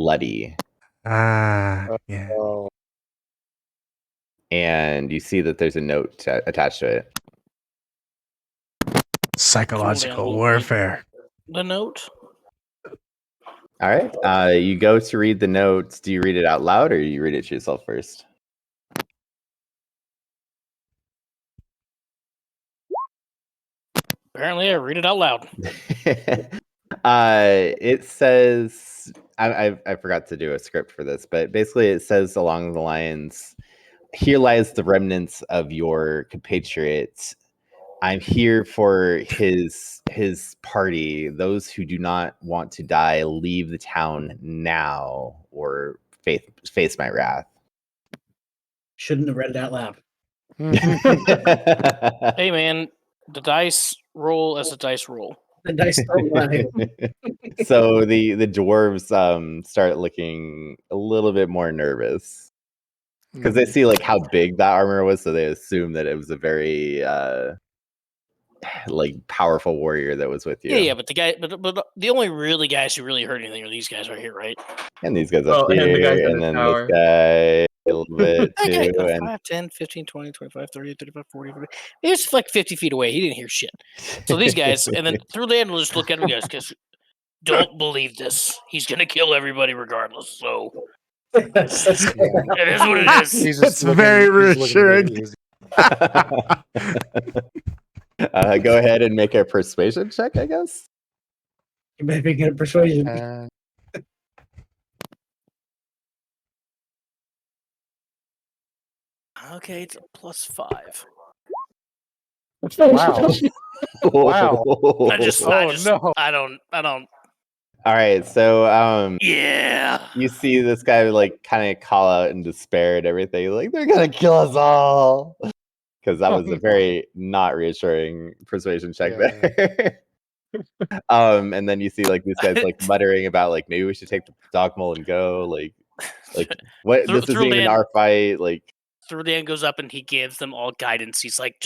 bloody. Yeah. Oh. And you see that there's a note attached to it. Psychological warfare. The note. All right. You go to read the notes. Do you read it out loud or you read it to yourself first? Apparently, I read it out loud. It says, I forgot to do a script for this, but basically it says along the lines, here lies the remnants of your compatriots. I'm here for his party. Those who do not want to die, leave the town now or face my wrath. Shouldn't have read it out loud. Hey, man, the dice roll as a dice roll. The dice don't lie. So the dwarves start looking a little bit more nervous because they see like how big that armor was, so they assume that it was a very like powerful warrior that was with you. Yeah, but the only really guys who really hurt anything are these guys right here, right? And these guys up here, and the guys in and the then tower. this guy a little bit Okay, too. And 5, 10, 15, 20, 25, 30, 35, 40, 50. He was like 50 feet away. He didn't hear shit. So these guys, and then through the end, we'll just look at him and guys, don't believe this. He's going to kill everybody regardless. So That's it is what it is. He's It's very reassuring. Go ahead and make a persuasion check, I guess. You better be good at persuasion. Okay, it's a +5. Wow. Wow. I don't. All right, so Yeah. you see this guy like kind of call out in despair and everything, like they're gonna kill us all, because that was a very not reassuring persuasion check there. And then you see like these guys like muttering about like maybe we should take the dogmole and go, like what? This isn't even our fight, like. Thurdan goes up and he gives them all guidance. He's like,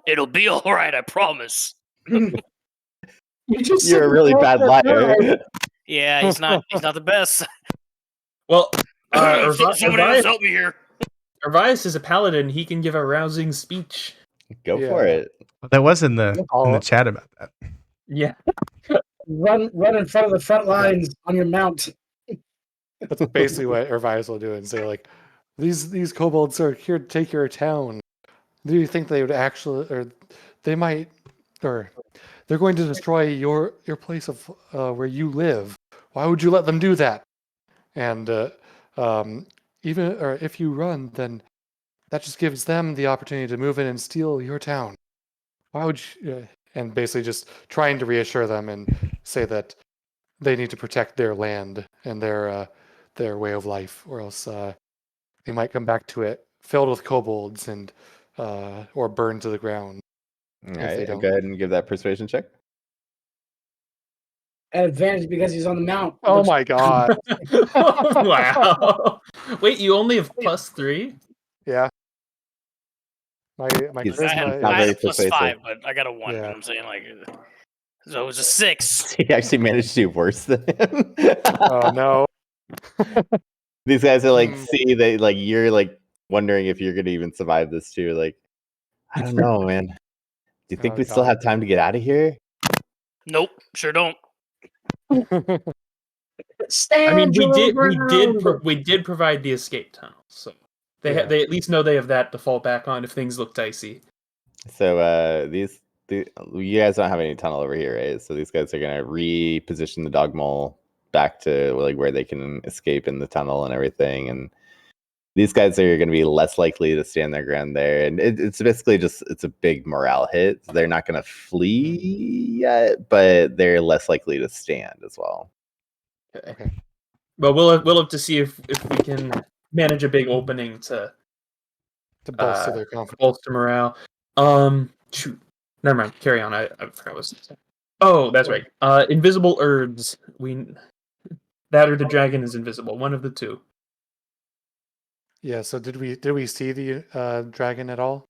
it'll be all right, I promise. You're a really bad liar. Yeah, he's not the best. Well, somebody else help me here. Urvias is a paladin. He can give a rousing speech. Go for it. That was in the chat about that. Yeah. Run in front of the front lines on your mount. That's basically what Urvias will do and say, like, these kobolds are here to take your town. Do you think they would actually, or they might, or they're going to destroy your place of where you live? Why would you let them do that? And even, or if you run, then that just gives them the opportunity to move in and steal your town. Why would you? And basically just trying to reassure them and say that they need to protect their land and their way of life, or else they might come back to it filled with kobolds and or burned to the ground. All right, go ahead and give that persuasion check. At advantage because he's on the mount. Oh my god! Wow. Wait, you only have +3? Yeah. My charisma. I had a +5, but I got a 1. Yeah. You know what I'm saying, like, so it was a 6. He actually managed to do worse than him. Oh no! These guys are like, see, they like you're like wondering if you're gonna even survive this too. Like, I don't know, man. Do you think we still have time to get out of here? Nope, sure don't. I mean, we did provide the escape tunnel, so they they at least know they have that to fall back on if things look dicey. So you guys don't have any tunnel over here, right? So these guys are gonna reposition the dogmole back to like where they can escape in the tunnel and everything, and these guys are going to be less likely to stand their ground there, and it's basically just it's a big morale hit. So they're not going to flee yet, but they're less likely to stand as well. Okay. Well, we'll have to see if we can manage a big opening to bolster their confidence, bolster morale. Shoot, never mind. Carry on. I forgot what I was saying. Oh, that's right. Invisible herbs. That or the dragon is invisible. One of the two. Yeah. So did we see the dragon at all?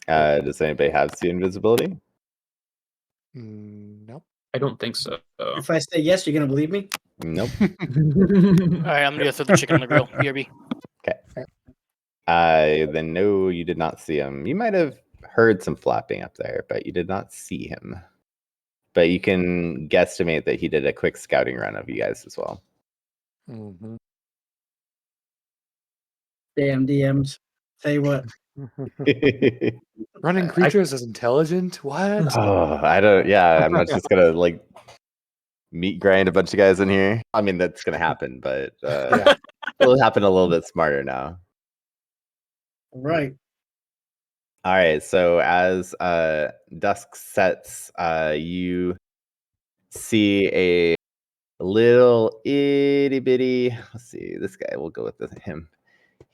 Does anybody have see invisibility? Nope. I don't think so. If I say yes, you're gonna believe me? Nope. All right, I'm gonna throw the chicken on the grill. BRB. Then no, you did not see him. You might have heard some flapping up there, but you did not see him. But you can guesstimate that he did a quick scouting run of you guys as well. Mm-hmm. Damn DMs. Tell you what. Running creatures is intelligent? What? Oh, I don't. Yeah, I'm not just gonna like meat grind a bunch of guys in here. I mean, that's gonna happen, but Yeah. it'll happen a little bit smarter now. Right. All right. So as dusk sets, you see a little itty bitty. Let's see. This guy. We'll go with him.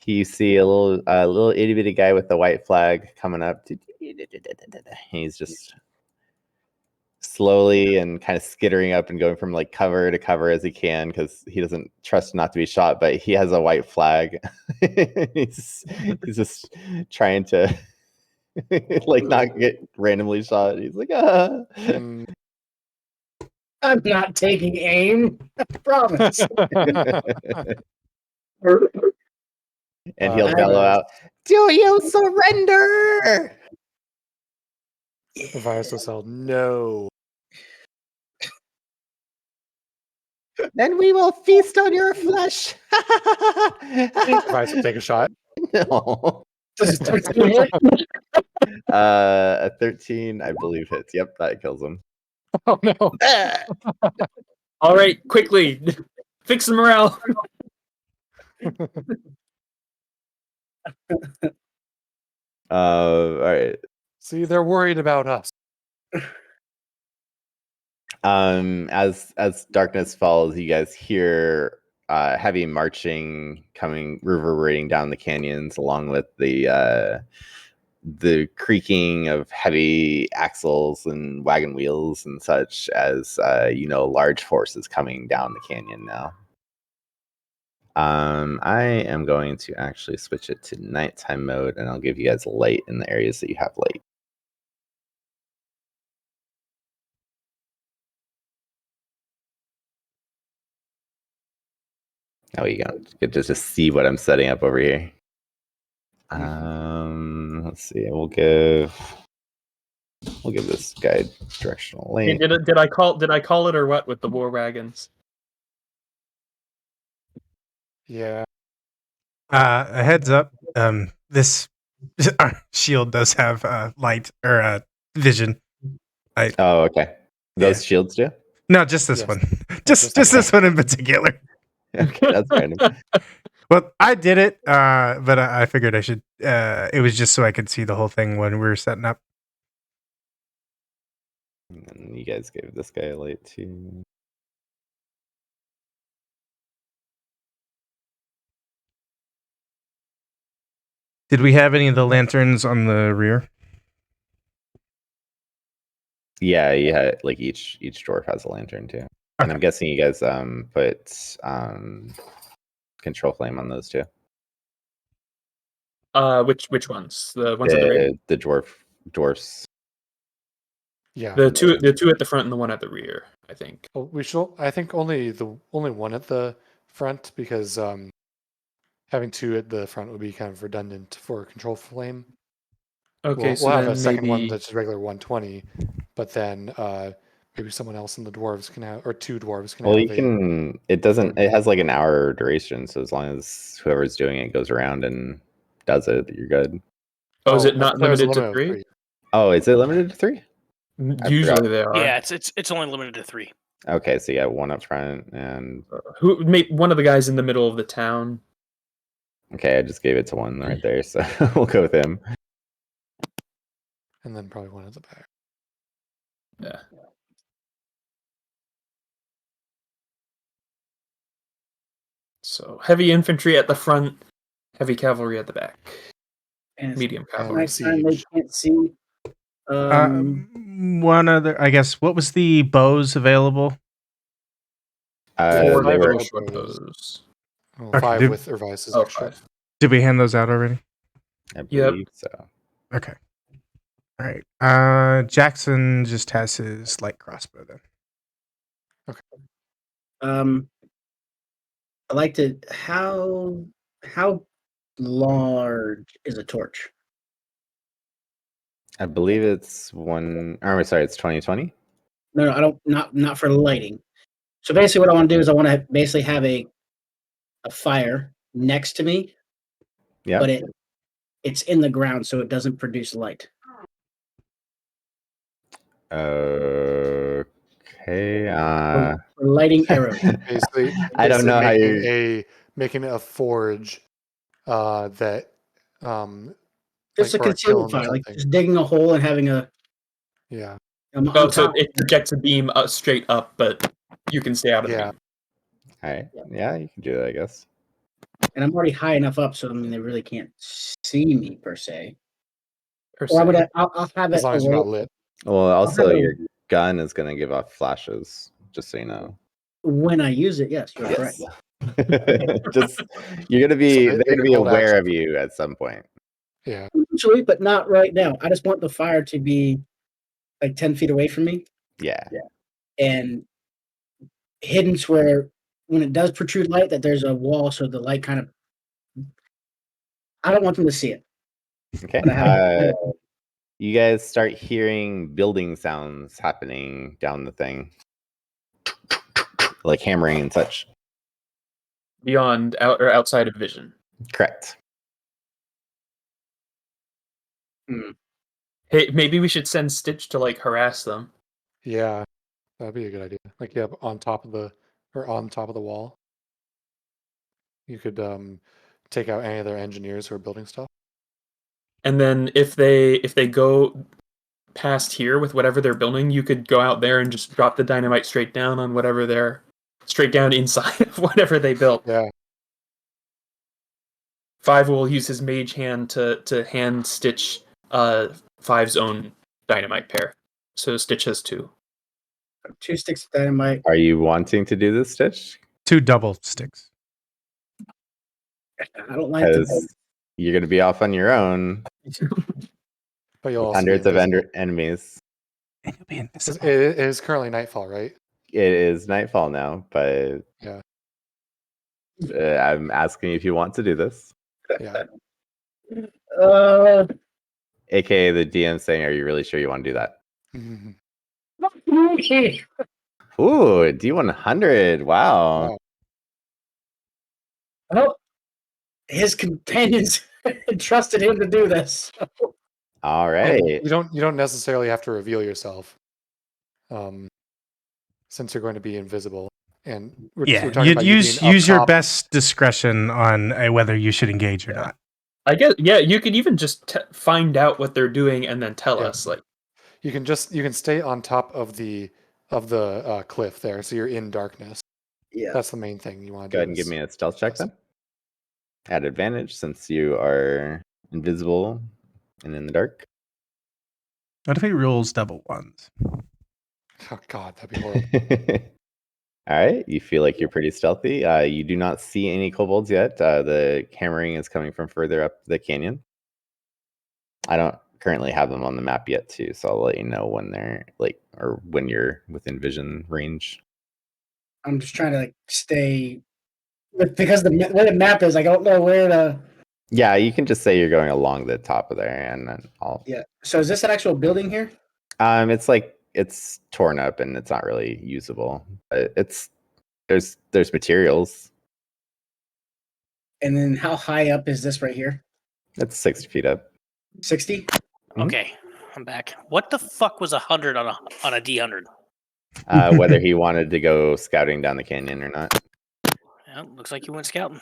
You see a little itty bitty guy with the white flag coming up. He's just slowly and kind of skittering up and going from like cover to cover as he can because he doesn't trust not to be shot, but he has a white flag. he's just trying to like not get randomly shot. He's like, ah. I'm not taking aim. I promise. And he'll bellow out, "Do you surrender?" Everath will say, no. Then we will feast on your flesh. Everath will take a shot. No. Does it 13 hit? A 13, I believe, hits. Yep, that kills him. Oh no. All right, quickly, fix the morale. All right. See, they're worried about us. As darkness falls, you guys hear heavy marching coming, reverberating down the canyons, along with the creaking of heavy axles and wagon wheels and such. As large forces coming down the canyon now. I am going to actually switch it to nighttime mode, and I'll give you guys light in the areas that you have light. There you go. Get to just see what I'm setting up over here. Let's see. We'll give this guy directional light. Did I call it or what with the war wagons? Yeah. A heads up. This shield does have light or vision. Oh, okay. Those shields do? No, just this Yes. one. just this one in particular. Okay, that's random. Well, I did it, but I figured I should. It was just so I could see the whole thing when we were setting up. And you guys gave this guy a light too. Did we have any of the lanterns on the rear? Yeah, like each dwarf has a lantern too. And I'm guessing you guys put control flame on those too. Which ones? The ones at the rear? The dwarfs. Yeah. The two at the front and the one at the rear, I think. Well, I think only one at the front, because having two at the front would be kind of redundant for control flame. Okay, we'll have then a second one maybe- that's regular 120, but then maybe someone else in the dwarves can have, or two dwarves can Well, have. you can. It doesn't. It has like an hour duration, so as long as whoever's doing it goes around and does it, you're good. Oh, is it I not thought there was a limited to limit of 3? Oh, is it limited to 3? Usually they are. Yeah, it's only limited to 3. Okay, so yeah, one up front, and One of the guys in the middle of the town. okay, I just gave it to one right there, so we'll go with him. And then probably one at the back. Yeah. So heavy infantry at the front, heavy cavalry at the back, And medium And cavalry. nighttime they can't see. One other, I guess. What was the bows available? They Four were little short bows. Oh, Okay, 5 dude. with Ervice's Oh, extra. 5. Did we hand those out already? I Yep. believe so. Okay. All right. Jackson just has his light crossbow then. I like to. How large is a torch? I believe it's one. Or sorry, it's 2020. No, I don't. Not for lighting. So basically, what I want to do is I want to basically have a fire next to me, Yeah. but it's in the ground, so it doesn't produce light. Okay. For lighting arrows. Basically, I don't know how making you. making a forge that Just like, a or a concealment kiln or fire, like something. just digging a hole and having a. Yeah. On Oh, so top. it projects a beam straight up, but you can stay out of the Yeah. beam. All right. Yeah, you can do that, I guess. And I'm already high enough up, so I mean they really can't see me per se. Per Or se. I'll have it As long as you're away not lit. Well, also have a- your gun is going to give off flashes, just so you know. when I use it. Yes, you're correct. Just you're gonna So be they they're gonna can be hold aware action. of you at some point. Yeah. Eventually, but not right now. I just want the fire to be like 10 feet away from me Yeah. and hidden to where when it does protrude light, that there's a wall so the light kind of. I don't want them to see it. Okay. But I have You guys start hearing building sounds happening down the thing, like hammering and such. Beyond out or outside of vision. Correct. Hey, maybe we should send Stitch to like harass them. Yeah. That'd be a good idea. Like, yeah, on top of the wall. You could take out any of their engineers who are building stuff. And then if they go past here with whatever they're building, you could go out there and just drop the dynamite straight down on whatever they're straight down inside of whatever they built. Yeah. Five will use his mage hand to hand Stitch Five's own dynamite pair. So Stitch has 2. 2 sticks of dynamite. Are you wanting to do this, Stitch? 2 double sticks. I don't like to. Because you're gonna be off on your own. But you'll also Hundreds be of invisible. enemies. And you'll be 'Cause invisible. it is currently nightfall, right? It is nightfall now, but Yeah. I'm asking if you want to do this. Yeah. Uh, AKA the DM saying, "Are you really sure you want to do that?" Mhm. Ooh, D100. Wow. Wow. well, his companions trusted him to do this. All And right. you don't necessarily have to reveal yourself, since you're going to be invisible. And we're talking you'd about you use being up use your top. best discretion on whether you should engage or Yeah. not. I guess you could even just find out what they're doing and then tell Yeah. us. Like You can stay on top of the cliff there, so you're in darkness. Yeah. That's the main thing you want to Go do. ahead and give is- me a stealth check then. At advantage since you are invisible and in the dark. What if he rolls double ones? Oh God, that'd be horrible. All right, you feel like you're pretty stealthy. You do not see any kobolds yet. The hammering is coming from further up the canyon. I don't currently have them on the map yet, too, so I'll let you know when they're or when you're within vision range. I'm just trying to stay because the way the map is, I don't know where to. Yeah, you can just say you're going along the top of there, and then I'll. Yeah. So is this an actual building here? It's torn up and it's not really usable. But there's materials. And then how high up is this right here? It's 60 feet up. 60? Mhm. Okay, I'm back. What the fuck was 100 on a D100? Whether he wanted to go scouting down the canyon or not. Yeah, looks like you went scouting.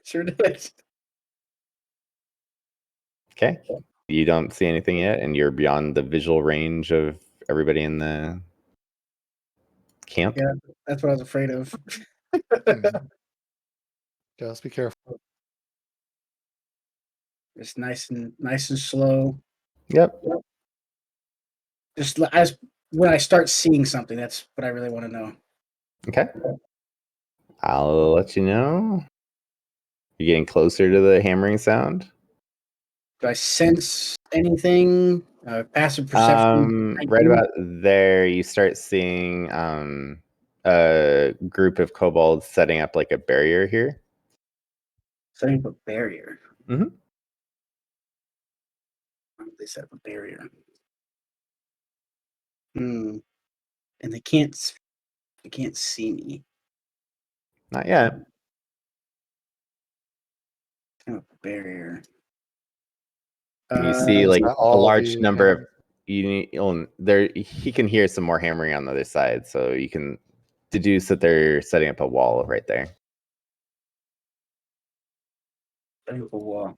Sure did. Okay. You don't see anything yet, and you're beyond the visual range of everybody in the camp. Yeah. That's what I was afraid of. Just be careful. It's nice and slow. Yep. When I start seeing something, that's what I really want to know. Okay. I'll let you know. You're getting closer to the hammering sound. Do I sense anything? Passive perception. Right about there, you start seeing a group of kobolds setting up like a barrier here. Setting up a barrier. Mhm. Why would they set up a barrier? Hmm. And they can't see me. Not yet. Setting up a barrier. You see like a all large the number of hammer? there. He can hear some more hammering on the other side, so you can deduce that they're setting up a wall right there. Setting up a wall.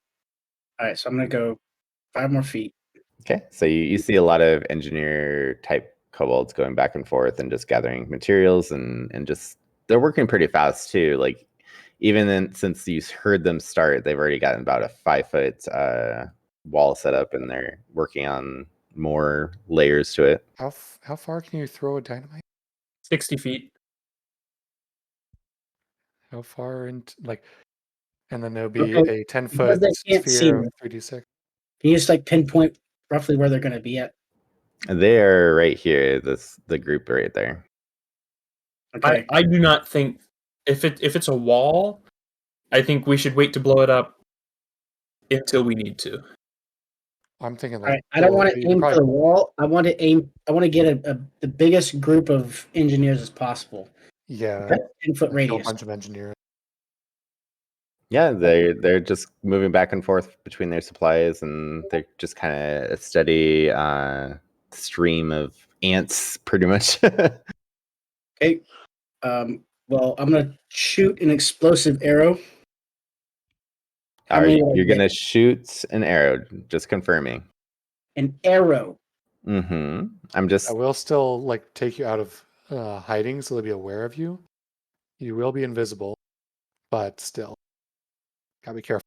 All right, so I'm gonna go 5 more feet. Okay, so you see a lot of engineer type kobolds going back and forth and just gathering materials and just they're working pretty fast too. Like even since you heard them start, they've already gotten about a 5-foot wall set up and they're working on more layers to it. How far can you throw a dynamite? 60 feet. How far into like? And then there'll be Okay, a 10 because foot they can't see sphere me. of 3d6. Can you just like pinpoint roughly where they're gonna be at? They are right here. The group right there. Okay. I do not think if it's a wall, I think we should wait to blow it up until we need to. I'm thinking All like right. I don't want you to aim for probably- the wall. I want to aim. I want to get the biggest group of engineers as possible. yeah, 10-foot kill a radius. bunch of engineers. Yeah, they're just moving back and forth between their supplies, and they're just kind of a steady stream of ants, pretty much. Okay. Well, I'm gonna shoot an explosive arrow. How many will I You're get? gonna shoot an arrow? Just confirming. An arrow. Mm-hmm. I'm just I will still like take you out of hiding, so they'll be aware of you. You will be invisible, but still, gotta be careful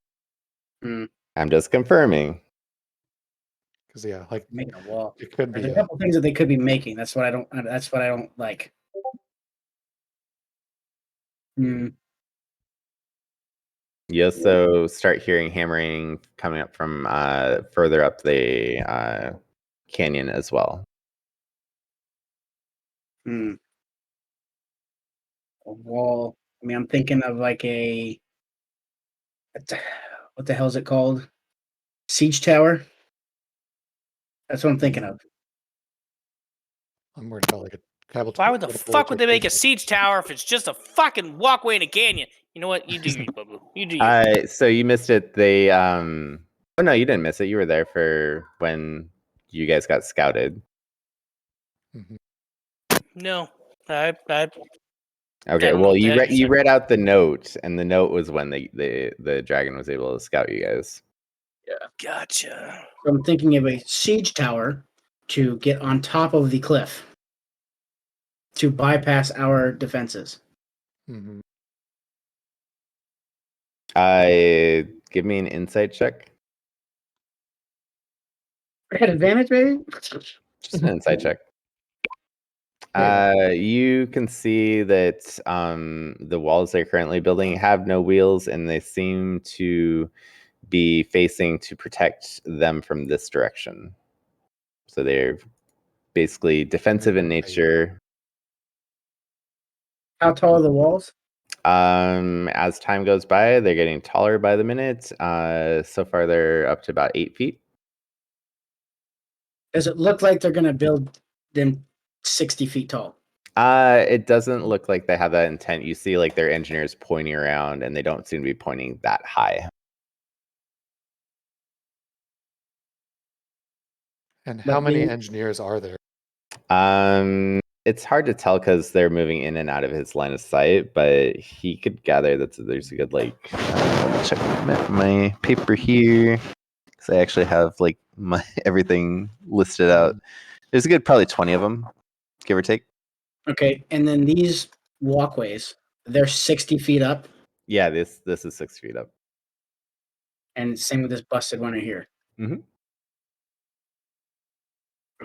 I'm just confirming. because yeah, like Making a wall. it could There's be a couple things that they could be making. That's what I don't. That's what I don't like. Hmm. You also start hearing hammering coming up from further up the canyon as well. Hmm. A wall. I mean, I'm thinking of like what the hell is it called? Siege tower. That's what I'm thinking of. I'm worried about like a Why would the fuck would they make a siege tower if it's just a fucking walkway in a canyon? You know what? You do you, Bubba. You do you. So you missed it. They oh no, you didn't miss it. You were there for when you guys got scouted. Mhm. No, I Okay, don't know well what the heck you said. read out the note, and the note was when the dragon was able to scout you guys. Gotcha. So I'm thinking of a siege tower to get on top of the cliff to bypass our defenses. Mhm. Give me an insight check. I had advantage, maybe. Just an insight check. Yeah. You can see that the walls they're currently building have no wheels, and they seem to be facing to protect them from this direction. So they're basically defensive in nature. How tall are the walls? As time goes by, they're getting taller by the minute. So far, they're up to about 8 feet. Does it look like they're going to build them 60 feet tall? It doesn't look like they have that intent. You see, like their engineers pointing around, and they don't seem to be pointing that high. And But how many then- engineers are there? It's hard to tell because they're moving in and out of his line of sight, but he could gather that there's a good check my paper here because I actually have like my everything listed out. There's a good probably 20 of them, give or take. Okay, and then these walkways, they're 60 feet up, Yeah, this is 6 feet up. and same with this busted one right here. Mhm.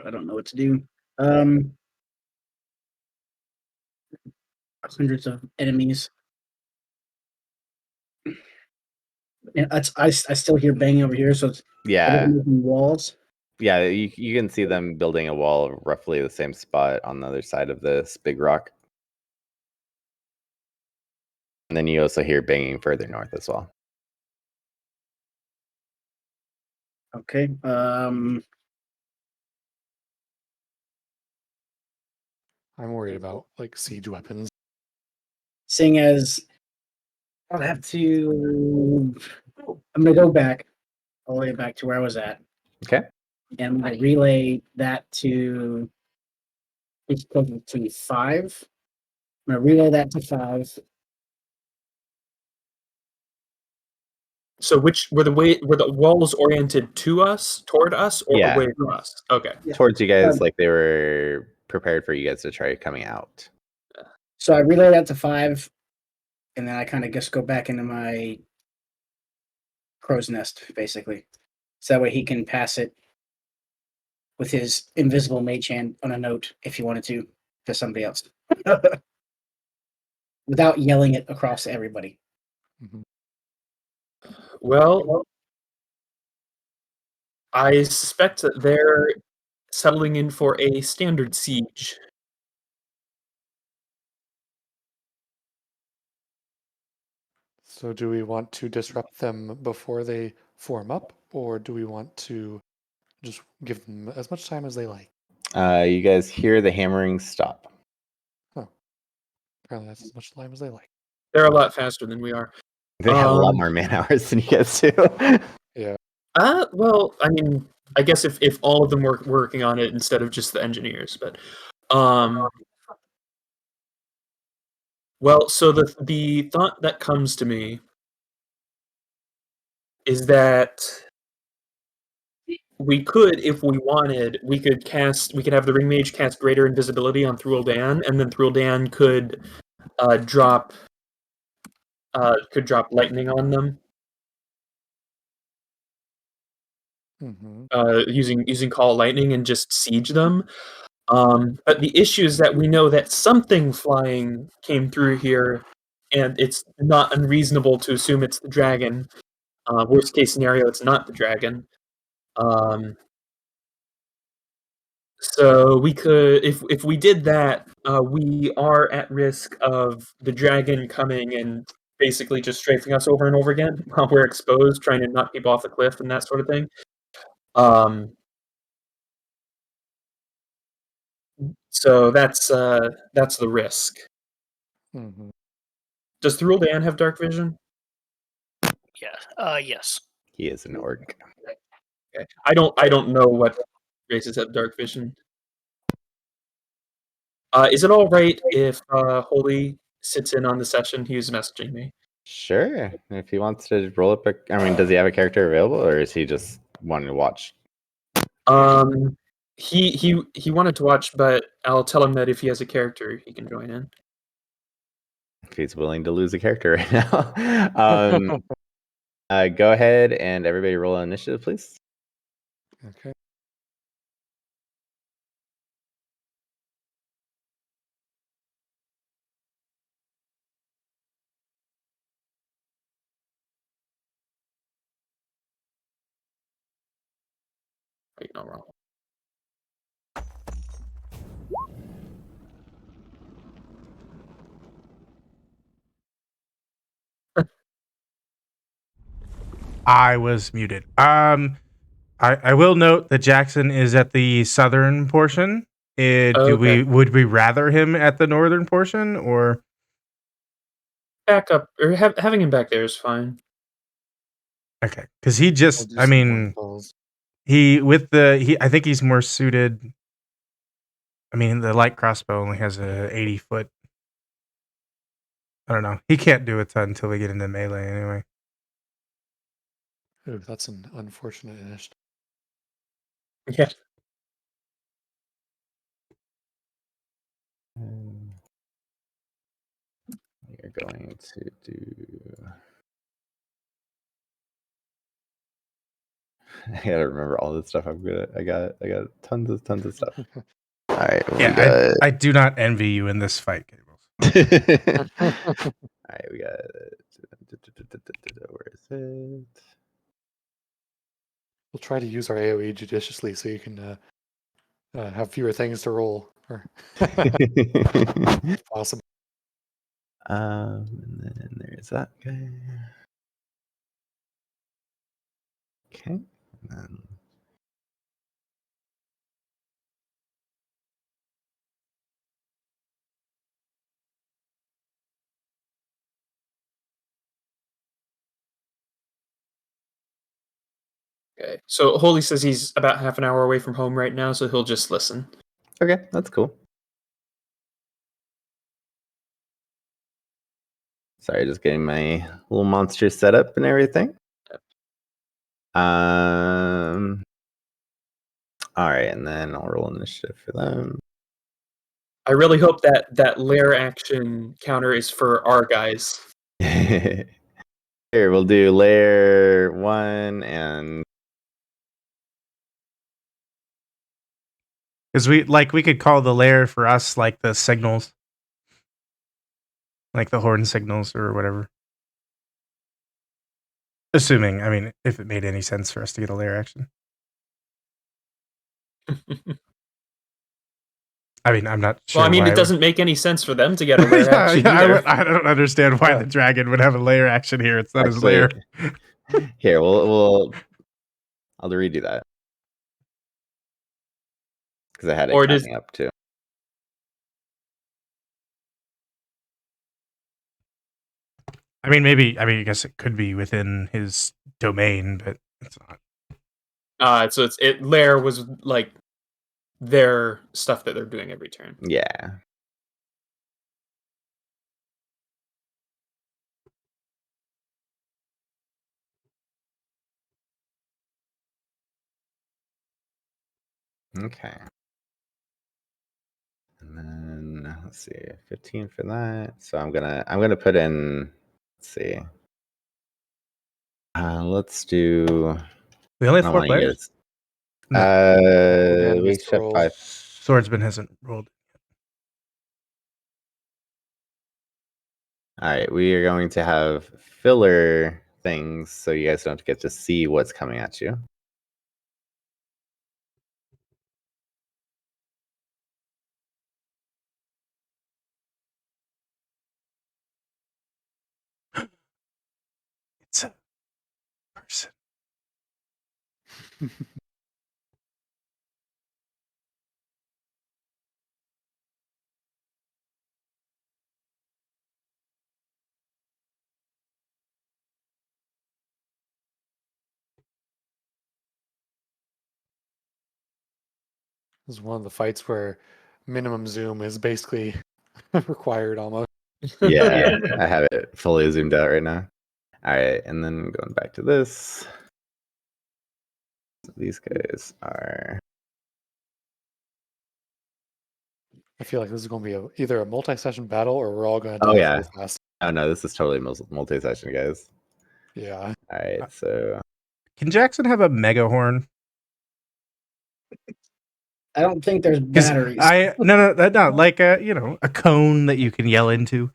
I don't know what to do. Hundreds of enemies. And I still hear banging over here, so it's Yeah, making walls. yeah, you can see them building a wall roughly the same spot on the other side of this big rock. And then you also hear banging further north as well. Okay. I'm worried about like siege weapons. Seeing as I'll have to, I'm gonna go back all the way back to where I was at, Okay. and I'm gonna relay that to it's closer to 5. I'm gonna relay that to 5. So which were the walls oriented to us, toward us, or Yeah. away from us? Okay. Yeah. Towards you guys, like they were prepared for you guys to try coming out. So I relay that to 5, and then I kind of just go back into my crow's nest, basically. So that way he can pass it with his invisible mage hand on a note if he wanted to somebody else. Without yelling it across to everybody. Mhm. Well, I suspect that they're settling in for a standard siege. So do we want to disrupt them before they form up, or do we want to just give them as much time as they like? You guys hear the hammering stop. Apparently that's as much time as they like. They're a lot faster than we are. They have a lot more man hours than you guys do. Well, I mean, I guess if all of them were working on it instead of just the engineers, but well, so the thought that comes to me is that we could, if we wanted, we could have the ring mage cast greater invisibility on Thrueldan, and then Thrueldan could drop lightning on them. Using Call Lightning and just siege them. But the issue is that we know that something flying came through here, and it's not unreasonable to assume it's the dragon. Worst case scenario, it's not the dragon. So we could, if we did that, we are at risk of the dragon coming and basically just strafing us over and over again while we're exposed, trying to knock people off the cliff and that sort of thing. So that's the risk. Mm-hmm. Does Thrueldan have dark vision? Yeah. Yes. He is an orc. Okay. I don't know what races have dark vision. Is it all right if Holy sits in on the session? He was messaging me. Sure. If he wants to roll up I mean, does he have a character available, or is he just wanting to watch? He wanted to watch, but I'll tell him that if he has a character, he can join in. If he's willing to lose a character right now. Go ahead and everybody roll an initiative, please. Okay. Wait, no, wrong. I was muted. I will note that Jaxon is at the southern portion. Okay. Would we rather him at the northern portion, or Back up, or having him back there is fine. okay? Because he I'll just, do I some mean, portals. I think he's more suited. I mean, the light crossbow only has a 80-foot. I don't know. He can't do a ton until we get into melee anyway. Ooh, that's an unfortunate initiative. Yeah. We're going to do. I gotta remember all this stuff. I got tons of stuff. All right. Yeah, I do not envy you in this fight, Cables. All right, we got. Where is it? We'll try to use our AoE judiciously so you can have fewer things to roll, or if possible. And then there's that guy. Okay. And then Okay. So Holy says he's about half an hour away from home right now, so he'll just listen. okay, that's cool. Sorry, just getting my little monster set up and everything. All right, and then I'll roll initiative for them. I really hope that lair action counter is for our guys. Here, we'll do layer 1 and Because we could call the layer for us like the signals, like the horn signals or whatever. Assuming, I mean, if it made any sense for us to get a layer action. I mean, I'm not sure. Well, I mean, why it doesn't make any sense for them to get a lair yeah, action yeah, either. I don't understand why Yeah. the dragon would have a layer action here. It's not his actually, layer. here, I'll redo that. Because I had it Or does- counting up too. I mean, maybe. I mean, I guess it could be within his domain, but it's not. So lair was like their stuff that they're doing every turn. Yeah. Okay. And then let's see, 15 for that. So I'm gonna put in. Let's see. Let's do. We only I have don't 4 want you players. guys. Dan We gets should have rolled. 5. Swordsman hasn't rolled. All right, we are going to have filler things, so you guys don't get to see what's coming at you. It's a person. This is one of the fights where minimum zoom is basically required almost. Yeah, I have it fully zoomed out right now. All right, and then going back to this. These guys are. I feel like this is going to be either a multi-session battle or we're all going to Oh, die yeah. really fast. Oh no, this is totally multi-session, guys. Yeah. All right, so Can Jaxon have a mega horn? I don't think there's 'Cause batteries. no, like a cone that you can yell into.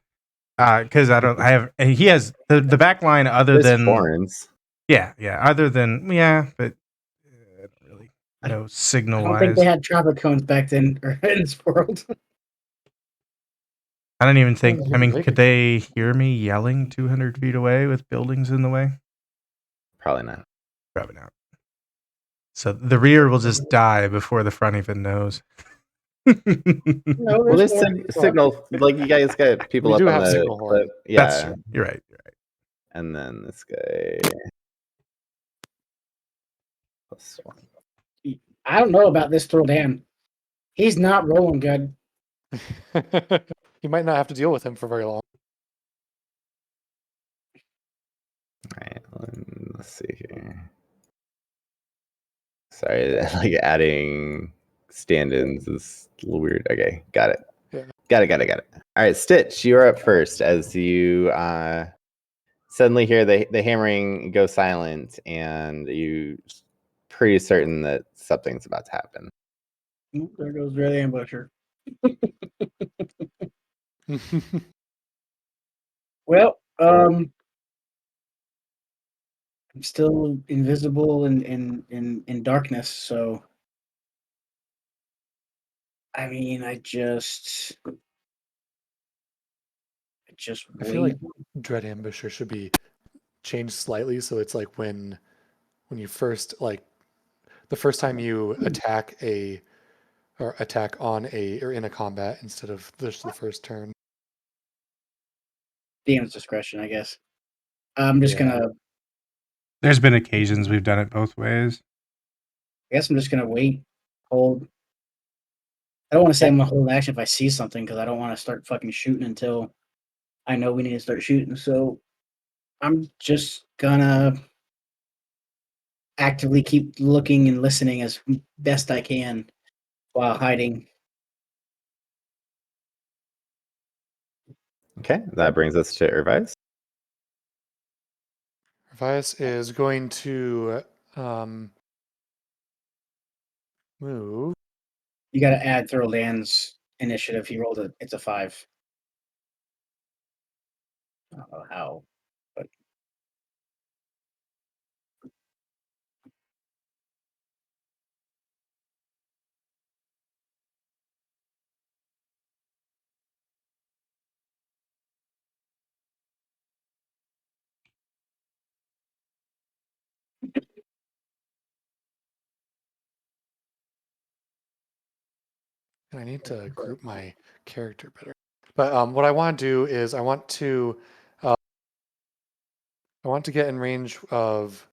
Because I have, and he has the back line other there's than horns. yeah, other than but I don't really know I signal don't think wise. they had traffic cones back then or in this world. I don't even think. Yeah, I mean, they could could- they hear me yelling 200 feet away with buildings in the way? Probably not. Probably not. So the rear will just die before the front even knows. No, Well, there's there's more. signal. Like you guys got people We up do on have the signal horn. clip. Yeah, That's true. You're right. and then this guy +1. I don't know about this throw down. He's not rolling good. You might not have to deal with him for very long. All right, let's see here. Sorry, like adding stand-ins is a little weird. Okay, got it. Yeah. Got it. All right, Stitch, you're up first as you suddenly hear the hammering go silent, and you pretty certain that something's about to happen. Oop, there goes Red Ambusher. Well, I'm still invisible in darkness, so I mean, I just just I feel like wait. Dread Ambusher should be changed slightly, so it's like when you first the first time you attack on or in a combat instead of just the first turn. DM's discretion, I guess. I'm just Yeah. gonna. There's been occasions we've done it both ways. I guess I'm just gonna wait, hold. I don't want to say I'm gonna hold action if I see something because I don't want to start fucking shooting until I know we need to start shooting. So I'm just gonna actively keep looking and listening as best I can while hiding. Okay, that brings us to Ervise. Revias is going to move. You got to add Thurldan's initiative. He rolled it's a 5. I don't know how, but And I need to group my character better. But what I want to do is I want to get in range of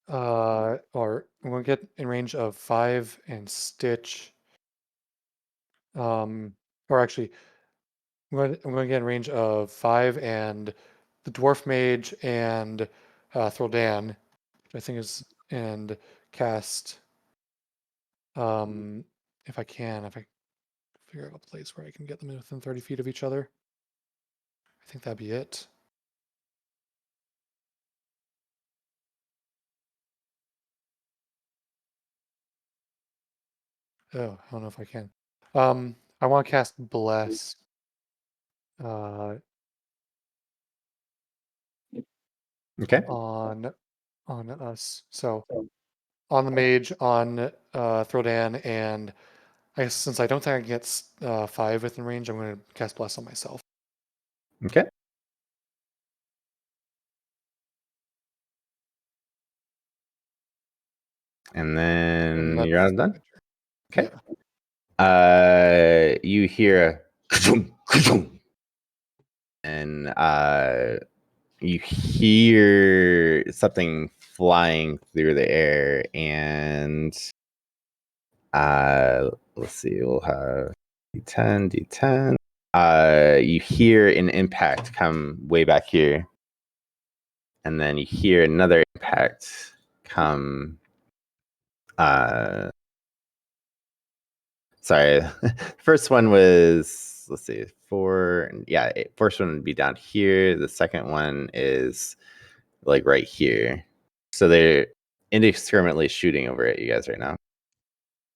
or I'm going to get in range of 5 and Stitch. Or actually, I'm going to get in range of 5 and the Dwarf Mage and Throldan, which I think is, and cast. If I figure out a place where I can get them within 30 feet of each other, I think that'd be it. Oh, I don't know if I can. I want to cast Bless. Okay. On us. So on the mage, on Throdan, and I guess since I don't think I can get 5 within range, I'm going to cast Bless on myself. Okay. And then And you're that's all done. Okay. Yeah. You hear a and you hear something flying through the air, and let's see, we'll have D10. You hear an impact come way back here, and then you hear another impact come. Sorry, first one was, let's see, 4. Yeah, first one would be down here. The second one is like right here. So they're indiscriminately shooting over at you guys right now.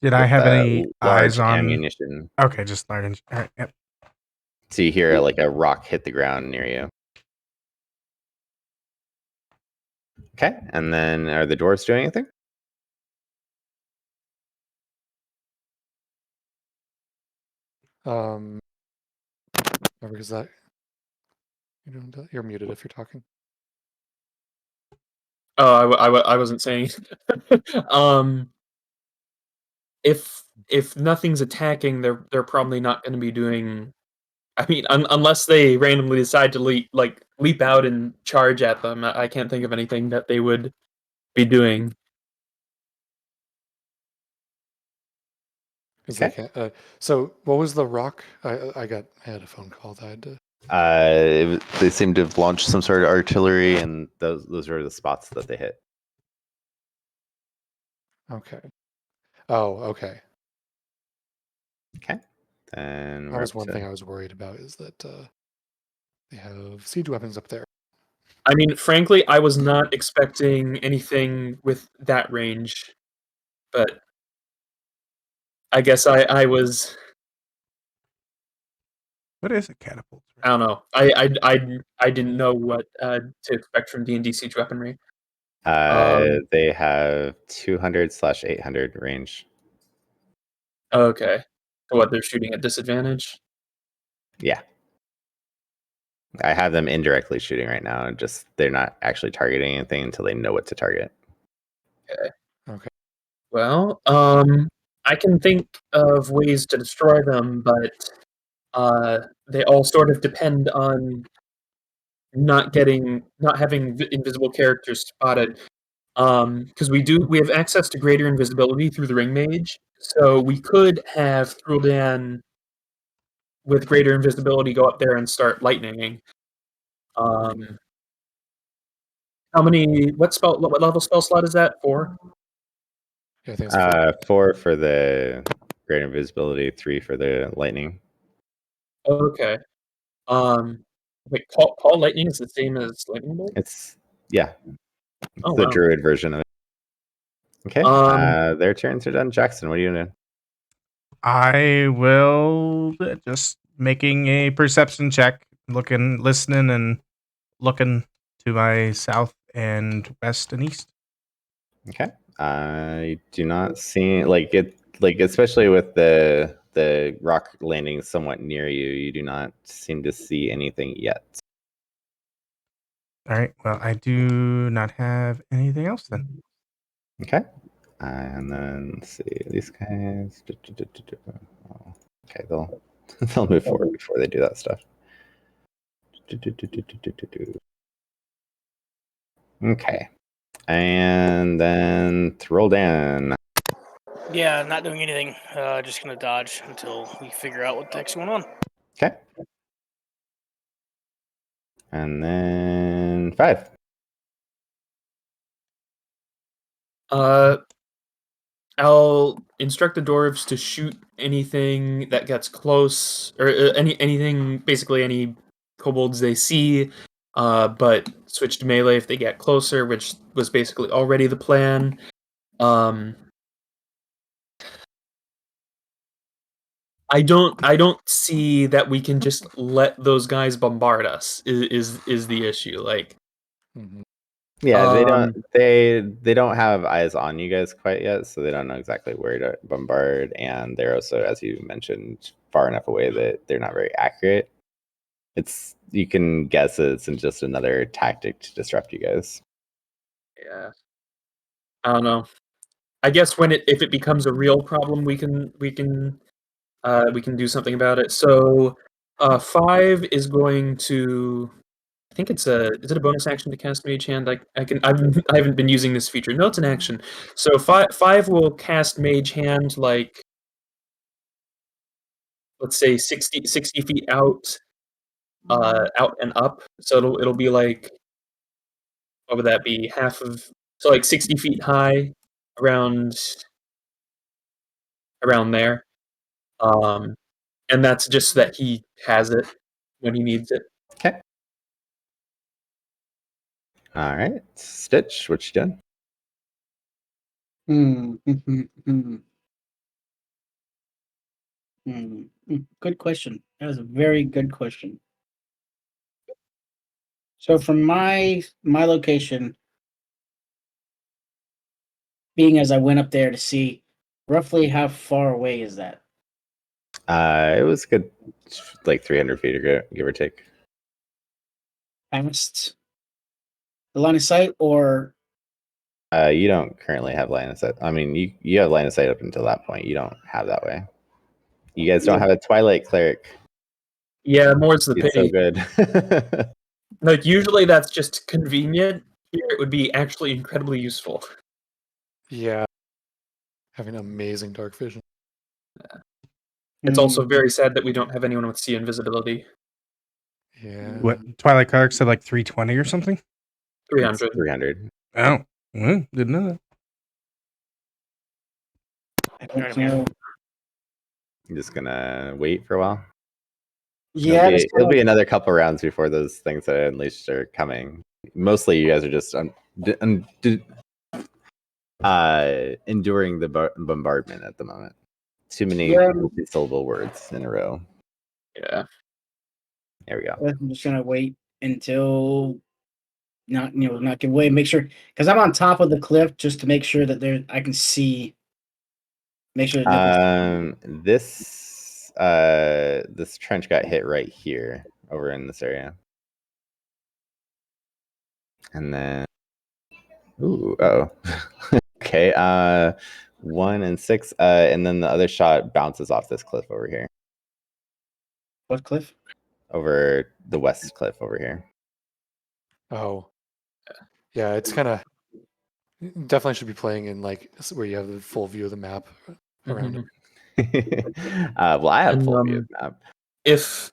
Did I have any large eyes on? ammunition? Okay, just large. All right, yep. So you hear like a rock hit the ground near you. Okay, and then are the dwarves doing anything? Because that you're muted if you're talking. Oh, I wasn't saying. If nothing's attacking, they're probably not going to be doing. I mean, unless they randomly decide to leap out and charge at them, I can't think of anything that they would be doing. Because they can't. So what was the rock? I had a phone call that I had to. They seem to have launched some sort of artillery, and those are the spots that they hit. Okay. Oh, okay. Okay. And That was one thing I was worried about, is that they have siege weapons up there. I mean, frankly, I was not expecting anything with that range, but I guess I was. What is a catapult? I don't know. I didn't know what to expect from D&D siege weaponry. They have 200/800 range. Okay. So what, they're shooting at disadvantage? Yeah. I have them indirectly shooting right now. Just they're not actually targeting anything until they know what to target. Okay. Well, I can think of ways to destroy them, but they all sort of depend on not having invisible characters spotted. Because we have access to greater invisibility through the ring mage, so we could have Thruldan with greater invisibility go up there and start lightninging. How many? What level spell slot is that? 4? Yeah, I think it's 4 for the great invisibility, 3 for the lightning. Okay. Wait, call lightning is the same as lightning bolt. It's the Wow. druid version of it. Okay. Their turns are done. Jackson, what are you doing? I will just making a perception check, listening, and looking to my south and west and east. Okay. I do not see especially with the rock landing somewhat near you, you do not seem to see anything yet. All right. Well, I do not have anything else then. Okay. And then let's see these guys. Okay, they'll move forward before they do that stuff. Okay. And then Thruldan. Yeah, not doing anything. Just gonna dodge until we figure out what the heck's going on. Okay. And then 5. I'll instruct the dwarves to shoot anything that gets close, or basically any kobolds they see, but switch to melee if they get closer, which was basically already the plan. I don't see that we can just let those guys bombard us. Is the issue like? Yeah, they don't have eyes on you guys quite yet, so they don't know exactly where to bombard, and they're also, as you mentioned, far enough away that they're not very accurate. You can guess it's just another tactic to disrupt you guys. Yeah, I don't know. I guess if it becomes a real problem, we can do something about it. So 5 is going to. I think is it a bonus action to cast Mage Hand? I haven't been using this feature. No, it's an action. So 5 will cast Mage Hand like, let's say 60 feet out and up. So it'll be like, what would that be? So like 60 feet high, around there. And that's just that he has it when he needs it. Okay. All right, Stitch, what you done? Good question. That was a very good question. So from my location, being as I went up there to see, roughly how far away is that? It was good, like 300 feet, give or take. Past the line of sight, or You don't currently have line of sight. I mean, you have line of sight up until that point. You don't have that way. You guys don't have a Twilight Cleric. Yeah, more's the It's so pity. good. Like, usually that's just convenient. Here it would be actually incredibly useful. Yeah. Having amazing dark vision. It's also very sad that we don't have anyone with sea invisibility. Yeah. What Twilight Cleric said, like 320 or something? 300. 300. Oh, well, didn't know that. I don't know. I'm just gonna wait for a while. Yeah, It'll be another couple rounds before those things that I unleashed are coming. Mostly, you guys are just enduring the bombardment at the moment. Too many multi-syllable words in a row. Yeah. There we go. I'm just gonna wait until not give away. Make sure, because I'm on top of the cliff, just to make sure that I can see. Make sure. This trench got hit right here, over in this area. And then, okay. 1 and 6. And then the other shot bounces off this cliff over here, What cliff? over the west cliff over here. Oh, yeah. It's kind of definitely should be playing in like where you have the full view of the map around it. Well, I have And, full view of the map. If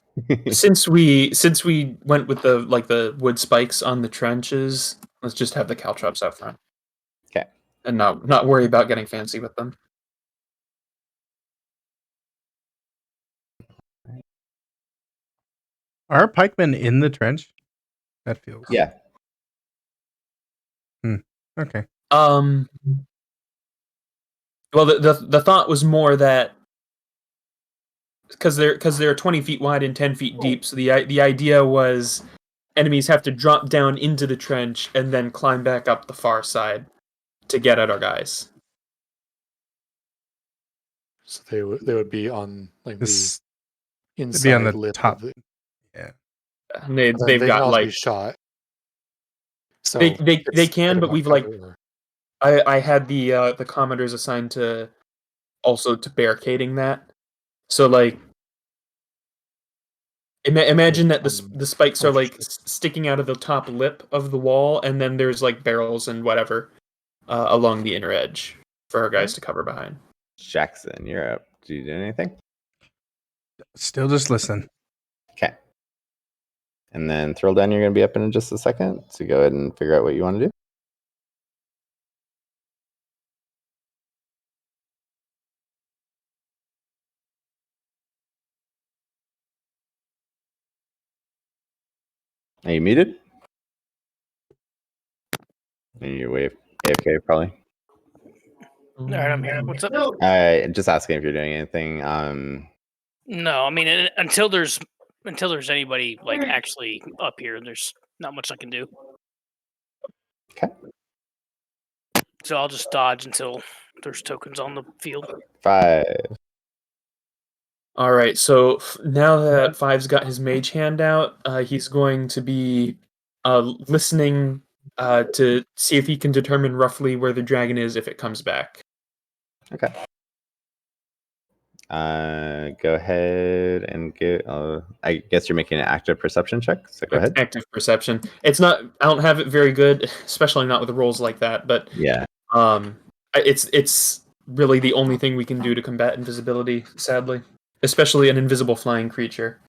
since we went with the wood spikes on the trenches, let's just have the caltrops out front. Okay. And not worry about getting fancy with them. Are pikemen in the trench? That feels. Yeah. Okay. Well, the thought was more that because they're 20 feet wide and 10 feet deep, so the idea was enemies have to drop down into the trench and then climb back up the far side to get at our guys. So they would be on like This the would inside be on the lip top. of the. Yeah. And Then they've they got can also be like shot. So they it's can, either but not we've like cover or- I had the commenters assigned to also to barricading that. So like imagine that the spikes are like sticking out of the top lip of the wall, and then there's like barrels and whatever along the inner edge for our guys to cover behind. Jaxon, you're up. Do you do anything? Still just listen. Okay. And then Thrill Down, you're going to be up in just a second. So go ahead and figure out what you want to do. Are you muted? And you wave AFK probably. All right, I'm here. What's up? Just asking if you're doing anything. No, I mean until there's anybody like actually up here, there's not much I can do. Okay. So I'll just dodge until there's tokens on the field. 5. All right, so now that Five's got his mage hand out, he's going to be listening to see if he can determine roughly where the dragon is if it comes back. Okay. Go ahead and get. I guess you're making an active perception check. So go ahead. Active perception. It's not. I don't have it very good, especially not with rolls like that. But Yeah. It's really the only thing we can do to combat invisibility. Sadly, especially an invisible flying creature.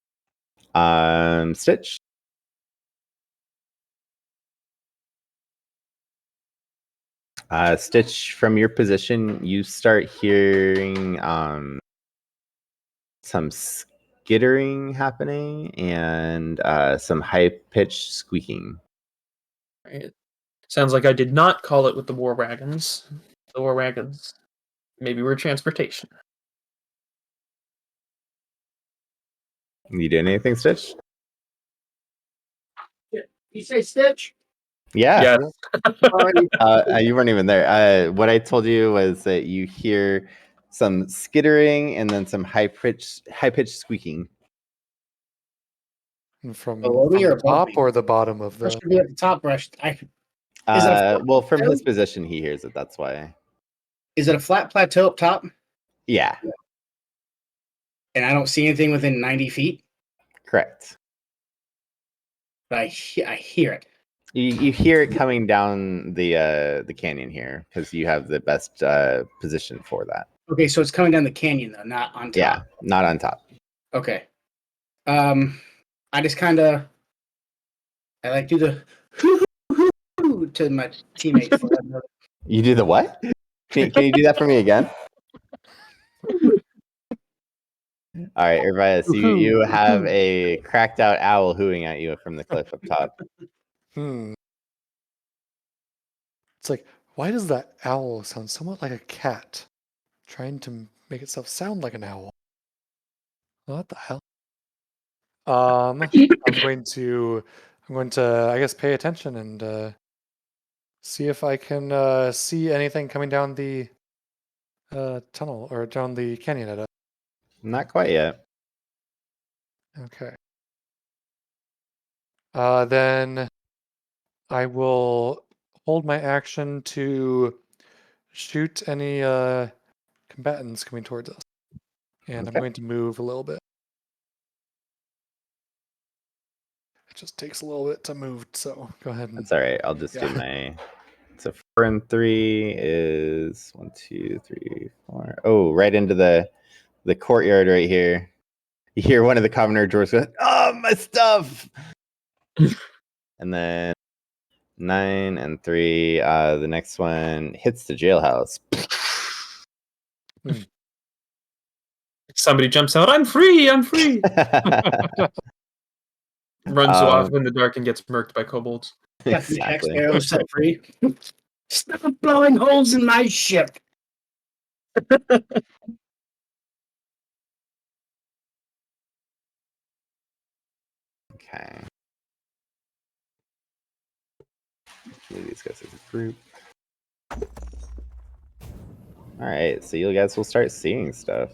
Stitch. Stitch, from your position, you start hearing some skittering happening and some high-pitched squeaking. Right. Sounds like I did not call it with the war wagons. The war wagons. Maybe we're transportation. You doing anything, Stitch? You say Stitch? Yeah. Yeah. You weren't even there. What I told you was that you hear some skittering and then some high-pitched squeaking. And from Below me or the above top me? or the bottom of Or the. should be at the top. Or is it a Well, from plateau? his position, he hears it. That's why. Is it a flat plateau up top? Yeah, And I don't see anything within 90 feet, correct. but I hear it. You hear it coming down the canyon here because you have the best position for that. Okay, so it's coming down the canyon though, not on top. Yeah, not on top. Okay. I just kind of I like do the hoo to my teammates. You do the what? Can you do that for me again? All right, everybody. So you have a cracked out owl hooting at you from the cliff up top. It's like, why does that owl sound somewhat like a cat? Trying to make itself sound like an owl. What the hell? I'm going to, I guess, pay attention and see if I can see anything coming down the tunnel or down the canyon at us. Not quite yet. Okay. Then I will hold my action to shoot any combatants coming towards us. And I'm Okay. going to move a little bit. It just takes a little bit to move, so go ahead and That's all right. I'll just do Yeah. my. So 4 and 3 is 1, 2, 3, 4. Oh, right into the courtyard right here. You hear one of the commoner dwarves go, "Oh, my stuff!" And then 9 and 3. The next one hits the jailhouse. Somebody jumps out. I'm free. I'm free. Runs off in the dark and gets murked by kobolds. Captain Jack Exactly. Sparrow set free. Stop blowing holes in my ship. Okay. Move these guys as a group. All right, so you guys will start seeing stuff.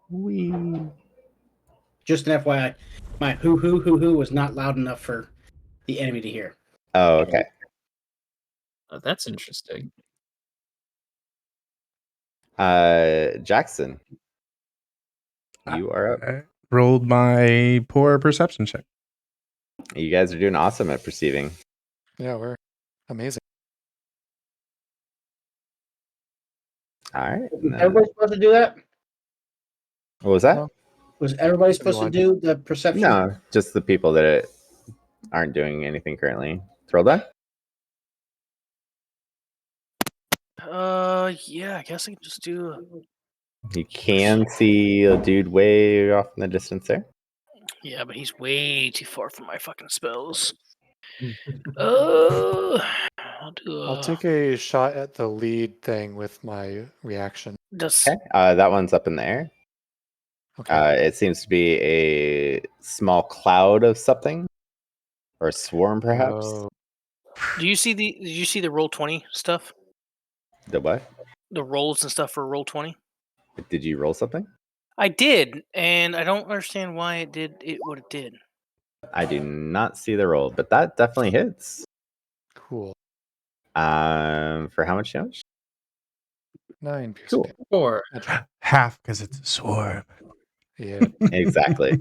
Wee. Just an FYI, my hoo was not loud enough for the enemy to hear. Oh, okay. Oh, that's interesting. Jaxon, you are up. I rolled my poor perception check. You guys are doing awesome at perceiving. yeah, we're amazing. All right. Was everybody supposed to do that? What was that? No. Was everybody supposed to want do the perception? No, just the people that aren't doing anything currently. Throw that. Yeah, I guess I can just do. You can see a dude way off in the distance there. Yeah, but he's way too far from my fucking spells. I'll do. I'll take a shot at the lead thing with my reaction. Just Okay. That one's up in the air. Okay. It seems to be a small cloud of something, or a swarm, perhaps. Oh, Did you see the roll 20 stuff? The what? The rolls and stuff for roll 20? Did you roll something? I did, and I don't understand why it did what it did. I do not see the roll, but that definitely hits. cool. For how much damage? 9 piercing Cool. damage. 4. Half because it's a swarm. Yeah. Exactly.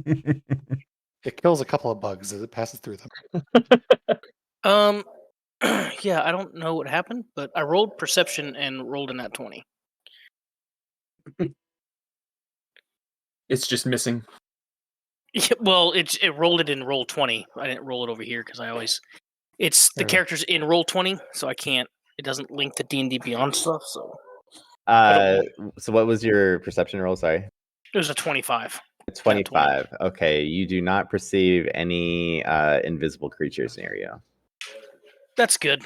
It kills a couple of bugs as it passes through them. Yeah, I don't know what happened, but I rolled perception and rolled in that 20. It's just missing. Yeah, well, it rolled it in roll 20. I didn't roll it over here because it's the Sure. characters in roll 20, so I can't. It doesn't link to D&D Beyond stuff. So So what was your perception roll? Sorry. it was a 25. 25. Okay, you do not perceive any invisible creatures near you. That's good.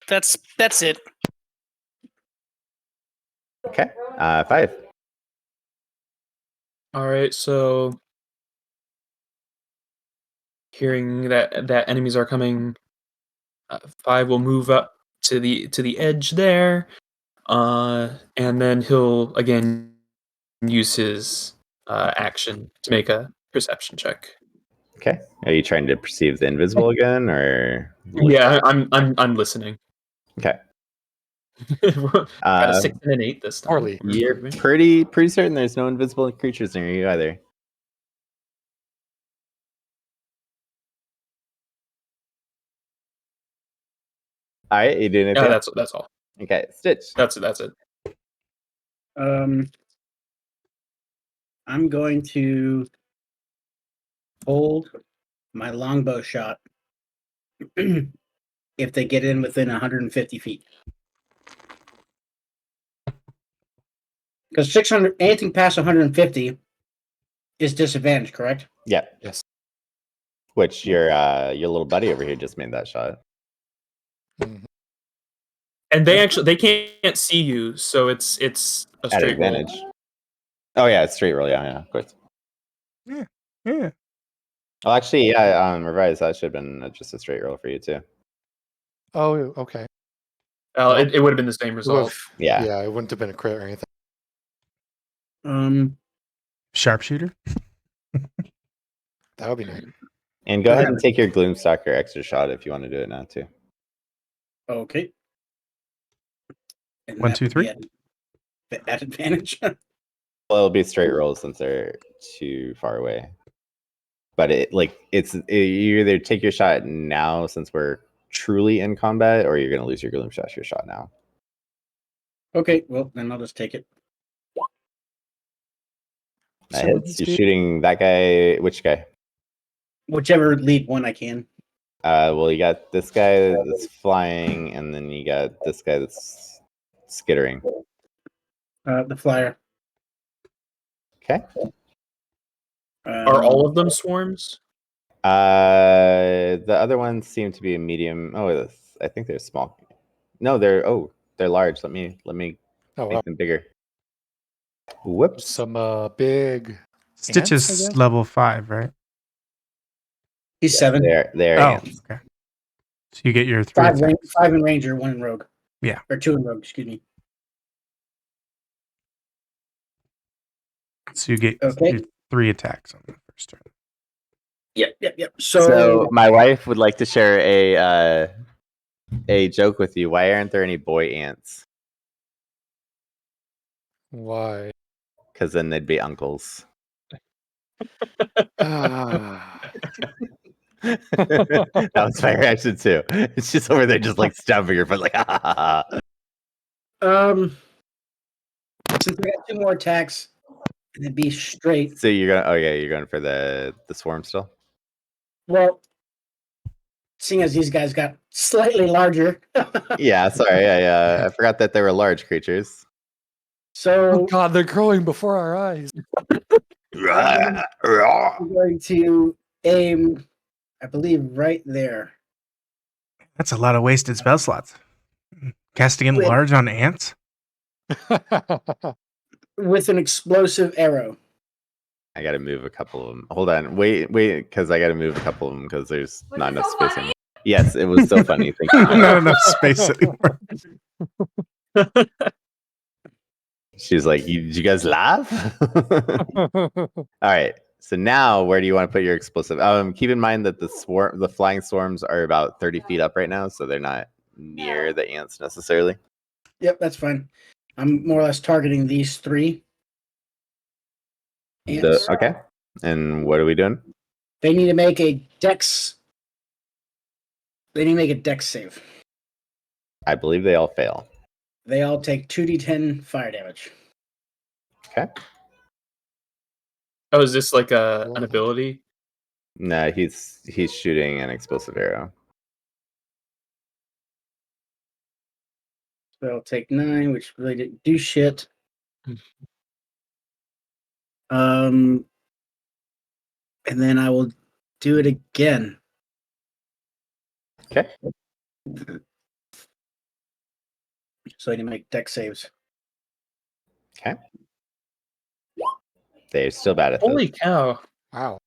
That's it. Okay. 5. All right, so hearing that enemies are coming, 5 will move up to the edge there, and then he'll again use his action to make a perception check. Okay. Are you trying to perceive the invisible again, or? Yeah, I'm listening. Okay. Got a 6 and an 8 this time. Poorly. for You're improving. pretty certain there's no invisible creatures near you either. All right, you doing it? Yeah, that's all. Okay, Stitch. That's it. I'm going to hold my longbow shot if they get in within 150 feet. Because 600, anything past 150 is disadvantage, correct? Yeah. Yes. Which your little buddy over here just made that shot. Mhm. And they can't see you, so it's a At straight roll. advantage. Oh yeah, it's straight roll. Yeah, of course. Yeah. Well, actually, yeah. Revise. That should have been just a straight roll for you too. Oh, okay. It would have been the same It result. would've- Yeah. Yeah, it wouldn't have been a crit or anything. Sharpshooter. That would be nice. And go Go ahead ahead. and take your Gloomstalker extra shot if you want to do it now too. Okay. And 1, that 2, would be 3. at advantage. Well, it'll be straight rolls since they're too far away. But you either take your shot now since we're truly in combat, or you're gonna lose your Gloomstalker shot now. Okay, well then I'll just take it. That So hits. You're shooting that guy. Which guy? Whichever lead one I can. Well, you got this guy that's flying, and then you got this guy that's skittering. The flyer. Okay. Are all of them swarms? The other ones seem to be a medium. Oh, I think they're small. No, they're large. Let me Oh, make wow. them bigger. Whoops. Some big Stitch ants, I is guess? level 5, right? He's 7. They're Oh, ants. okay. So you get your 3 5, attacks. 5 in ranger, 1 in rogue. Yeah. Or 2 in rogue, excuse me. So you get Okay. your 3 attacks on the first turn. Yep. So my wife would like to share a joke with you. Why aren't there any boy ants? Why? Because then they'd be uncles. Ah. That was my reaction too. It's just over there, just like stabbing your foot, like ha ha ha. Since I got 2 more attacks, and it'd be straight. So you're gonna, you're going for the swarm still. Well, seeing as these guys got slightly larger. Yeah, sorry, I forgot that they were large creatures. So Oh god, they're growing before our eyes. I'm going to aim, I believe, right there. That's a lot of wasted spell slots. Casting in Wait. large on ants? With an explosive arrow. I gotta move a couple of them. Hold on, wait, because I gotta move a couple of them because there's not enough space anymore. Yes, it was so funny. Thank you. Not enough space anymore. She's like, did you guys laugh? All right. So now, where do you want to put your explosive? Keep in mind that the flying swarms are about 30 feet up right now, so they're not near the ants necessarily. Yep, that's fine. I'm more or less targeting these 3 ants. Okay. And what are we doing? They need to make a dex. They need to make a dex save. I believe they all fail. They all take 2d10 fire damage. Okay. Oh, is this like an ability? No, he's shooting an explosive arrow. So they'll take 9, which really didn't do shit. And then I will do it again. Okay. So I need to make dex saves. Okay. They're still bad at Holy this. cow! Wow.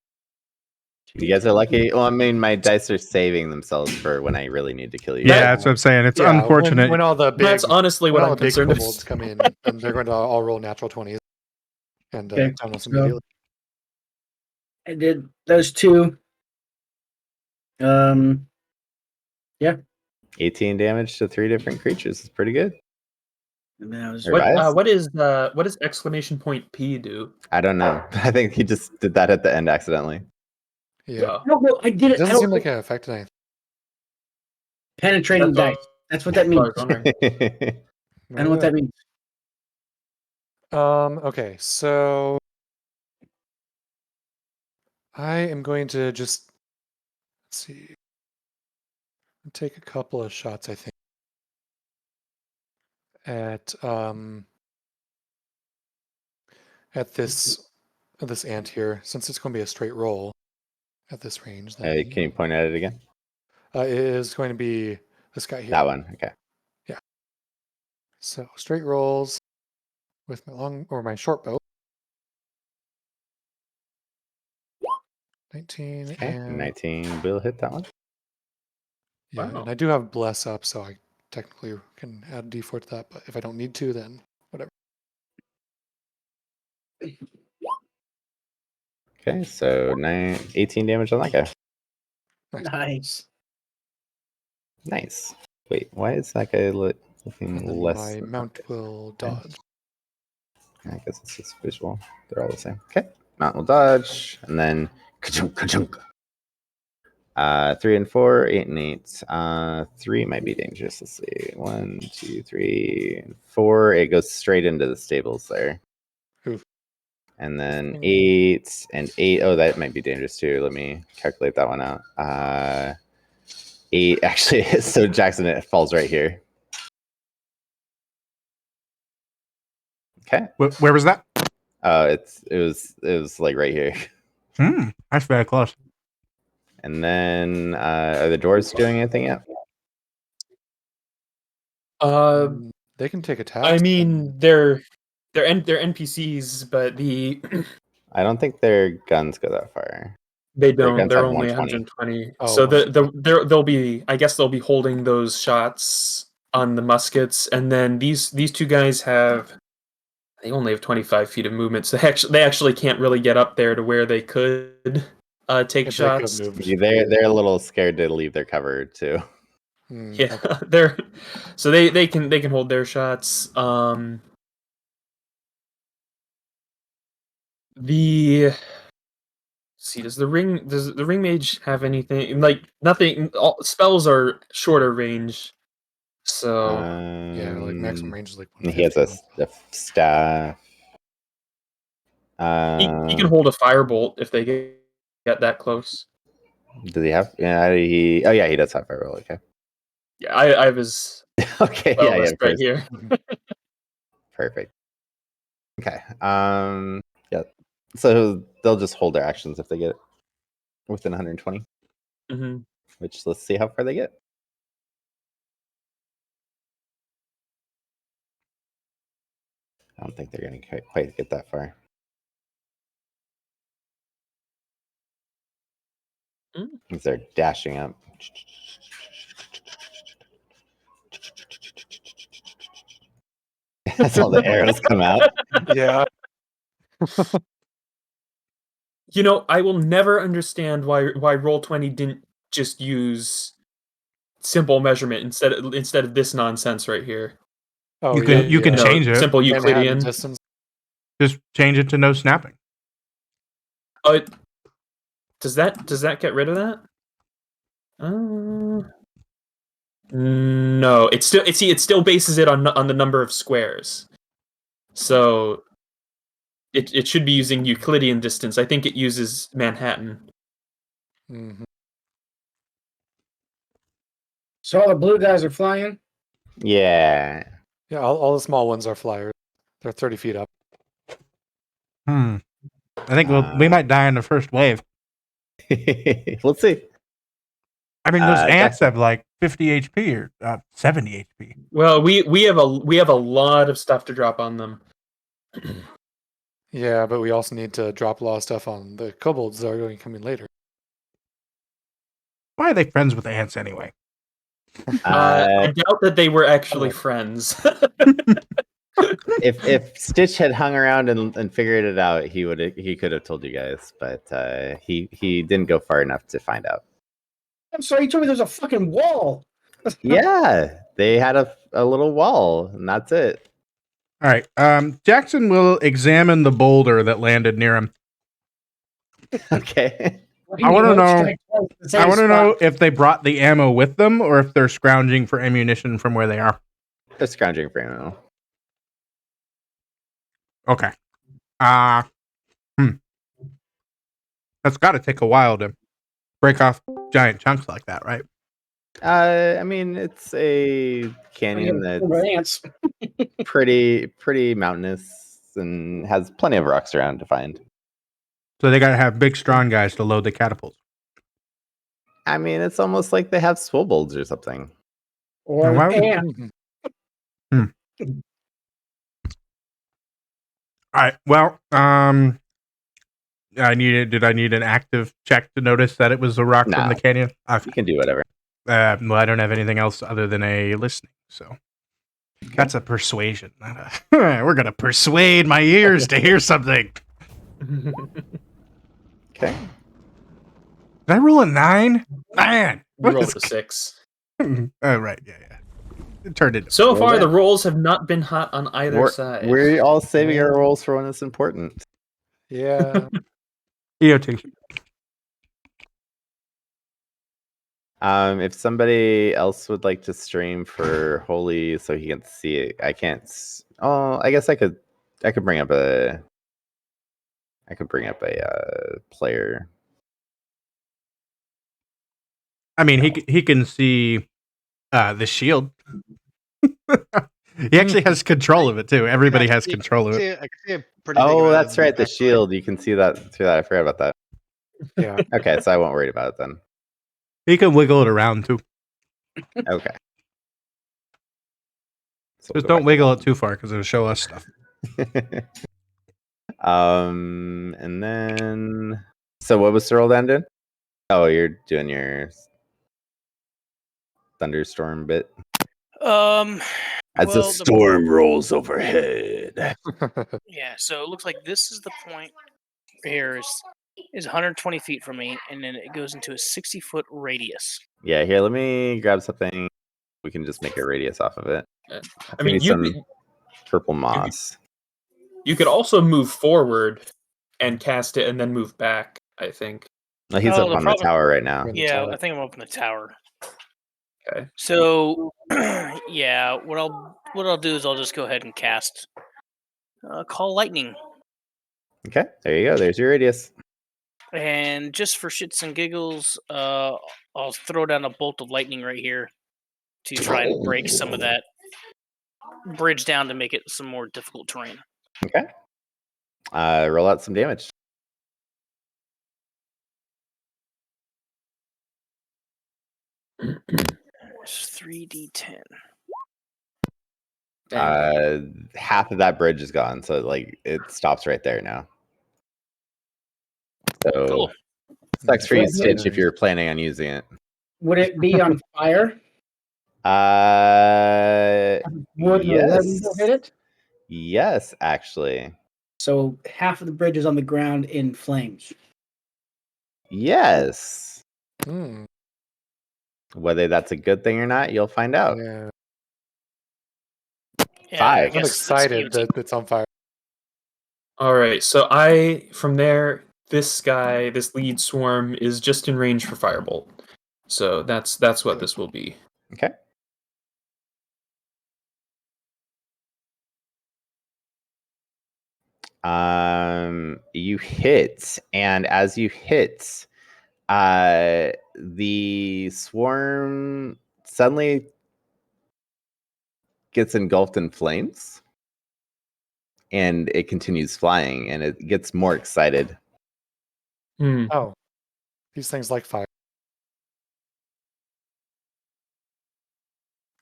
You guys are lucky. Well, I mean, my dice are saving themselves for when I really need to kill you. Yeah, that's what I'm saying. It's Yeah, unfortunate. when all the big, That's honestly when what all I'm the big concerned kobolds with. come in, and they're going to all roll natural 20s and Okay, down us so- immediately. I did those 2. 18 damage to 3 different creatures is pretty good. And then I was Revise? What does exclamation point P do? I don't know. I think he just did that at the end accidentally. Yeah. I don't know. I did It it. doesn't seem like it affected anything. Penetrating That's dice. That's what that I means. was wondering. I don't know what that means. Okay, so I am going to just let's see. Take a couple of shots, I think. At this ant here, since it's going to be a straight roll at this range. Then Can you point at it again? it is going to be this guy here. That one. Okay. Yeah. So straight rolls with my short bow. 19 Okay. and 19 will hit that one. yeah, Wow. and I do have bless up, so I technically can add a d4 to that. But if I don't need to, then whatever. Okay, so 18 damage on that guy. Nice. Nice. Wait, why is that guy looking And then less? my mount will dodge. I guess it's just visual. They're all the same. Okay. Mount will dodge, and then ka-chunk, ka-chunk. 3 and 4, 8 and 8. 3 might be dangerous. Let's see. 1, 2, 3, and 4. It goes straight into the stables there. Oof. And then 8 and 8. Oh, that might be dangerous too. Let me calculate that one out. 8 actually. So Jaxon, it falls right here. Okay. Where was that? It was like right here. That's very close. And then are the dwarves doing anything yet? They can take attacks. I mean, they're NPCs, but I don't think their guns go that far. they Their don't. guns They're have only 120. 120. Oh, So they'll be. I guess they'll be holding those shots on the muskets, and then these two guys have. They only have 25 feet of movement, so they actually can't really get up there to where they could take If they could shots. move. They're a little scared to leave their cover too. Yeah, they're so they can hold their shots. Does the ring mage have anything like nothing? All, spells are shorter range, so Yeah, like maximum range is like He has 150. a staff. he can hold a firebolt if they get that close. Does he have? Yeah, he does have firebolt. Okay. Yeah, I have his Okay. spell Yeah, list of right course. here. Perfect. Okay. Yeah. So they'll just hold their actions if they get within 120. Mm-hmm. Which let's see how far they get. I don't think they're going to quite get that far. Because they're dashing up. That's all the arrows come out. Yeah. You know, I will never understand why Roll20 didn't just use simple measurement instead of this nonsense right here. Oh, You can change it. Simple Manhattan Euclidean. distance. Just change it to no snapping. Does that get rid of that? No, it still bases it on the number of squares. So it should be using Euclidean distance. I think it uses Manhattan. Mm-hmm. So all the blue guys are flying? Yeah. Yeah, all the small ones are flyers. They're 30 feet up. I think we might die in the first wave. Let's see. I mean, those ants have like 50 HP or 70 HP. Well, we have a lot of stuff to drop on them. Yeah, but we also need to drop a lot of stuff on the kobolds that are going to come in later. Why are they friends with ants anyway? I doubt that they were actually friends. If Stitch had hung around and figured it out, he could have told you guys, but he didn't go far enough to find out. I'm sorry, you told me there's a fucking wall. Yeah, they had a little wall, and that's it. All right. Jaxon will examine the boulder that landed near him. Okay. I want to know. I want to know if they brought the ammo with them or if they're scrounging for ammunition from where they are. They're scrounging for ammo. Okay. That's got to take a while to break off giant chunks like that, right? I mean, it's a canyon that's pretty mountainous and has plenty of rocks around to find. So they got to have big, strong guys to load the catapults. I mean, it's almost like they have swobolds or something. Or Why would- ant. All right. Well, did I need an active check to notice that it was a rock from No. the canyon? Okay. You can do whatever. Well, I don't have anything else other than a listening, so that's a persuasion. We're gonna persuade my ears to hear something. Okay. Did I roll a 9? Man, You what rolled is- a 6. Oh right, yeah. It turned into So Roll far, that. the rolls have not been hot on either side. We're all saving our rolls for when it's important. Yeah. EOT. If somebody else would like to stream for Holy so he can see it, I can't. Oh, I guess I could bring up a. I could bring up a player. I mean, he can see the shield. He actually has control of it too. Everybody has control of it. I can see a pretty big Oh, amount that's of right. The backlight. shield. You can see that through that. I forgot about that. Yeah. Okay, so I won't worry about it then. He can wiggle it around too. Okay. So Just don't wiggle it too far because it'll show us stuff. And then. So what was the roll then, dude? Oh, you're doing your thunderstorm bit. Well, As the the- storm rolls overhead. Yeah, so it looks like this is the point here is 120 feet from me, and then it goes into a 60-foot radius. Yeah, here, let me grab something. We can just make a radius off of it. Yeah. I'll I mean, give you some purple moss. You could also move forward and cast it and then move back, I think. Well, he's Oh, up the on problem- the tower right now. The Yeah, tower. I think I'm up in the tower. Okay. So, yeah, what I'll do is I'll just go ahead and cast Call Lightning, Okay, there you go. There's your radius. and just for shits and giggles, I'll throw down a bolt of lightning right here to try and break some of that bridge down to make it some more difficult terrain. Okay. Roll out some damage. It's 3d10. Half of that bridge is gone, so like it stops right there now. So Cool. sucks for you, Well, Stitch, if you're planning on using it. Would it be on fire? Would an 11 Yes. hit it? Yes, actually. So half of the bridge is on the ground in flames. Yes. Hmm. Whether that's a good thing or not, you'll find out. Yeah. Yeah, I Five. I'm guess that's excited EOT. that it's on fire. All right. So from there, this guy, this lead swarm, is just in range for firebolt. So that's what this will be. Okay. You hit, and as you hit, the swarm suddenly gets engulfed in flames, and it continues flying, and it gets more excited. Hmm. Oh. These things like fire.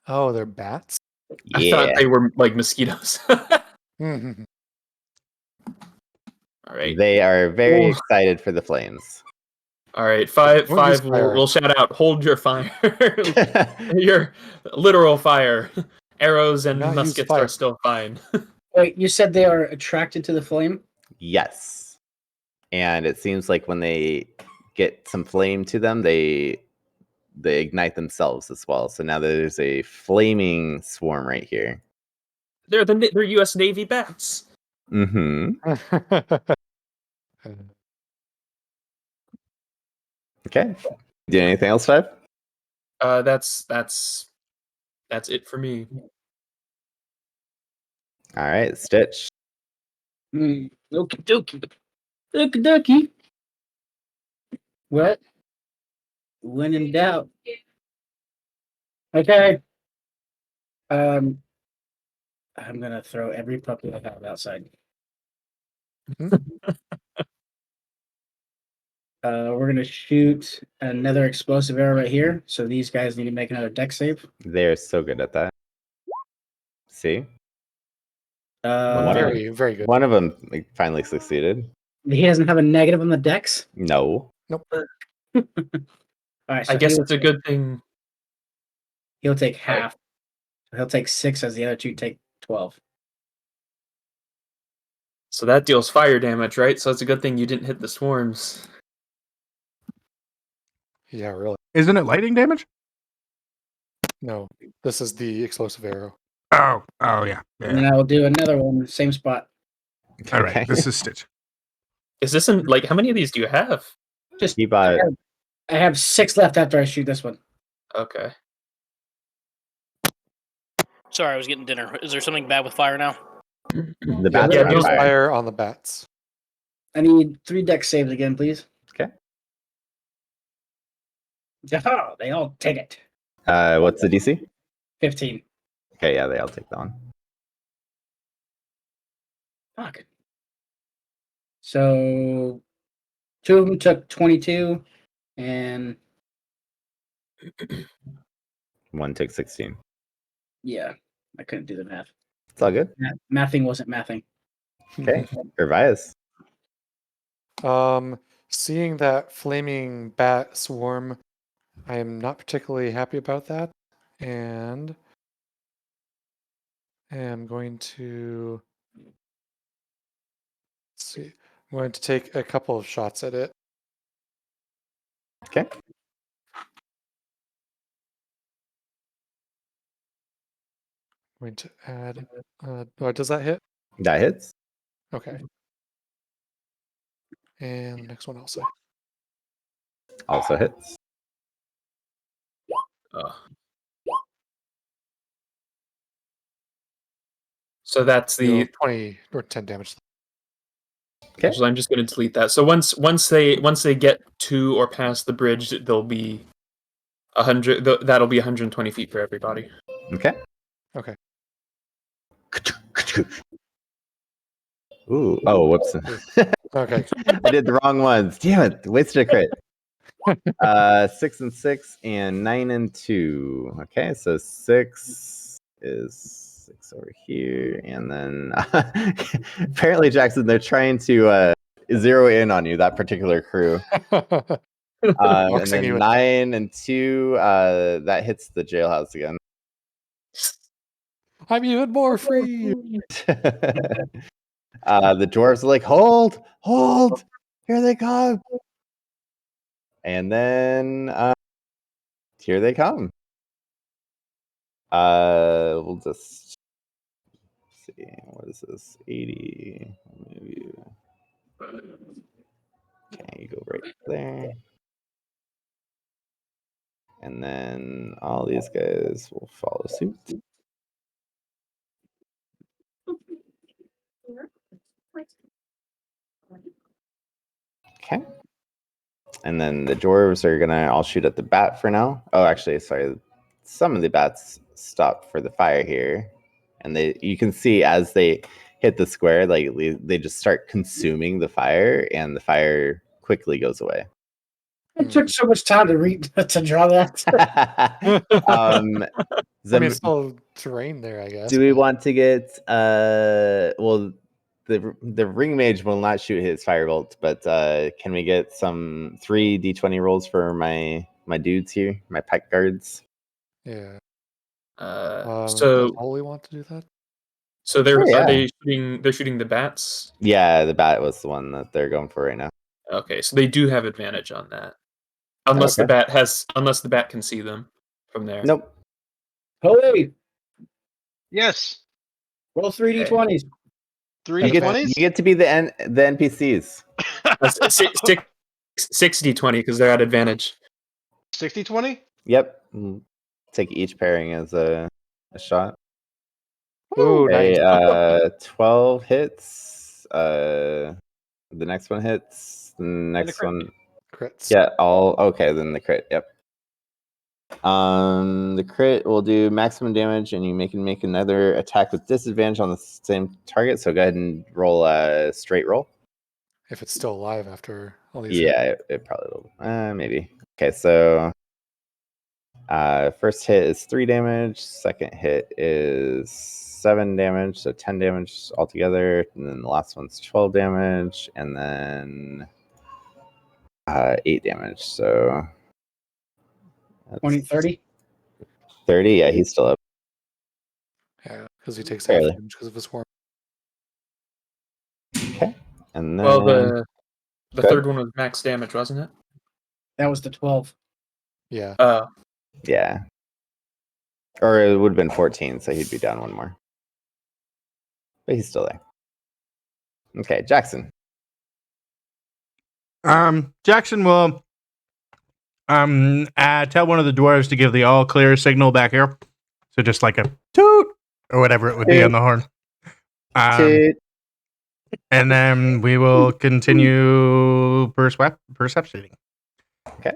Oh, they're bats? I thought they were like mosquitoes. Mhm. All right. They are very Ooh. excited for the flames. All right. Five. We'll use Five. fire. We'll shout out. Hold your fire. Your literal fire. Arrows and Not use muskets fire. are still fine. Wait, you said they are attracted to the flame? Yes. And it seems like when they get some flame to them, they ignite themselves as well. So now there's a flaming swarm right here. They're U.S. Navy bats. Mm-hmm. Okay. Do anything else, Five? That's it for me. All right, Stitch. Okie dokie. Okie dokie. Well, when in doubt. Okay. I'm gonna throw every puppy I have outside. We're gonna shoot another explosive arrow right here. So these guys need to make another deck save. They're so good at that. See? Very, very good. One of them finally succeeded. He doesn't have a negative on the decks. No. All right, so I guess it's a good thing. He'll take half. He'll take 6 as the other two take 12. So that deals fire damage, right? So it's a good thing you didn't hit the swarms. Yeah, really. Isn't it lightning damage? No, this is the explosive arrow. Oh, yeah. And then I will do another one, same spot. All right, Okay. this is Stitch. Is this in like how many of these do you have? Just He bought. I have 6 left after I shoot this one. Okay. Sorry, I was getting dinner. Is there something bad with fire now? The bats yeah, are on those fire. Fire on the bats. I need 3 deck saves again, please. Okay. Oh, they all take it. What's the DC? 15. Okay, yeah, they all take that one. Fuck. So 2 of them took 22, and One took 16. yeah, I couldn't do the math. It's all good. Mathing wasn't mathing. Okay. Hervias. Seeing that flaming bat swarm, I am not particularly happy about that, and am going to see. I'm going to take a couple of shots at it. Okay. I'm going to add. Does that hit? That hits. Okay. And the next one also. Also hits. So that's Deal the 20 or 10 damage. Okay. So I'm just going to delete that. So once they get to or past the bridge, they'll be 100. That'll be 120 feet for everybody. Okay. Okay. Ooh. Oh, whoops. Okay. I did the wrong ones. Damn it. Wasted a crit. 6 and 6 and 9 and 2. Okay, so 6 is 6 over here, and then apparently, Jaxon, they're trying to zero in on you, that particular crew. And Boxing you then with 9 and 2, that hits the jailhouse again. I'm even more free. The dwarves are like, hold, here they come. And then here they come. We'll just see. What is this? 80. Maybe. Okay, you go right there. And then all these guys will follow suit. Okay. And then the dwarves are gonna all shoot at the bat for now. Oh, actually, sorry. Some of the bats stop for the fire here. And you can see as they hit the square, like they just start consuming the fire, and the fire quickly goes away. It took so much time to read to draw that. I mean, it's all terrain there, I guess. Do we want to get well, the ring mage will not shoot his firebolt, but can we get some 3 d20 rolls for my dudes here, my pack guards? Yeah. So does Holy want to do that? so they're Sure, yeah. are they shooting? They're shooting the bats. Yeah, the bat was the one that they're going for right now. Okay, so they do have advantage on that, unless the bat can see them from there. Nope. Holy, Yes. roll 3d20s. Three You get, d20s. you get to be the NPCs. 60-20 because they're at advantage. 60-20? Yep. Take each pairing as a shot. Ooh, Okay, nice. 12 hits. The next one hits. The next crit. one. Crits. Yeah, all okay, then the crit, yep. The crit will do maximum damage, and you can make another attack with disadvantage on the same target. So go ahead and roll a straight roll. If it's still alive after all these. Yeah, it probably will. Maybe. Okay, so first hit is 3 damage. Second hit is 7 damage, so 10 damage altogether. And then the last one's 12 damage, and then 8 damage. So 20, 30. 30. Yeah, he's still up. Yeah, because he takes Barely. half damage because of his swarm. Okay, and then Well, the Good. third one was max damage, wasn't it? That was the 12. Yeah. Yeah. Or it would have been 14, so he'd be down one more. But he's still there. Okay, Jackson. Jackson will tell one of the dwarves to give the all clear signal back here. So just like a toot or whatever it would be on the horn. Toot. And then we will continue perceptioning. Okay.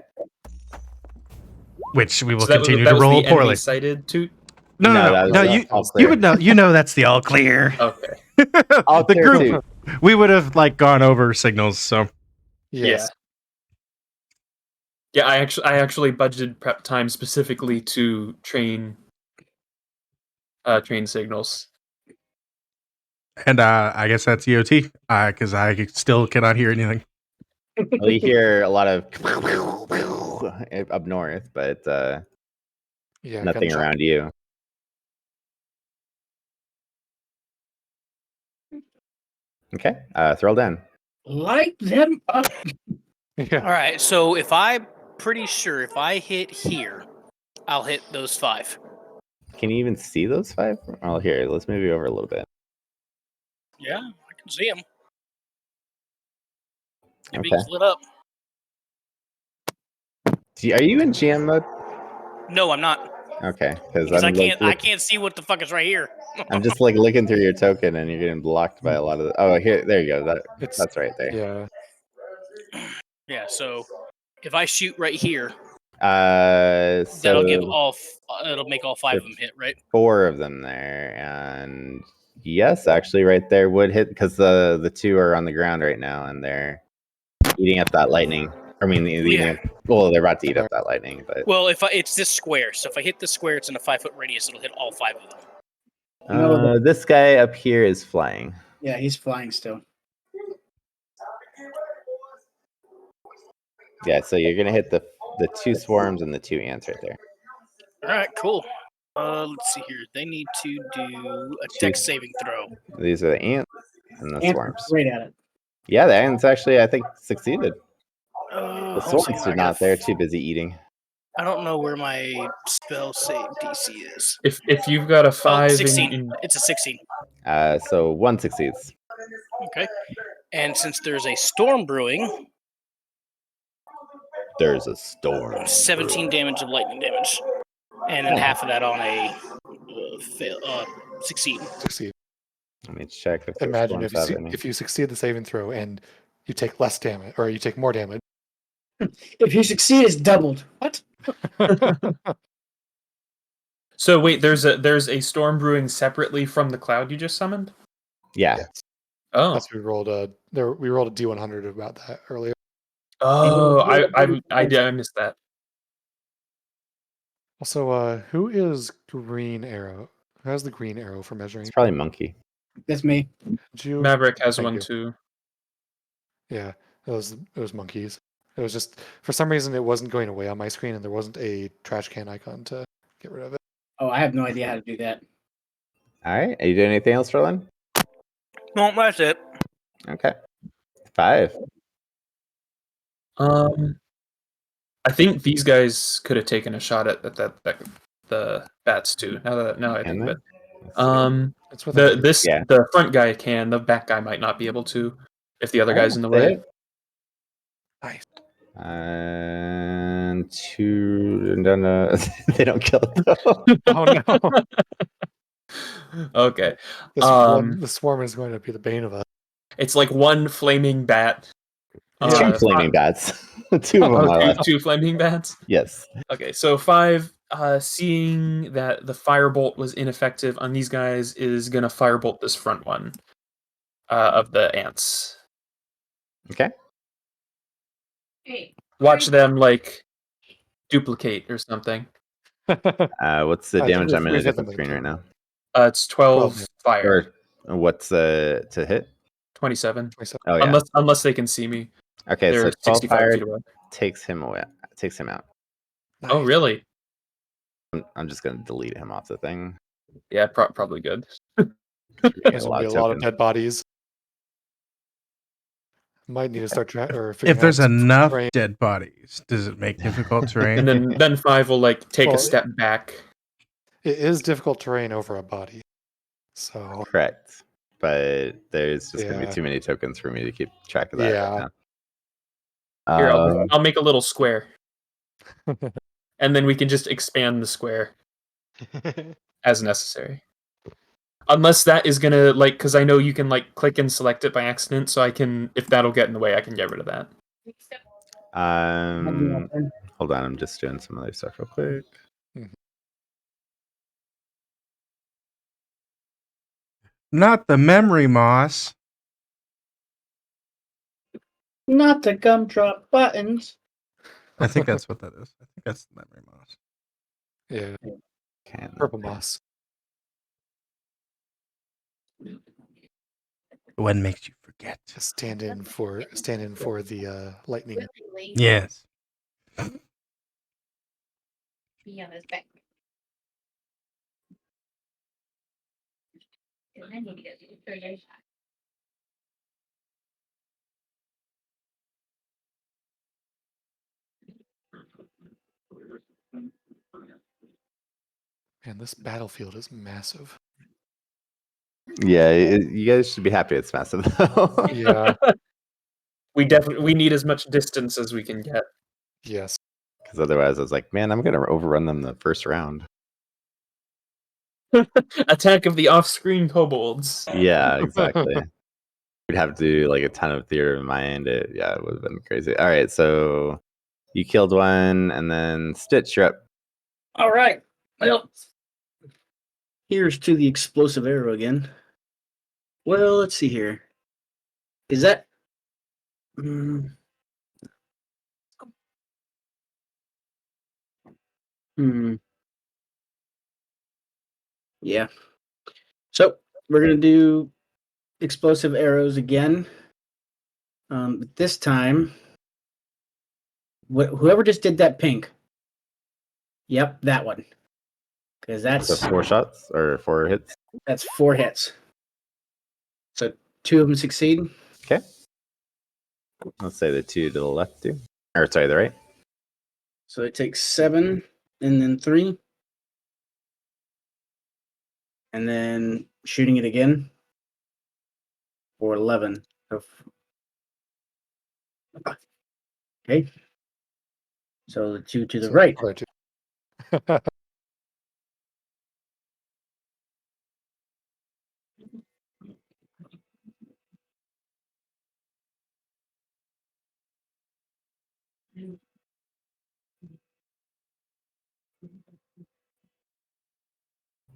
Which we will So continue that to was roll the poorly. Enemy-sighted toot? No, that No. was You all clear. would know. You know that's the all clear. Okay. All The clear group. toot. We would have like gone over signals. So Yes. Yeah, I actually budgeted prep time specifically to train signals. and I guess that's EOT because I still cannot hear anything. Well, you hear a lot of up north, but Yeah. nothing kinda around you. Okay, throw down. Light them up. Yeah. All right. So if I'm pretty sure if I hit here, I'll hit those 5. Can you even see those 5? Oh, here, let's move you over a little bit. Yeah, I can see them. Maybe Okay. it's lit up. Are you in GM mode? No, I'm not. Okay, because Because I'm I can't see what the fuck is right here. I'm just like looking through your token, and you're getting blocked by a lot of. Oh, here, there you go. That's right there. Yeah. Yeah. So if I shoot right here, So that'll give it'll make all 5 of them hit, right? 4 of them there, and yes, actually, right there would hit because the 2 are on the ground right now, and they're eating up that lightning. I mean, well, they're about to eat up that lightning, but Well, it's this square, so if I hit the square, it's in a 5-foot radius. It'll hit all 5 of them. No, this guy up here is flying. Yeah, he's flying still. Yeah, so you're gonna hit the 2 swarms and the 2 ants right there. All right, cool. Let's see here. They need to do a dex saving throw. These are the ants and the Ants are swarms. great at it. Yeah, the ants actually, I think, succeeded. The Hold on a swarms second, did not. They're too busy eating. I don't know where my spell save DC is. If you've got a 5 16. It's a 16. So 1 succeeds. Okay. And since there's a storm brewing, There's a storm. 17 damage of lightning damage. And then half of that on a succeed. Succeed. Let me check if Imagine any. if you succeed the saving throw and you take less damage, or you take more damage. If you succeed, it's doubled. What? So wait, there's a storm brewing separately from the cloud you just summoned? Yeah. Yes. Oh. That's we rolled a D100 about that earlier. Oh, I missed that. Also, who is Green Arrow? Who has the green arrow for measuring? It's probably Monkey. That's me. Maverick has Thank one you. too. Yeah, it was monkeys. It was just for some reason it wasn't going away on my screen, and there wasn't a trash can icon to get rid of it. Oh, I have no idea how to do that. All right. Are you doing anything else, Roland? No, that's it. Okay. 5. I think these guys could have taken a shot at the bats too. Now I think of it. It's with The front guy can. The back guy might not be able to if the other guy's in the way. Nice. And 2. No, they don't kill it though. Oh no! Okay. The swarm is going to be the bane of us. It's like one flaming bat. 2 flaming bats. 2 of them are left. 2 flaming bats. Yes. Okay, so 5. Seeing that the firebolt was ineffective on these guys, is gonna firebolt this front one of the ants. Okay. Watch them like duplicate or something. What's the I think damage? I'm in a we've hit different them screen too. right now. It's 12 fire. Or what's to hit? 27. Oh yeah. Unless they can see me. Okay, They're so 12 65 fire feet away. takes him away. Takes him out. Oh, really? I'm just gonna delete him off the thing. Yeah, probably good. There's going to be a lot of dead bodies. Might need to start or If there's figuring out enough terrain. dead bodies, does it make difficult terrain? And then 5 will like take Well, a step back. It is difficult terrain over a body. So Correct. But there's just gonna be Yeah. too many tokens for me to keep track of that Yeah. right now. Here, I'll make a little square, and then we can just expand the square as necessary. Unless that is gonna like, because I know you can like click and select it by accident, so I can, if that'll get in the way, I can get rid of that. Hold on, I'm just doing some other stuff real quick. Not the memory moss. Not the gumdrop buttons. I think that's what that is. I think that's the memory moss. Yeah. Okay. Purple moss. What makes you forget? Stand in for the lightning. Yes. Be on his back. And then you get the third eye shot. Man, this battlefield is massive. Yeah, you guys should be happy it's massive though. Yeah. We need as much distance as we can get. Yes. Because otherwise I was like, man, I'm gonna overrun them the first round. Attack of the off-screen kobolds. Yeah, exactly. We'd have to do like a ton of theater of mind. It would have been crazy. All right, so you killed one, and then Stitch, you're up. All right. Well, here's to the explosive arrow again. Well, let's see here. Is that? Yeah. So we're gonna do explosive arrows again. This time, whoever just did that pink. Yep, that one. Because So that's 4 shots or 4 hits. that's 4 hits. So 2 of them succeed. Okay. Let's say the 2 to the left do. Or sorry, the right. So it takes 7 and then 3. And then shooting it again for 11. Okay. So the 2 to the right.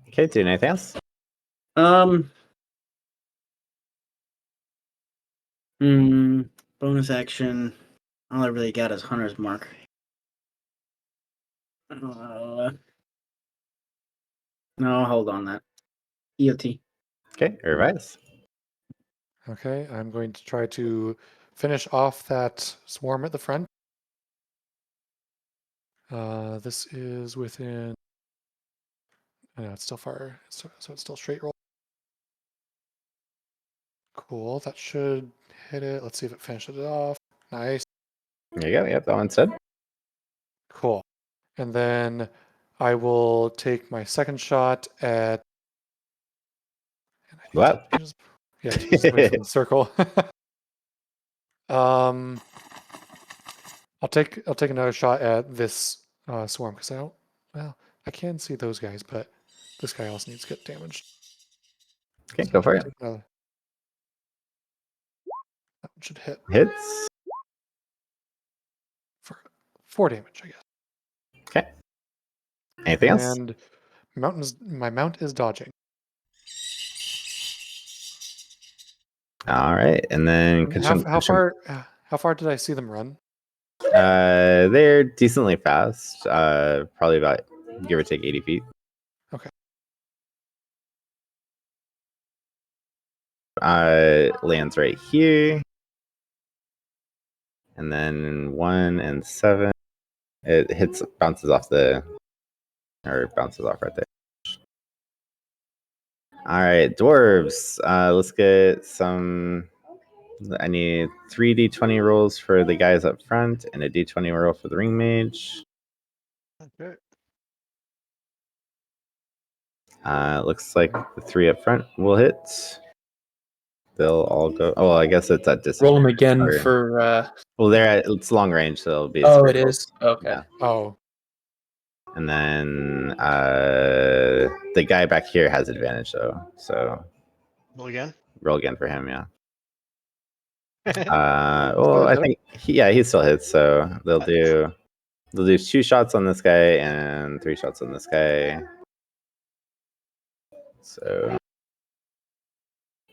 Okay, doing anything else? Bonus action. All I really got is Hunter's Mark. No, hold on that. EOT. Okay, revise. Okay, I'm going to try to finish off that swarm at the front. This is within. I know it's still far, so it's still straight roll. Cool, that should hit it. Let's see if it finishes it off. Nice. There you go. Yep, that one's dead. Cool. And then I will take my second shot at. Wow. Yeah, just away from the circle. I'll take another shot at this swarm because I can see those guys, but this guy also needs to get damaged. Okay, go for it. That one should hit Hits. for 4 damage, I guess. Okay. Anything else? And my mount is dodging. All right, and then How far did I see them run? they're decently fast. Probably about give or take 80 feet. Okay. Lands right here, and then 1 and 7. It bounces off right there. All right, dwarves. Let's get some I need 3 d20 rolls for the guys up front and a d20 roll for the ring mage. Okay. Looks like the 3 up front will hit. They'll all go. Oh, I guess it's at disadvantage. Roll them again Or- for. Well, it's long range, so it'll be. Oh, straight it rolls. is. Okay. Yeah. Oh, And then the guy back here has advantage though, so Roll again. roll again for him. Yeah. Still Well, I hit. think he still hits, so they'll do 2 shots on this guy and 3 shots on this guy. So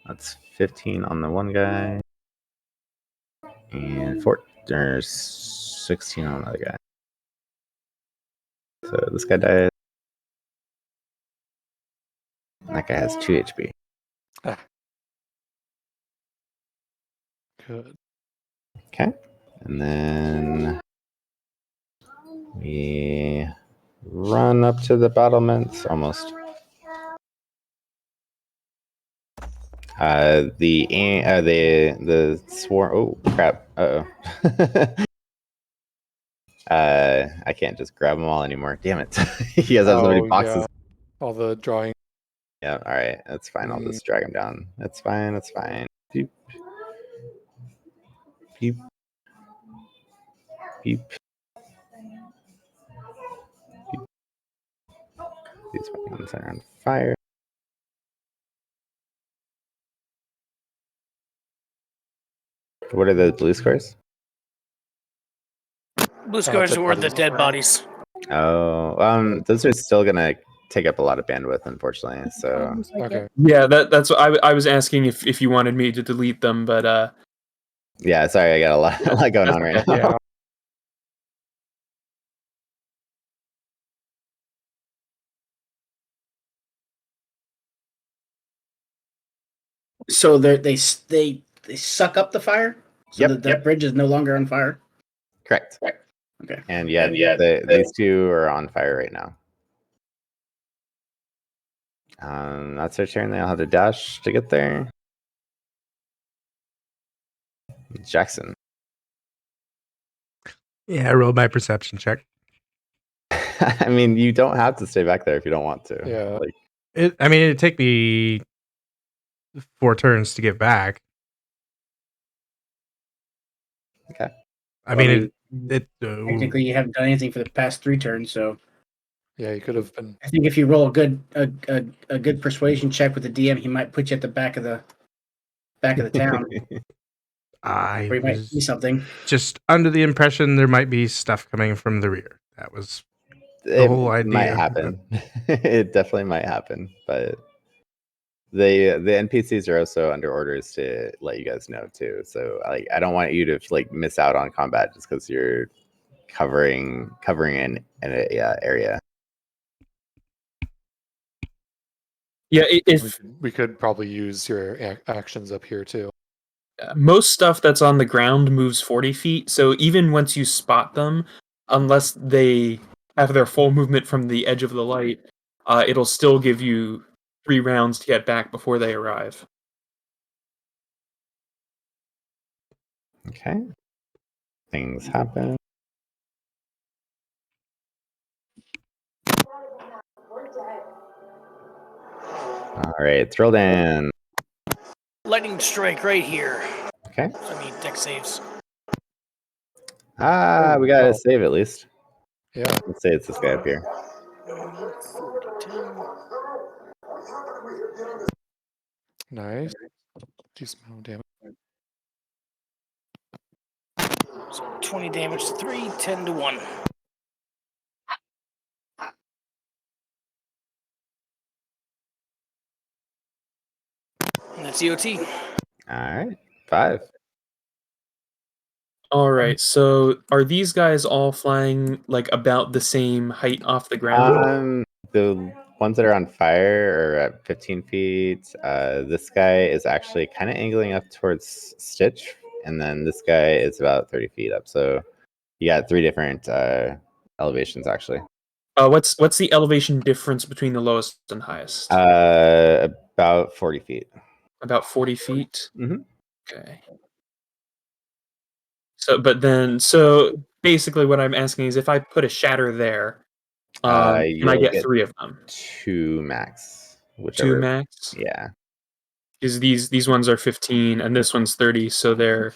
that's 15 on the one guy and there's 16 on the other guy. So this guy dies. And that guy has 2 HP. good. Okay. And then we run up to the battlements almost. The swarm. Oh crap! Uh oh. I can't just grab them all anymore. Damn it! He has so many boxes. Yeah. All the drawing. Yeah. All right. That's fine. I'll just drag him down. That's fine. That's fine. Beep. Beep. Beep. Beep. These ones are on fire. What are the blue squares? Blue scars dead were the bodies. dead bodies. Oh, those are still gonna take up a lot of bandwidth, unfortunately. So Okay. Yeah, that's what I was asking if you wanted me to delete them, but yeah, sorry, I got a lot going on right now. Yeah. So they suck up the fire. So Yep, that the bridge is no longer on fire. Correct. Okay. And these 2 are on fire right now. That's their turn. They'll have to dash to get there. Jaxon. Yeah, I rolled my perception check. I mean, you don't have to stay back there if you don't want to. Yeah. Like, It'd take me 4 turns to get back. okay. I mean, Technically, you haven't done anything for the past 3 turns, so Yeah, you could have been. I think if you roll a good persuasion check with the DM, he might put you at the back of the town, I where you might see was something. just under the impression there might be stuff coming from the rear. That was the whole idea. Might happen. It definitely might happen, but the NPCs are also under orders to let you guys know too. So I don't want you to miss out on combat just because you're covering an area. yeah, if We could probably use your actions up here too. most stuff that's on the ground moves 40 feet, so even once you spot them, unless they have their full movement from the edge of the light, it'll still give you 3 rounds to get back before they arrive. Okay. Things happen. All right, throw down. Lightning strike right here. Okay. I mean, deck saves. We gotta save at least. Yeah. Let's say it's this guy up here. 40, 10. Nice. Decent amount of damage. So 20 damage to 3, 10 to 1. And that's EOT. All right, 5. All right, so are these guys all flying about the same height off the ground? The ones that are on fire are at 15 feet. This guy is actually kind of angling up towards Stitch, and then this guy is about 30 feet up. So you got 3 different elevations actually. What's the elevation difference between the lowest and highest? About 40 feet. About 40 feet. Mhm. Okay. So basically, what I'm asking is, if I put a shatter there, can I You'll get get 3 of them? 2 max, 2 whichever. max. Yeah. Because these ones are 15 and this one's 30, so they're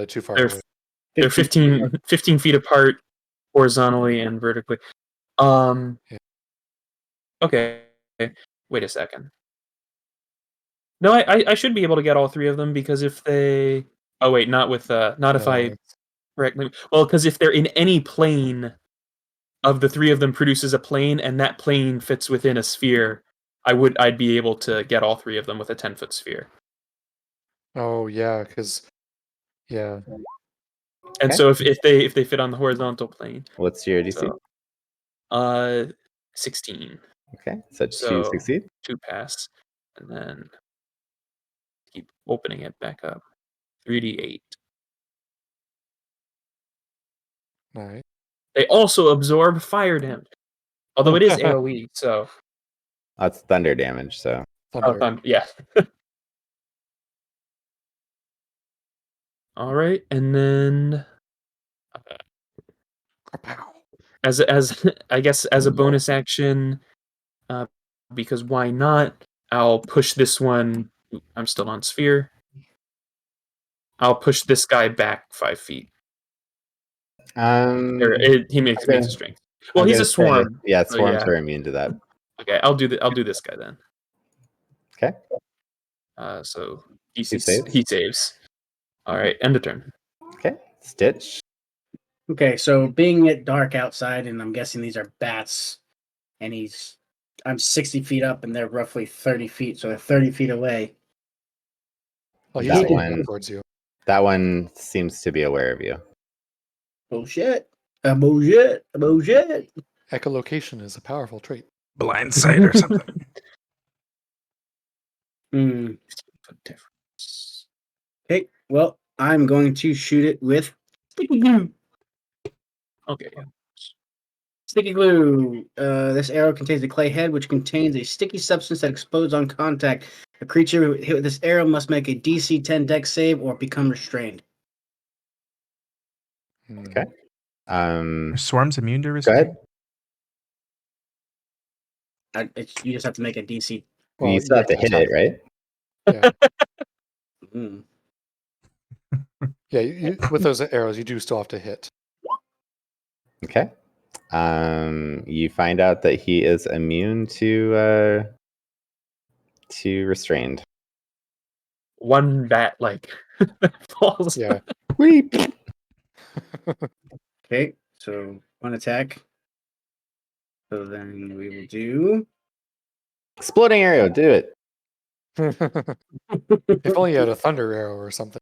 too far they're away. they're 15 feet apart horizontally and vertically. Yeah. Okay. Wait a second. No, I should be able to get all 3 of them, because if they. Oh wait, not if No, I correctly. Well, because if they're in any plane of the 3 of them produces a plane, and that plane fits within a sphere, I'd be able to get all 3 of them with a 10-foot sphere. Oh yeah, because yeah. And Okay. so if they fit on the horizontal plane, What's your DC? so 16. Okay, so 2 So succeed. 2 pass, and then keep opening it back up. 3d8. Nice. They also absorb fire damage, although it is AOE. So That's thunder damage. So Thunder. yeah. All right, and then Pow. as I guess as a bonus action, because why not? I'll push this one. I'm still on sphere. I'll push this guy back 5 feet. He makes a strength. Well, he's a swarm. Yeah, so swarms yeah. are immune to that. Okay, I'll do this guy then. Okay. So He saves. he saves. All right, end of turn. Okay, Stitch. Okay, so being it dark outside, and I'm guessing these are bats, and I'm 60 feet up, and they're roughly 30 feet, so they're 30 feet away. Oh, he's That looking one- towards you. That one seems to be aware of you. Bullshit. Bullshit. Bullshit. Echolocation is a powerful trait. Blind sight or something. Hmm. Okay, well, I'm going to shoot it with sticky glue. Okay. Yeah. Sticky glue. This arrow contains a clay head, which contains a sticky substance that explodes on contact. A creature hit with this arrow must make a DC 10 Dex save or become restrained. Okay. Are swarms immune to Go restraint? ahead. You just have to make a DC. Well, You still have to hit it, right? Yeah, Mm. yeah. With those arrows, you do still have to hit. Okay. You find out that he is immune to restrained. One bat falls. Yeah. Weep. Okay, so one attack. So then we will do. Exploding arrow. Do it. If only you had a thunder arrow or something.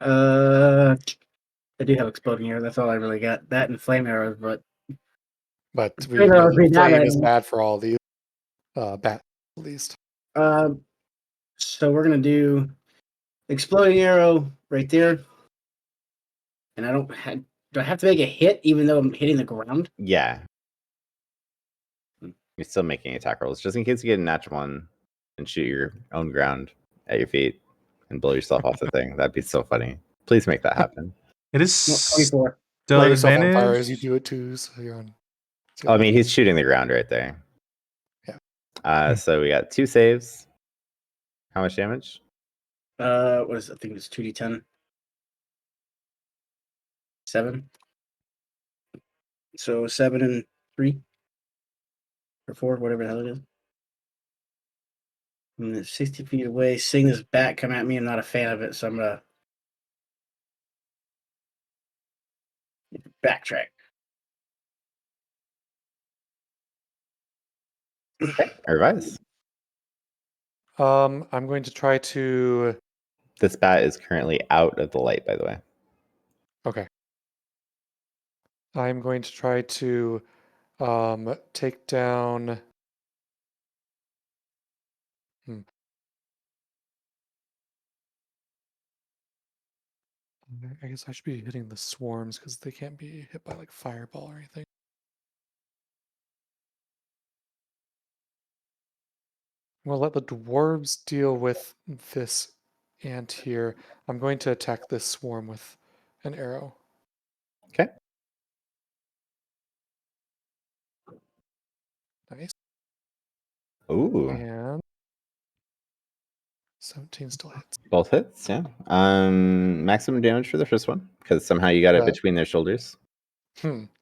I do have exploding arrow. That's all I really got. That and flame arrows, but But Flame arrows be that flame is bad. bad for all these bat at least. So we're gonna do exploding arrow right there, and do I have to make a hit even though I'm hitting the ground? Yeah. You're still making attack rolls, just in case you get a natural one and shoot your own ground at your feet and blow yourself off the thing. That'd be so funny. Please make that happen. It No, is 24. still Light an yourself on fire advantage. as you do it too, so you're on. Oh, I mean, he's shooting the ground right there. Yeah. So we got 2 saves. How much damage? What is it? I think it's 2d10. 7. So 7 and 3 or 4, whatever the hell it is. And it's 60 feet away. Seeing this bat come at me, I'm not a fan of it, so I'm gonna backtrack. Revise. I'm going to try to. This bat is currently out of the light, by the way. Okay. I'm going to try to take down. I guess I should be hitting the swarms because they can't be hit by like fireball or anything. I'm gonna let the dwarves deal with this ant here. I'm going to attack this swarm with an arrow. Okay. Nice. Ooh, And 17 still hits. both hits. Yeah. Maximum damage for the first one because somehow you got it between their shoulders.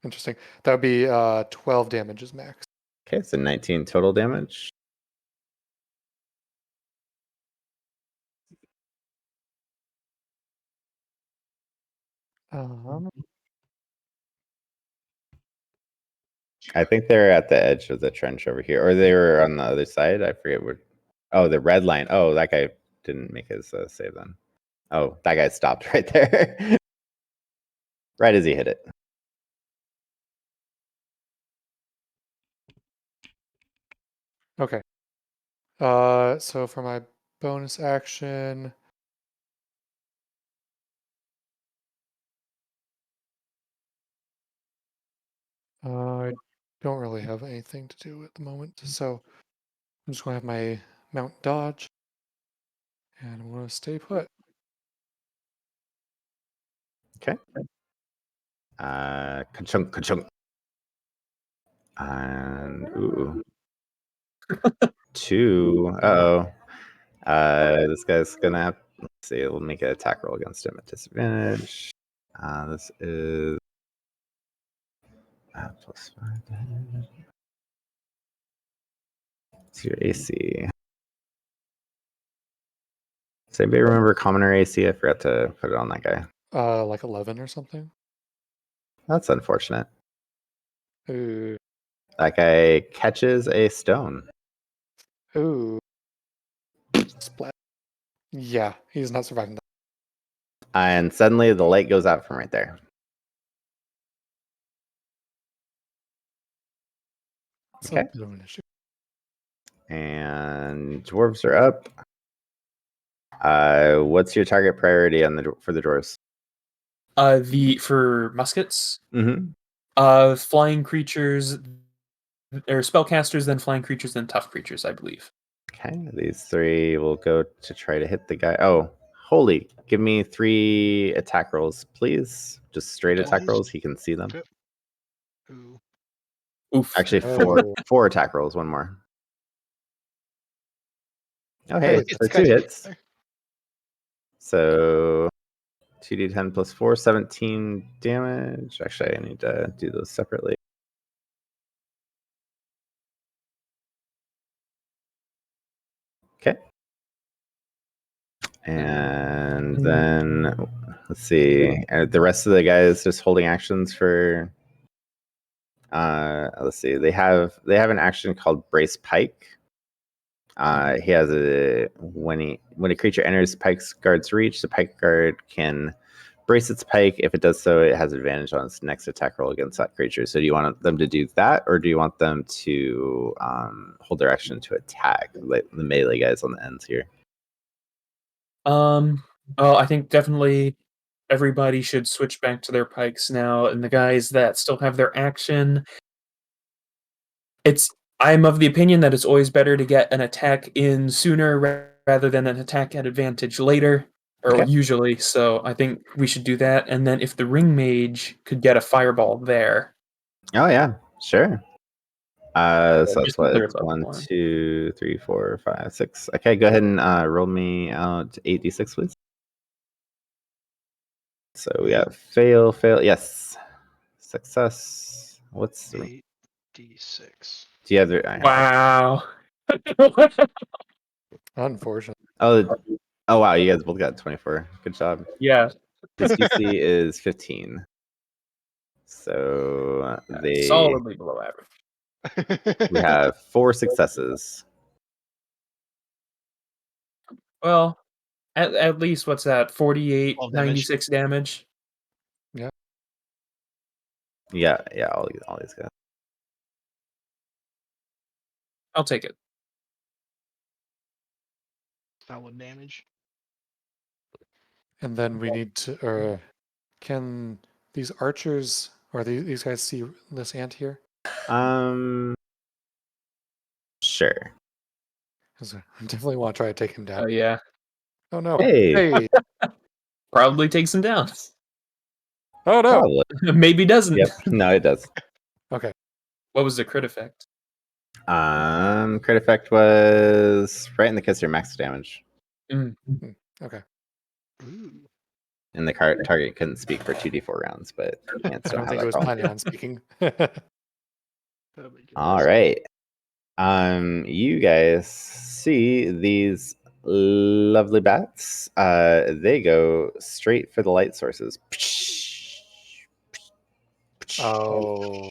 Interesting. That would be 12 damage is max. Okay, so 19 total damage. I think they're at the edge of the trench over here, or they were on the other side. I forget where. Oh, the red line. Oh, that guy didn't make his save then. Oh, that guy stopped right there. Right as he hit it. Okay. So for my bonus action, I don't really have anything to do at the moment, so I'm just going to have my mount dodge, and I'm going to stay put. Okay. Ka-chunk, ka-chunk. And ooh. 2. Uh-oh. This guy's gonna have, let's see, we'll make an attack roll against him at disadvantage. This is +5 damage. It's your AC. Does anybody remember commoner AC? I forgot to put it on that guy. Like 11 or something. That's unfortunate. Ooh. That guy catches a stone. Ooh. Splat. Yeah, he's not surviving that. And suddenly the light goes out from right there. It's Okay. a bit of an issue. And dwarves are up. What's your target priority on for the dwarves? For muskets, Mm-hmm. flying creatures, or spellcasters, then flying creatures, then tough creatures, I believe. Okay, these 3 will go to try to hit the guy. Oh, holy! Give me 3 attack rolls, please. Just straight attack Please. rolls. He can see them. Okay. Ooh. Oof. Actually, Oh. 4 attack rolls. One more. Oh, Hey, hey, it's so 2 hits. So 2d10 plus 4, 17 damage. Actually, I need to do those separately. Okay. And then let's see. The rest of the guys just holding actions for. Let's see. They have an action called Brace Pike. He has when a creature enters Pike's guard's reach, the Pike guard can brace its pike. If it does so, it has advantage on its next attack roll against that creature. So do you want them to do that, or do you want them to hold their action to attack, like the melee guys on the ends here? I think definitely everybody should switch back to their pikes now, and the guys that still have their action, I'm of the opinion that it's always better to get an attack in sooner rather than an attack at advantage later, or Okay. usually. So I think we should do that, and then if the ring mage could get a fireball there. Oh yeah, sure. So that's just what clear it's it up 1, more. 2, 3, 4, 5, 6. Okay, go ahead and roll me out 8d6, please. So we got fail, yes, success. What's the 8d6. do you have Wow. unfortunate. oh wow, you guys both got 24. Good job. Yeah. His DC is 15. So Solidly below average. we have 4 successes. Well, at least what's that? 48, 12 damage. 96 damage. Yeah, all these guys. I'll take it. Solid damage. And then we need to, can these archers or these guys see this ant here? Sure. 'Cause I definitely want to try to take him down. Oh yeah. Oh no! Hey. Probably takes him down. Oh no! Probably. Maybe doesn't. Yep. No, it does. Okay. What was the crit effect? Crit effect was right in the kiss your max damage. Okay. Ooh. And the target couldn't speak for 2d4 rounds, but ants I don't don't have think it that was problem. planning on speaking. Oh my All goodness. right. You guys see these lovely bats? They go straight for the light sources. Oh.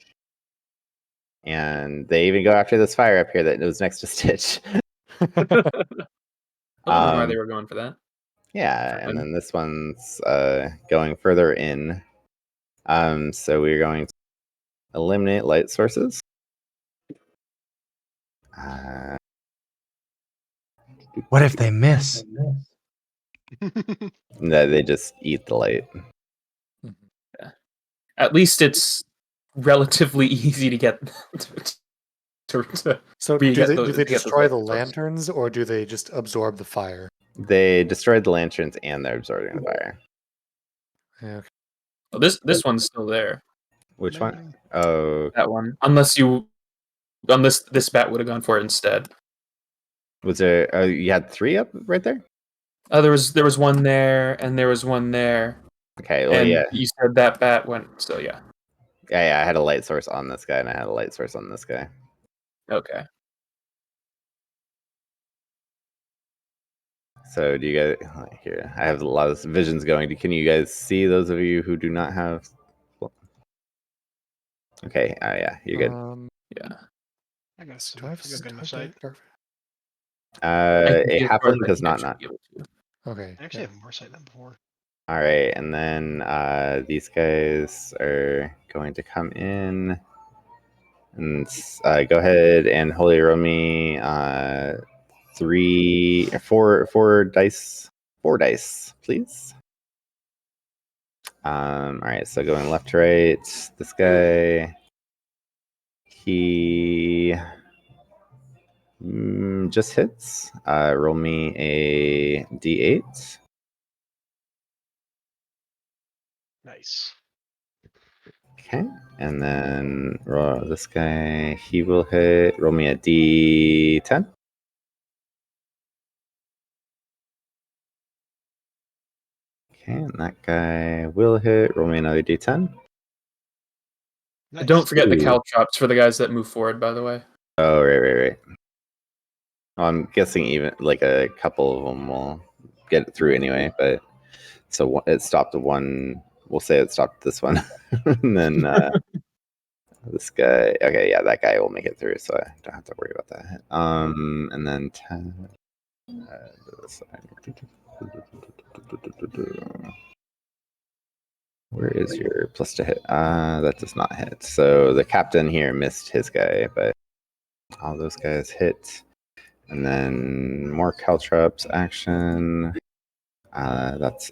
And they even go after this fire up here that was next to Stitch. I wonder why Um, they were going for that. Yeah, For and him. then this one's going further in. So we're going to eliminate light sources. What if they miss? No, they just eat the light. At least it's relatively easy to get to So We do get they those- do they get those destroy light the sources. lanterns or do they just absorb the fire? They destroyed the lanterns and they're absorbing the fire. Yeah, okay. Oh, this one's still there. Which one? Amazing. Oh, That one. Unless this bat would have gone for it instead. was there? Oh, you had 3 up right there. There was one there and there was one there. Okay, well, And yeah, you said that bat went. So yeah. yeah. I had a light source on this guy, and I had a light source on this guy. Okay. So, do you guys here? I have a lot of visions going. Can you guys see those of you who do not have? Okay. Yeah, you're good. Yeah. I got some. Do I have I got gun of dark- sight. dark- I can A see as far as halfling I does can not. actually be able to. Okay. I actually have more sight than before. All right, and then these guys are going to come in and go ahead and holy roll me 4 dice, please. All right, so going left to right, this guy, he just hits. Roll me a d8. Nice. Okay, and then roll this guy. He will hit. Roll me a d10. Okay, and that guy will hit. Roll me another d10. Nice. Don't forget the Ooh. caltrops for the guys that move forward, by the way. Oh, right. Well, I'm guessing even like a couple of them will get it through anyway. But so it stopped at one. We'll say it stopped this one, and then this guy. Okay, yeah, that guy will make it through, so I don't have to worry about that. And then 10. Where is your plus to hit? That does not hit. So the captain here missed his guy, but all those guys hit. And then more caltrops action. That's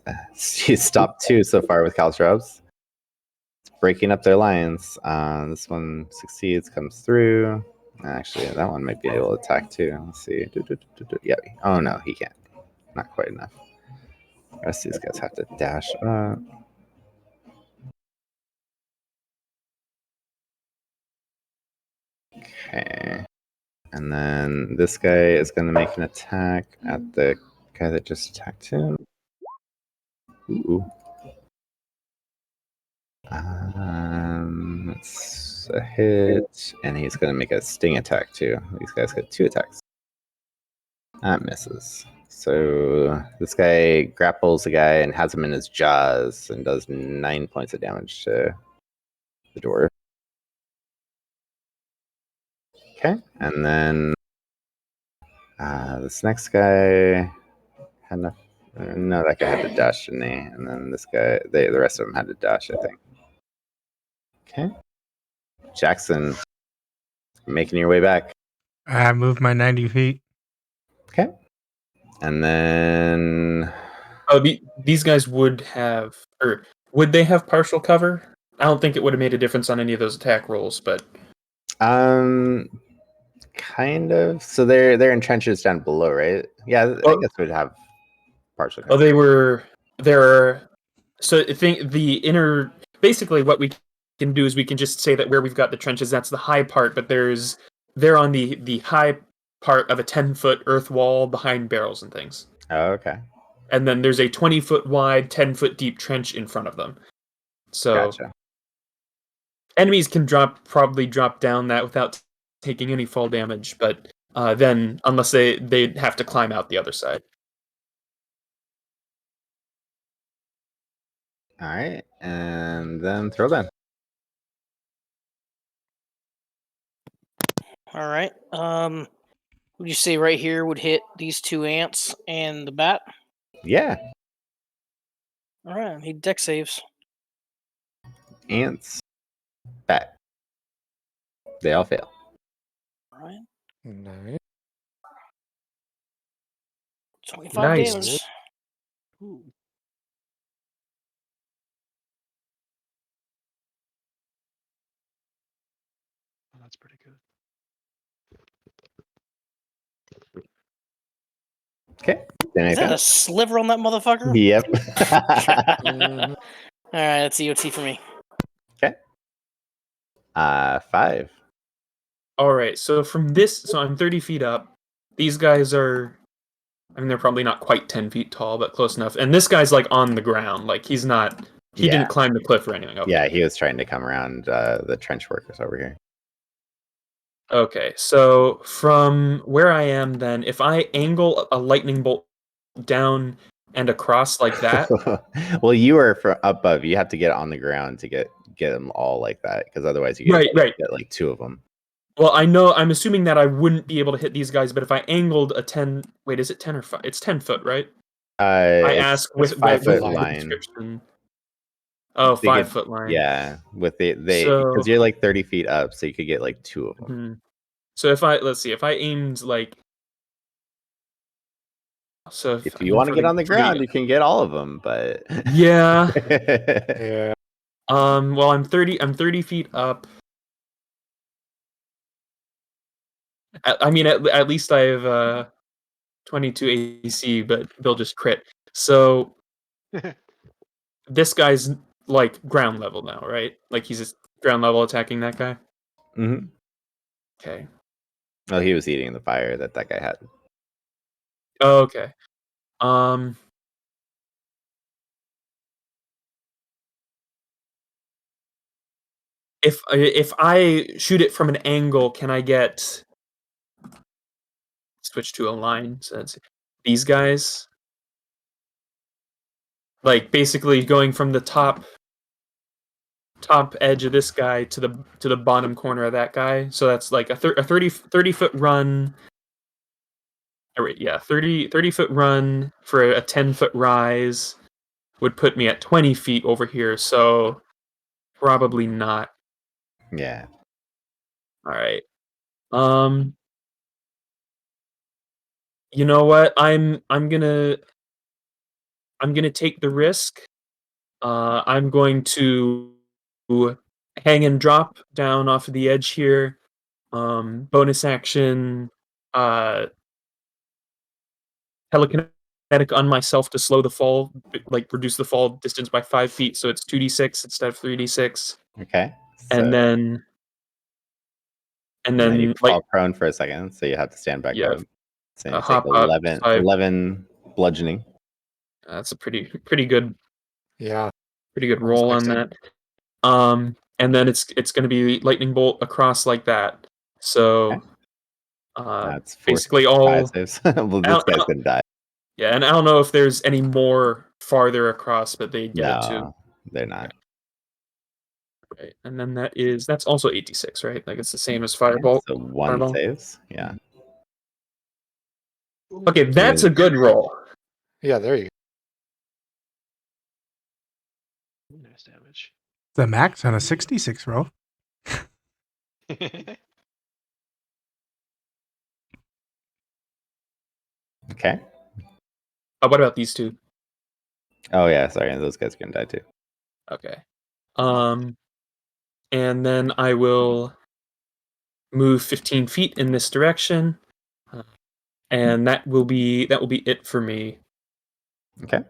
he stopped 2 so far with caltrops. It's breaking up their lines. This one succeeds, comes through. Actually, that one might be able to attack too. Let's see. Yeah. Oh no, he can't. Not quite enough. The rest of these guys have to dash up. Okay. And then this guy is going to make an attack at the guy that just attacked him. Ooh. It's a hit, and he's going to make a sting attack too. These guys get 2 attacks. That misses. So this guy grapples the guy and has him in his jaws and does 9 points of damage to the dwarf. Okay, and then this next guy had enough. No, that guy had to dash, didn't he? And then this guy, the rest of them had to dash, I think. Okay, Jaxon, making your way back. I moved my 90 feet. Okay, and then Oh, these guys would have, or would they have partial cover? I don't think it would have made a difference on any of those attack rolls, but kind of. So they're in trenches down below, right? Yeah, I Well- guess we'd have. partially Oh, covered. they're so I think the inner basically what we can do is we can just say that where we've got the trenches, that's the high part, but they're on the high part of a 10-foot earth wall behind barrels and things. Oh, okay. And then there's a 20-foot wide, 10-foot deep trench in front of them. So Gotcha. enemies can probably drop down that without taking any fall damage, but then unless they'd have to climb out the other side. All right, and then throw them. All right. Would you say right here would hit these two ants and the bat? Yeah, All right. He deck saves. ants, bat. They all fail. All right. Nice. 25 Nice. damage. Ooh. Oh, that's pretty good. Okay. Is that Anything? a sliver on that motherfucker? Yep. Mhm. All right. That's EOT for me. 5. All right, so so I'm 30 feet up. These guys are, I mean, they're probably not quite 10 feet tall, but close enough. And this guy's like on the ground, like he Yeah. didn't climb the cliff or anything. Okay. Yeah, he was trying to come around the trench workers over here. Okay, so from where I am, then, if I angle a lightning bolt down and across like that, Well, you are from above. You have to get on the ground to get them all like that, because otherwise you Right. get like 2 of them. Well, I'm assuming that I wouldn't be able to hit these guys, but if I angled a 10, wait, is it 10 or 5? It's 10 foot, right? I ask It's with 5-foot the line. description. Oh, So you 5-foot line. Yeah, with because So you're like 30 feet up, so you could get like 2 of them. mhm. So let's see, if I aimed like, so If I you mean, want to get on the ground, you can get all of them, but yeah. Yeah. Well, I'm 30 feet up. I mean, at least I have 22 AC, but Bill just crit. So this guy's like ground level now, right? Like he's just ground level attacking that guy. Mhm. Okay. Well, he was eating the fire that guy had. Oh, okay. If I shoot it from an angle, can I get switch to a line? So it's these guys, like basically going from the top edge of this guy to the bottom corner of that guy. So that's like a 30 foot run. Yeah, 30 foot run for a 10-foot rise would put me at 20 feet over here. So probably not. Yeah. All right. You know what? I'm gonna take the risk. I'm going to hang and drop down off of the edge here. Bonus action, telekinetic on myself to slow the fall, like reduce the fall distance by 5 feet, so it's 2d6 instead of 3d6. Okay. And So then you like fall prone for a second, so you have to stand back yeah, up. So you take hop up 11 bludgeoning. That's a pretty good Yeah. roll on that. And then it's going to be lightning bolt across like that. So That's basically 5 all. saves. Well, this guy's gonna die. Yeah, and I don't know if there's any more farther across, but they get it too. No, they're not. Right, and then that's also 86, right? Like it's the same as firebolt. So 1 Fireball. saves. Yeah. Okay, that's a good roll. Yeah, there you Nice damage. The max on a 66 roll. Okay. What about these two? Oh yeah, sorry, those guys are gonna die too. Okay. And then I will move 15 feet in this direction, and that will be it for me. Okay.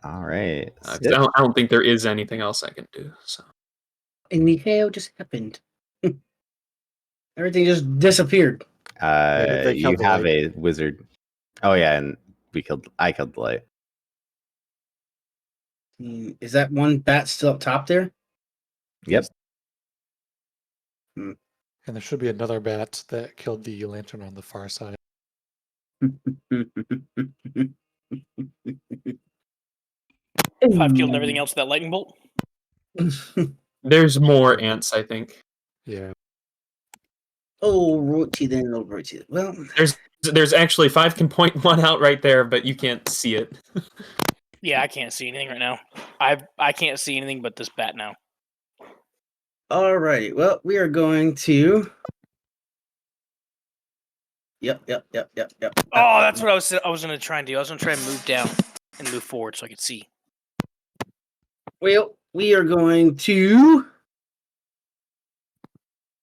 All right. 'Cause Sip. I don't think there is anything else I can do. So And the hell just happened? Everything just disappeared. They You killed the have light. a wizard. Oh yeah, and I killed the light. Is that one bat still up top there? Yep. And there should be another bat that killed the lantern on the far side. If I've killed everything else with that lightning bolt. there's more ants, I think. Yeah. Oh, royalty then, oh, royalty. Well, There's actually 5 can point one out right there, but you can't see it. Yeah, I can't see anything right now. I can't see anything but this bat now. alrighty. Well, we are going to. Yep. Oh, that's what I was gonna try and do. I was gonna try and move down and move forward so I could see. Well, we are going to.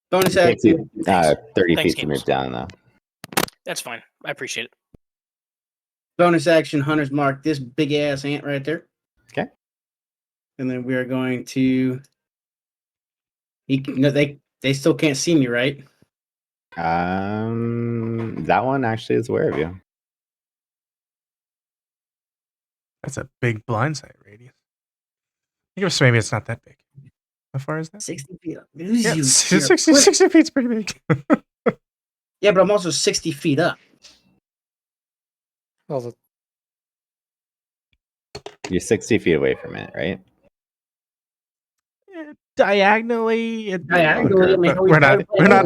Bonus Takes you, action. 30 Thanks, feet to Games. move down though. That's fine. I appreciate it. Bonus action. Hunter's mark this big ass ant right there. Okay. And then we are going to. They still can't see me, right? That one actually is aware of you. That's a big blindside radius. I guess maybe it's not that big. How far is that? 60 feet up. Yeah, 60 feet's pretty big. Yeah, but I'm also 60 feet up. Well, You're 60 feet away from it, right? Diagonally, Diagonally, I mean, but we're not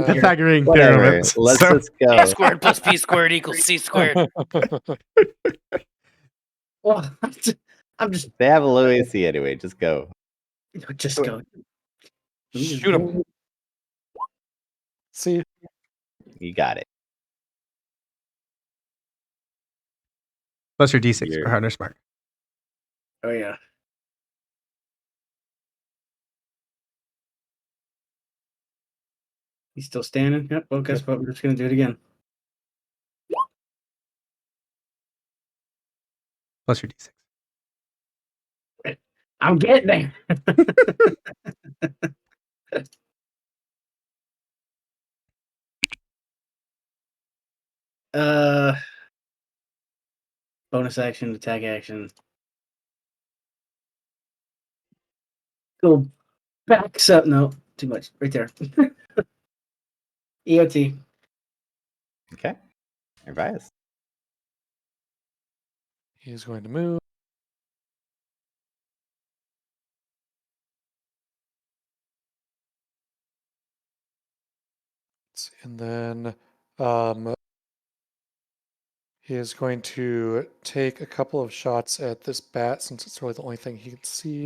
here. Pythagorean Whatever. pyramids. Let's so- just go. A squared plus B squared equals C squared. Well, I'm just They have a low AC anyway. Just go. go. shoot him. See, You got it. Plus your D6 You're- for Hunter's mark. Oh yeah. He's still standing. Yep. Well, guess what? We're just gonna do it again. Plus your D6. I'm getting there. Bonus action, attack action. Go back. So no, too much. Right there. EOT. Okay. Advice. he's going to move. And then he is going to take a couple of shots at this bat since it's really the only thing he can see.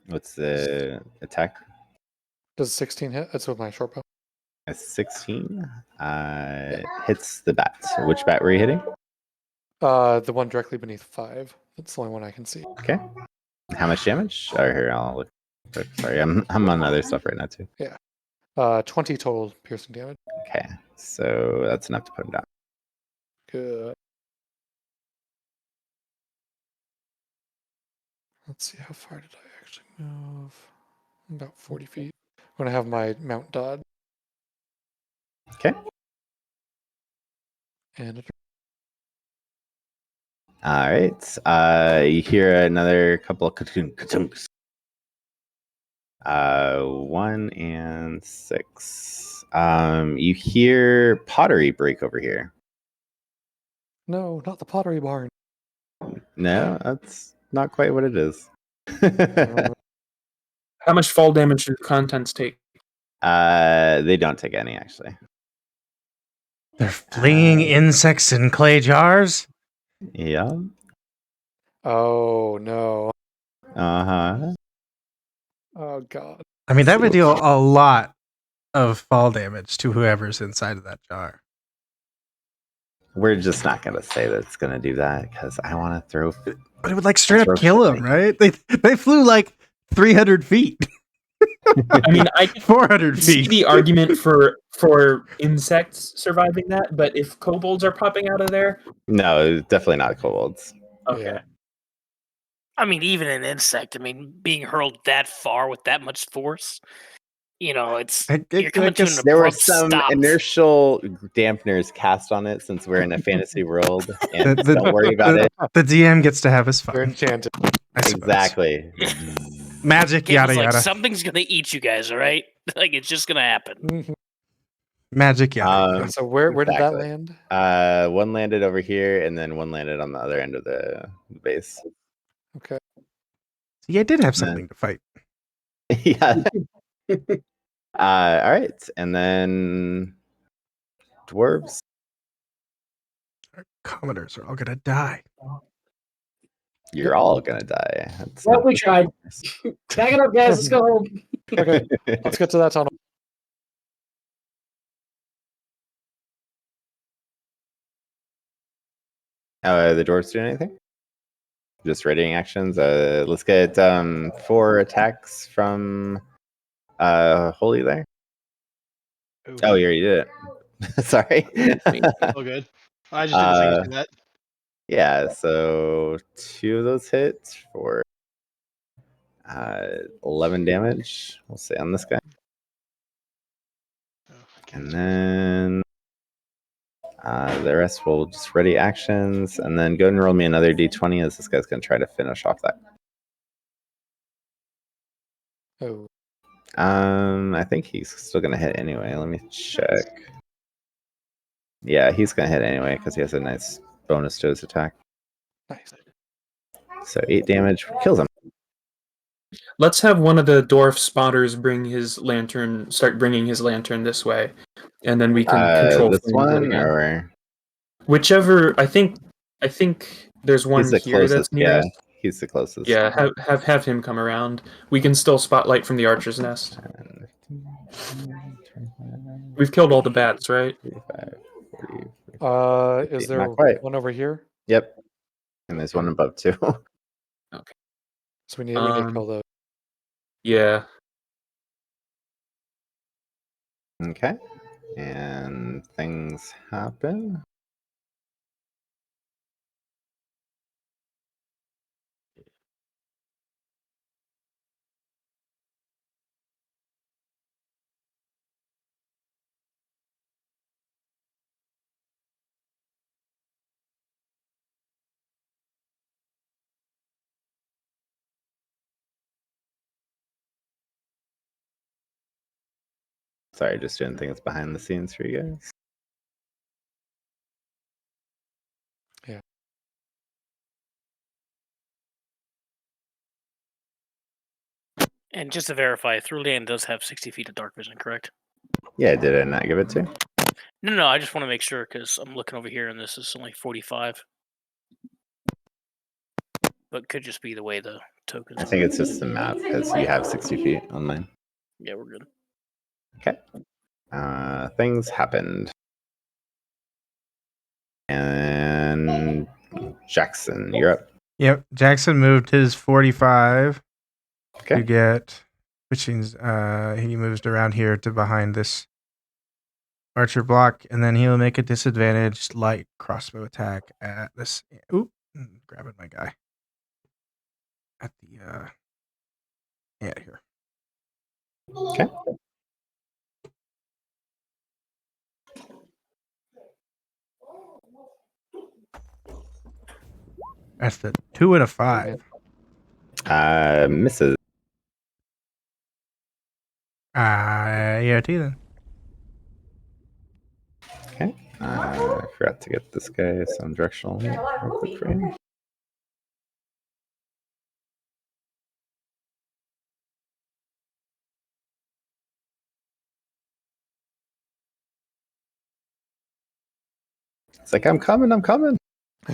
What's the attack? Does 16 hit? That's with my short bow. A 16. Hits the bat. So which bat were you hitting? The one directly beneath 5. That's the only one I can see. Okay. How much damage? Or here, I'll look. Sorry, I'm on other stuff right now too. 20 total piercing damage. Okay, so that's enough to put him down. Good. Let's see, how far did I actually move? About 40 feet. I'm going to have my mount dodge. Okay. And All right. You hear another couple of ka-tunks. 1 and 6. You hear pottery break over here. no, not the pottery barn. No, that's not quite what it is. How much fall damage do the contents take? They don't take any actually. They're flinging insects in clay jars. Yeah. Oh, no. Uh-huh. Oh, God. I mean, that would deal a lot of fall damage to whoever's inside of that jar. We're just not gonna say that it's gonna do that because I want to throw But it would like straight up Throat kill him, right? They flew like 300 feet, I mean, I can 400 see feet. the argument for insects surviving that, but if kobolds are popping out of there, No, definitely not kobolds. okay. Yeah. I mean, even an insect. I mean, being hurled that far with that much force, it's you're coming to an There were abrupt some stop. inertial dampeners cast on it since we're in a fantasy world, and The- don't worry about it. The DM gets to have his You're fun. enchanted. I suppose. Exactly. Magic, Kid yada was like, yada. something's gonna eat you guys, all right? Like it's just gonna happen. Mhm. Magic, yada yada. So where did that exactly. land? One landed over here, and then one landed on the other end of the base. Okay. See, I did have And then- something to fight. Yeah. All right, and then dwarves. Commodores are all gonna die. You're all gonna die. That's Well, not we the tried. case. Back it up, guys. Let's go home. Okay. Let's get to that tunnel. The dwarves doing anything? Just raiding actions. Let's get 4 attacks from Holy there. Ooh, Oh, you already did it. Sorry. all good. I just didn't think of that. Yeah, so 2 of those hits for 11 damage. We'll say on this guy. Oh, And then the rest will just ready actions. And then go ahead and roll me another d20 as this guy's going to try to finish off that. Oh. I think he's still going to hit anyway. Let me check. Yeah, he's going to hit anyway because he has a nice bonus to his attack. Nice. So 8 damage. Kills him. Let's have one of the dwarf spotters start bringing his lantern this way, and then we can control This flames one again. or Whichever. I think there's one he's the here that's closest. Yeah, nearest. he's the closest. Yeah, have him come around. We can still spotlight from the archer's nest. We've killed all the bats, right? 35, 40, Is 50. there Not quite. one over here? Yep. And there's one above too. So we need to kill those. Yeah. Okay. And things happen. Sorry, just doing things behind the scenes for you guys. Yeah. And just to verify, Throughland does have 60 feet of dark vision, correct? Yeah, did I not give it to you? No, I just want to make sure because I'm looking over here and this is only 45. But could just be the way the tokens I are. think it's just the map because you have 60 feet on mine. Yeah, we're good. Okay. Things happened. And Jaxon, you're up. Yep, Jackson moved his 45 Okay. to get, which means he moves around here to behind this archer block, and then he'll make a disadvantaged light crossbow attack at this. Oop, grabbing my guy at the here. Okay. That's the 2 and a 5. Misses. Yeah, then. Okay. I forgot to get this guy some directional real quick for you. It's like I'm coming.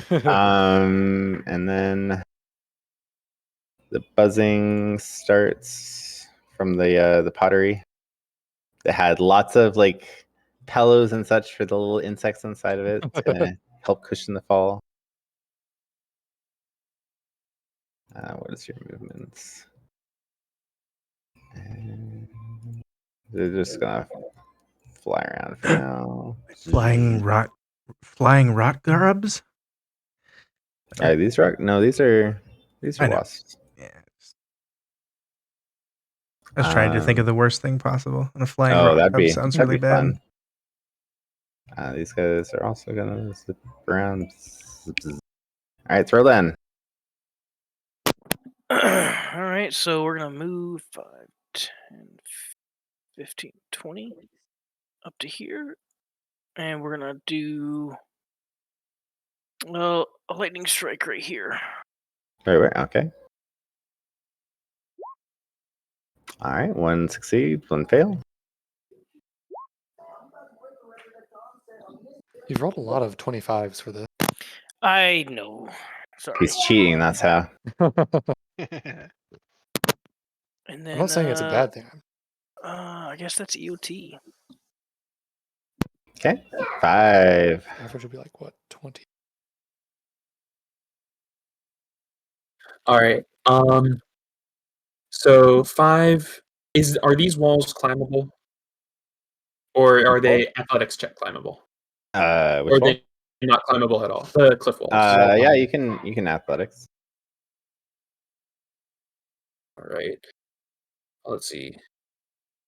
And then the buzzing starts from the pottery. It had lots of like pillows and such for the little insects inside of it to help cushion the fall. What is your movements? They're just gonna fly around for now. Flying rot grubs. Are these rock? No, these are I know. wasps. Yeah. I was trying to think of the worst thing possible, and a flying Oh, rock that'd grub be sounds that'd really be bad. fun. These guys are also gonna zip around. All right, throw in. All right, so we're going to move 5, 10, 15, 20 up to here. And we're going to do a lightning strike right here. Wait. Okay. All right. One succeed, one fail. You've rolled a lot of 25s for this. I know. Sorry. He's cheating. That's how. And then, I'm not saying it's a bad thing. I guess that's EOT. Okay. 5. Average would be like what, 20? All right. So 5 are these walls climbable, or are they athletics check climbable, Which or are one? they not climbable at all? The cliff walls. Yeah, you can athletics. All right. Let's see.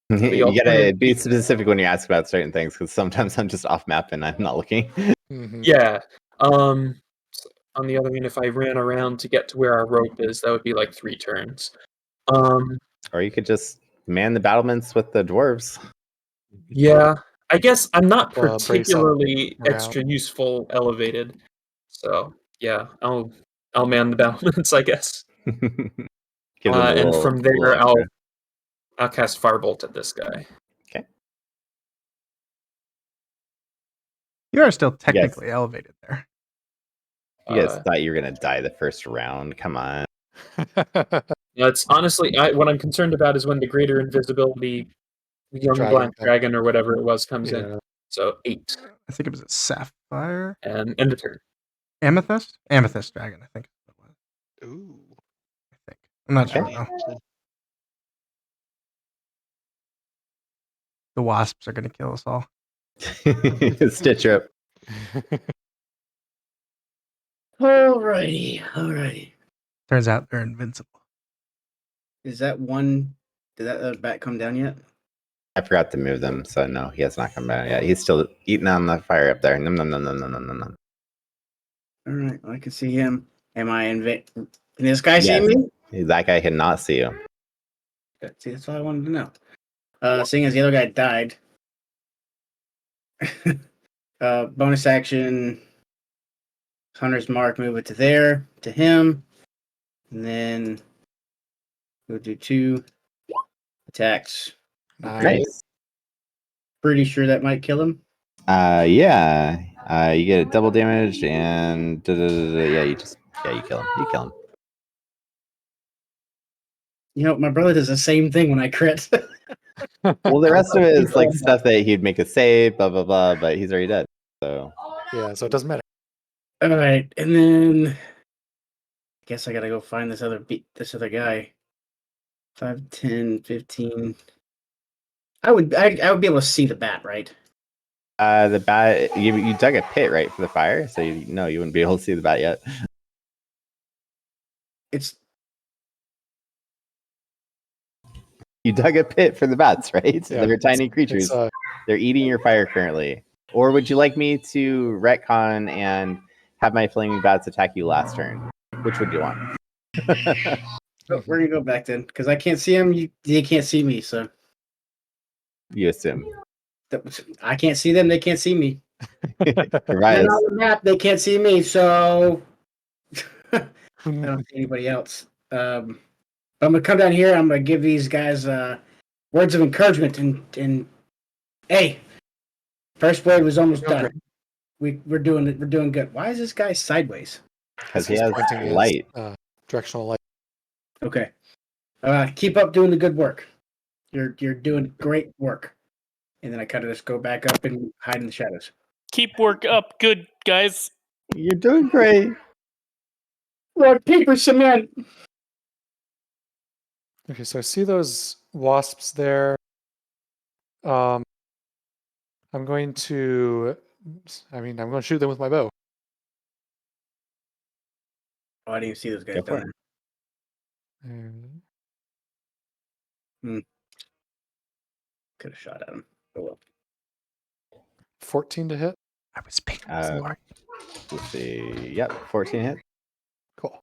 You gotta alternative- be specific when you ask about certain things, because sometimes I'm just off map and I'm not looking. Mm-hmm. Yeah. On the other hand, if I ran around to get to where our rope is, that would be like 3 turns. Or you could just man the battlements with the dwarves. Yeah. I guess I'm not Brace up particularly around. extra useful elevated. So yeah, I'll man the battlements, I guess. Give them a And little, from there little extra. I'll cast Firebolt at this guy. Okay. You are still technically elevated there. You guys thought you were gonna die the first round. Come on. That's honestly what I'm concerned about is when the greater invisibility young black dragon or whatever it was comes in. So 8. I think it was a sapphire. And end of turn. Amethyst? Amethyst dragon, I think. Ooh. I think. I'm not sure Highly though. interested. The wasps are gonna kill us all. Stitch up. Alrighty. Turns out they're invincible. Is that one? Did that bat come down yet? I forgot to move them, so no, he has not come back yet. He's still eating on the fire up there. Nom. All right, well, I can see him. Am I Can this guy see me? That guy cannot see you. Good. See, that's all I wanted to know. Seeing as the other guy died, bonus action, Hunter's Mark, move it to there, to him, and then we'll do 2 attacks. Nice. Pretty sure that might kill him. Yeah. You get a double damage and yeah, you kill him. You kill him. You know, my brother does the same thing when I crit. Well, the rest of it is like stuff that he'd make a save, blah blah blah, but he's already dead. So yeah, so it doesn't matter. All right, and then I guess I gotta go find this other guy. 5, 10, 15. I would be able to see the bat, right? the bat, you dug a pit right for the fire, so you wouldn't be able to see the bat yet. You dug a pit for the bats, right? Yeah, They're tiny creatures. They're eating your fire currently. Or would you like me to retcon and have my flaming bats attack you last turn? Which would you want? We're gonna go back then, because I can't see him. They can't see me, so You assume. I can't see them. They can't see me. Right. On the map, they can't see me, so I don't see anybody else. But I'm gonna come down here. I'm gonna give these guys words of encouragement, and hey, first blade was almost done. We're doing it. We're doing good. Why is this guy sideways? Because he has light. Directional light. Okay. Keep up doing the good work. You're doing great work. And then I kind of just go back up and hide in the shadows. Keep work up, good guys. You're doing great. Rock, paper, cement. Okay, so I see those wasps there. I'm going to. I'm going to shoot them with my bow. Why do you see those guys Go for down it. there? And Could have shot at him. Oh well. 14 to hit. I was paying Let's see. Yep, 14 hit. Cool.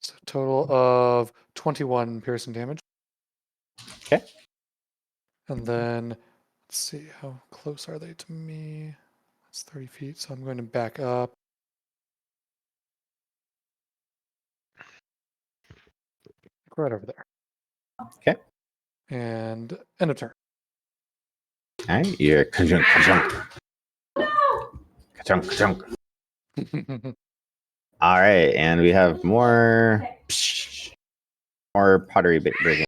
So total of 21 piercing damage. Okay. And then let's see, how close are they to me? That's 30 feet, so I'm going to back up. Right over there. Okay. And end of turn. All right, you're ka-chunk, ka-chunk. Ka-chunk, ka-chunk. All right, and we have more pottery breaking.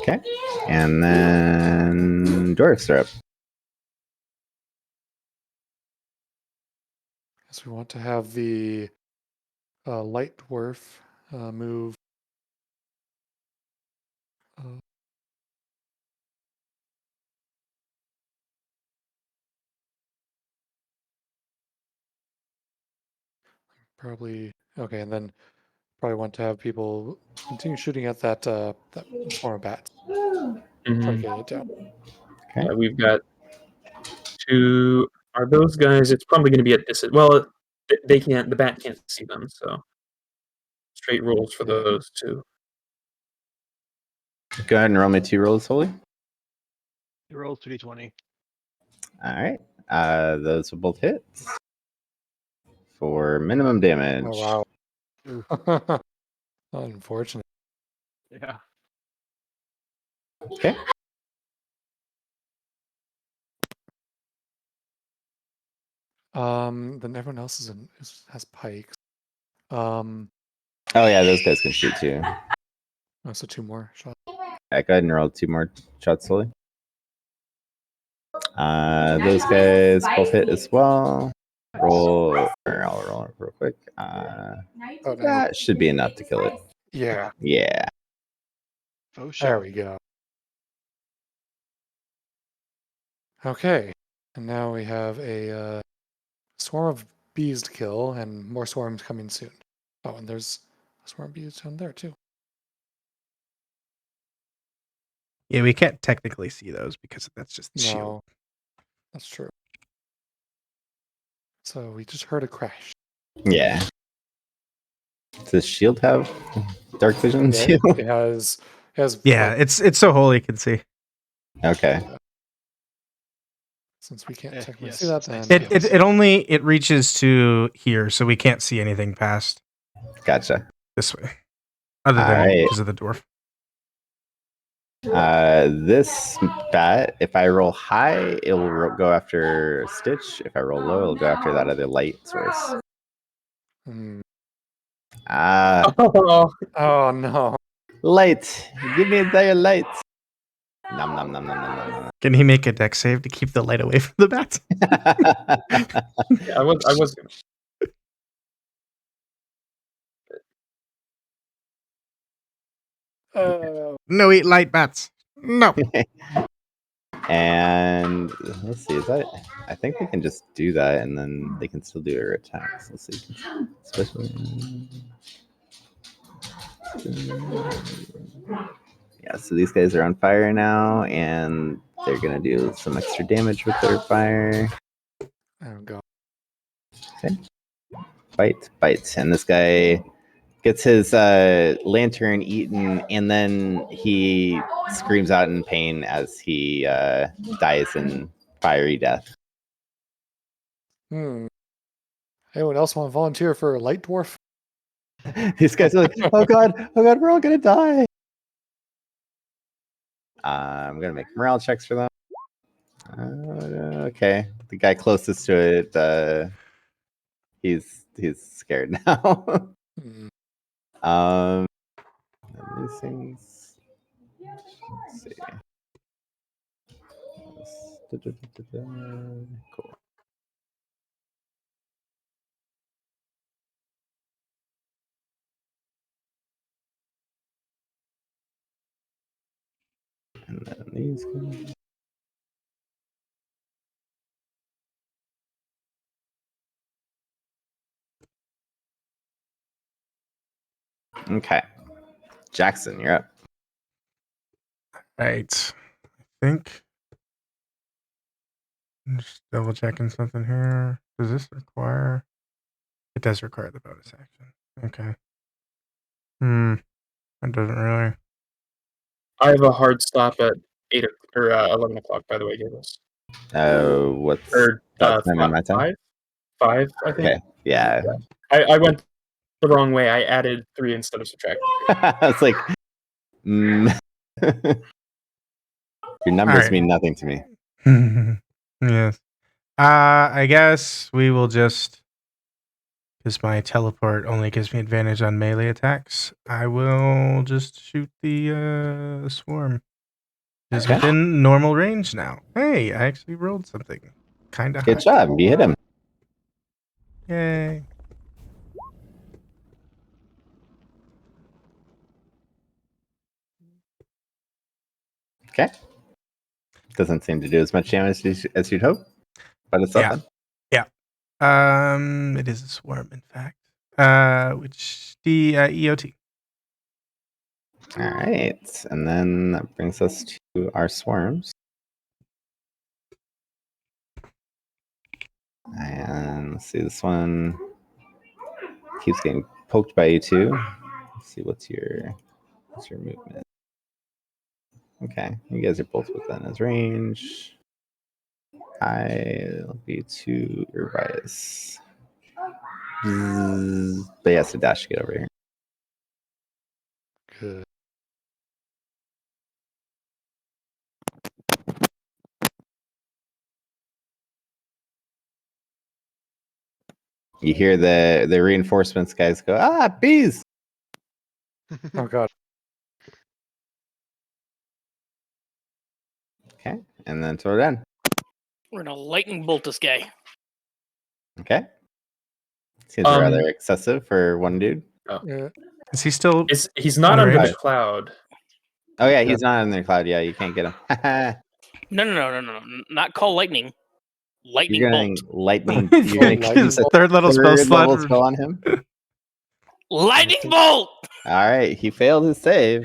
Okay, and then dwarfs are up. So we want to have the light dwarf move. Probably okay, and then probably want to have people continue shooting at that swarm of bats. Try to get it down. Okay. Yeah, we've got 2. Are those guys? It's probably going to be at this. Well, they can't. The bat can't see them, so straight rolls for Yeah. those 2. Go ahead and roll me 2 rolls, Holy. He rolls 2d20. All right. Those will both hit for minimum damage. Oh wow. Unfortunate. Yeah. Okay. Then everyone else has pikes. Oh yeah, those guys can shoot too. So 2 more shots. Yeah, go ahead and roll 2 more shots, Holy. Those guys both hit as well. I'll roll it real quick. Oh, no. That should be enough to kill it. Yeah. Yeah. Faux There show. we go. Okay, and now we have a swarm of bees to kill, and more swarms coming soon. Oh, and there's a swarm of bees down there too. Yeah, we can't technically see those because that's just the shield. No, that's true. So we just heard a crash. Yeah. Does shield have dark vision Yeah, too? it has Yeah, like, it's so Holy can see. Okay. since we can't Eh, technically yes, see that, it's nice then to It only it reaches to here, so we can't see anything past Gotcha. this way, other than Alright. because of the dwarf. This bat, if I roll high, it'll go after Stitch. If I roll low, it'll go after that other light source. Oh no. Light. Give me the light. Nom nom nom nom nom nom. Can he make a deck save to keep the light away from the bats? Yeah, I was gonna. No eat light bats. No. And let's see, is that? I think we can just do that, and then they can still do their attacks. Let's see, especially. Yeah, so these guys are on fire now, and they're gonna do some extra damage with their fire. Oh god. Okay. Bite, and this guy gets his lantern eaten, and then he screams out in pain as he dies in fiery death. Anyone else want to volunteer for a light dwarf? These guys are like, oh god, we're all gonna die. I'm gonna make morale checks for them. Okay, the guy closest to it, he's scared now. These things. Let's see. Cool. And then these guys. Okay. Jaxon, you're up. Right. I think. I'm just double checking something here. Does this require? It does require the bonus action. Okay. It doesn't really. I have a hard stop at 8 or 11 o'clock. By the way, Gables. What's Or that time in my time? 5, I think. Okay. Yeah. I went the wrong way. I added 3 instead of subtracting. I was like, your numbers right. mean nothing to me. Yes. I guess we will just, because my teleport only gives me advantage on melee attacks, I will just shoot the swarm. It's Okay. within normal range now. Hey, I actually rolled something kind of high. Good job. You hit him. Yay. Okay. Doesn't seem to do as much damage as you'd hope, but it's something. Yeah. It is a swarm, in fact. Which the EOT. All right, and then that brings us to our swarms. And let's see, this one keeps getting poked by you too. Let's see, what's your movement? Okay, you guys are both within his range. I'll be to Urbias. But he has to dash to get over here. Good. You hear the reinforcements guys go, bees! Oh god. Okay, and then throw it in. We're gonna lightning bolt this guy. Okay. Seems rather excessive for one dude. Yeah. Is he still? He's not under Alright. the cloud. Oh yeah, he's not in the cloud. Yeah, you can't get him. No. Not call lightning. Lightning You're bolt. going lightning. You're going to Lightning use a bolt. Third level spell third slot. level spell on him. Lightning bolt. All right, he failed his save.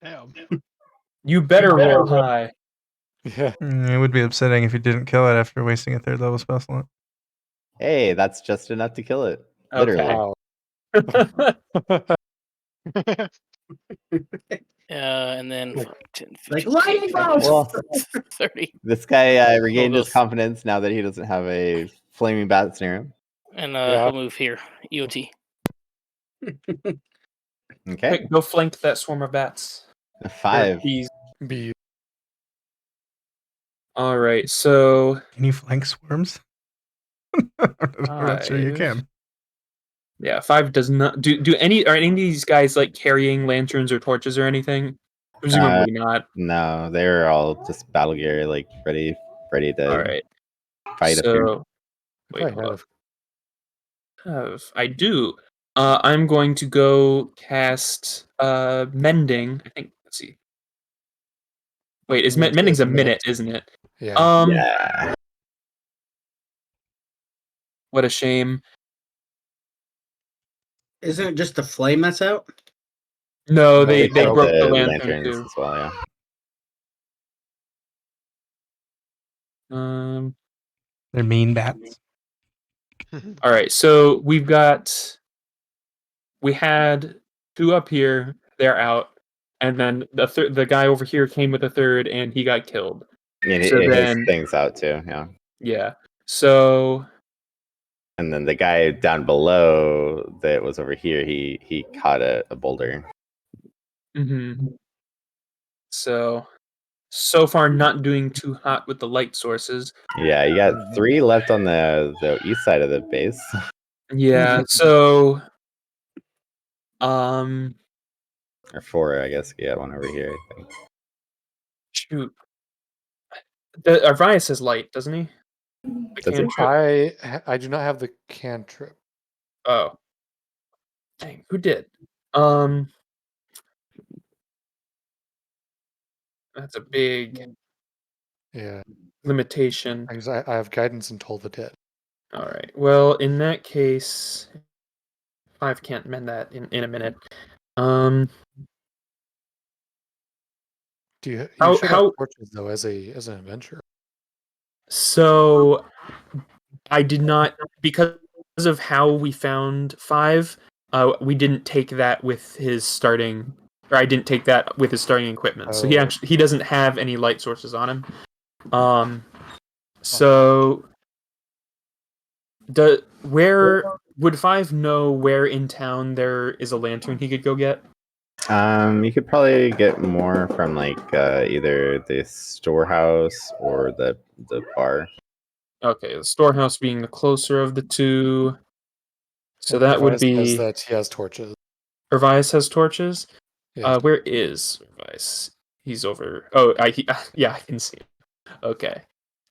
Damn. You better roll high. Yeah. It would be upsetting if you didn't kill it after wasting a third level spell slot. Hey, that's just enough to kill it. Literally. Wow. And then 10, 15, Like lightning 20, bolts! 30. This guy regained his those. confidence now that he doesn't have a flaming bat near him. And Yeah. he'll move here. EOT. Okay, Go flank that swarm of bats. a 5. Bees. Be All right, so Can you flank swarms? I'm not sure you can. yeah, 5 does not do any. Are any of these guys like carrying lanterns or torches or anything? Presumably not. No, they're all just battle gear, like ready to All right, fight up here. so wait, probably hold have. up. I do. I'm going to go cast mending. I think. Let's see. Wait, is mending's a minute, isn't it? Yeah. Yeah. What a shame. Isn't it just the flame that's out? No, No, they they killed broke the the lantern lanterns too. as well. Yeah. They're mean bats. All right, so we had 2 up here. They're out, and then the guy over here came with a third, and he got killed. And So his then- thing's out too, yeah. Yeah. So And then the guy down below that was over here, he caught a boulder. mhm. So far not doing too hot with the light sources. Yeah, you got 3 left on the east side of the base. Yeah. So Or 4, I guess. Yeah, one over here, I think. shoot. The Arvias has light, doesn't he? The Does he? cantrip. I do not have the cantrip. Oh. Dang, who did? That's a big Yeah, limitation. because I have guidance and toll the dead. All right. Well, in that case, 5 can't mend that in a minute. Do you How- should how- have torches though as an adventurer? So I did not, because of how we found 5. We didn't take that with his starting, or I didn't take that with his starting equipment. So Oh. he doesn't have any light sources on him. So where would 5 know where in town there is a lantern he could go get? You could probably get more from like either the storehouse or the bar. Okay, the storehouse being the closer of the two. So And that would Revice says be that he has torches. Ervias has torches. Yes. Where is Ervias? He's over. Oh, yeah, I can see him. Okay,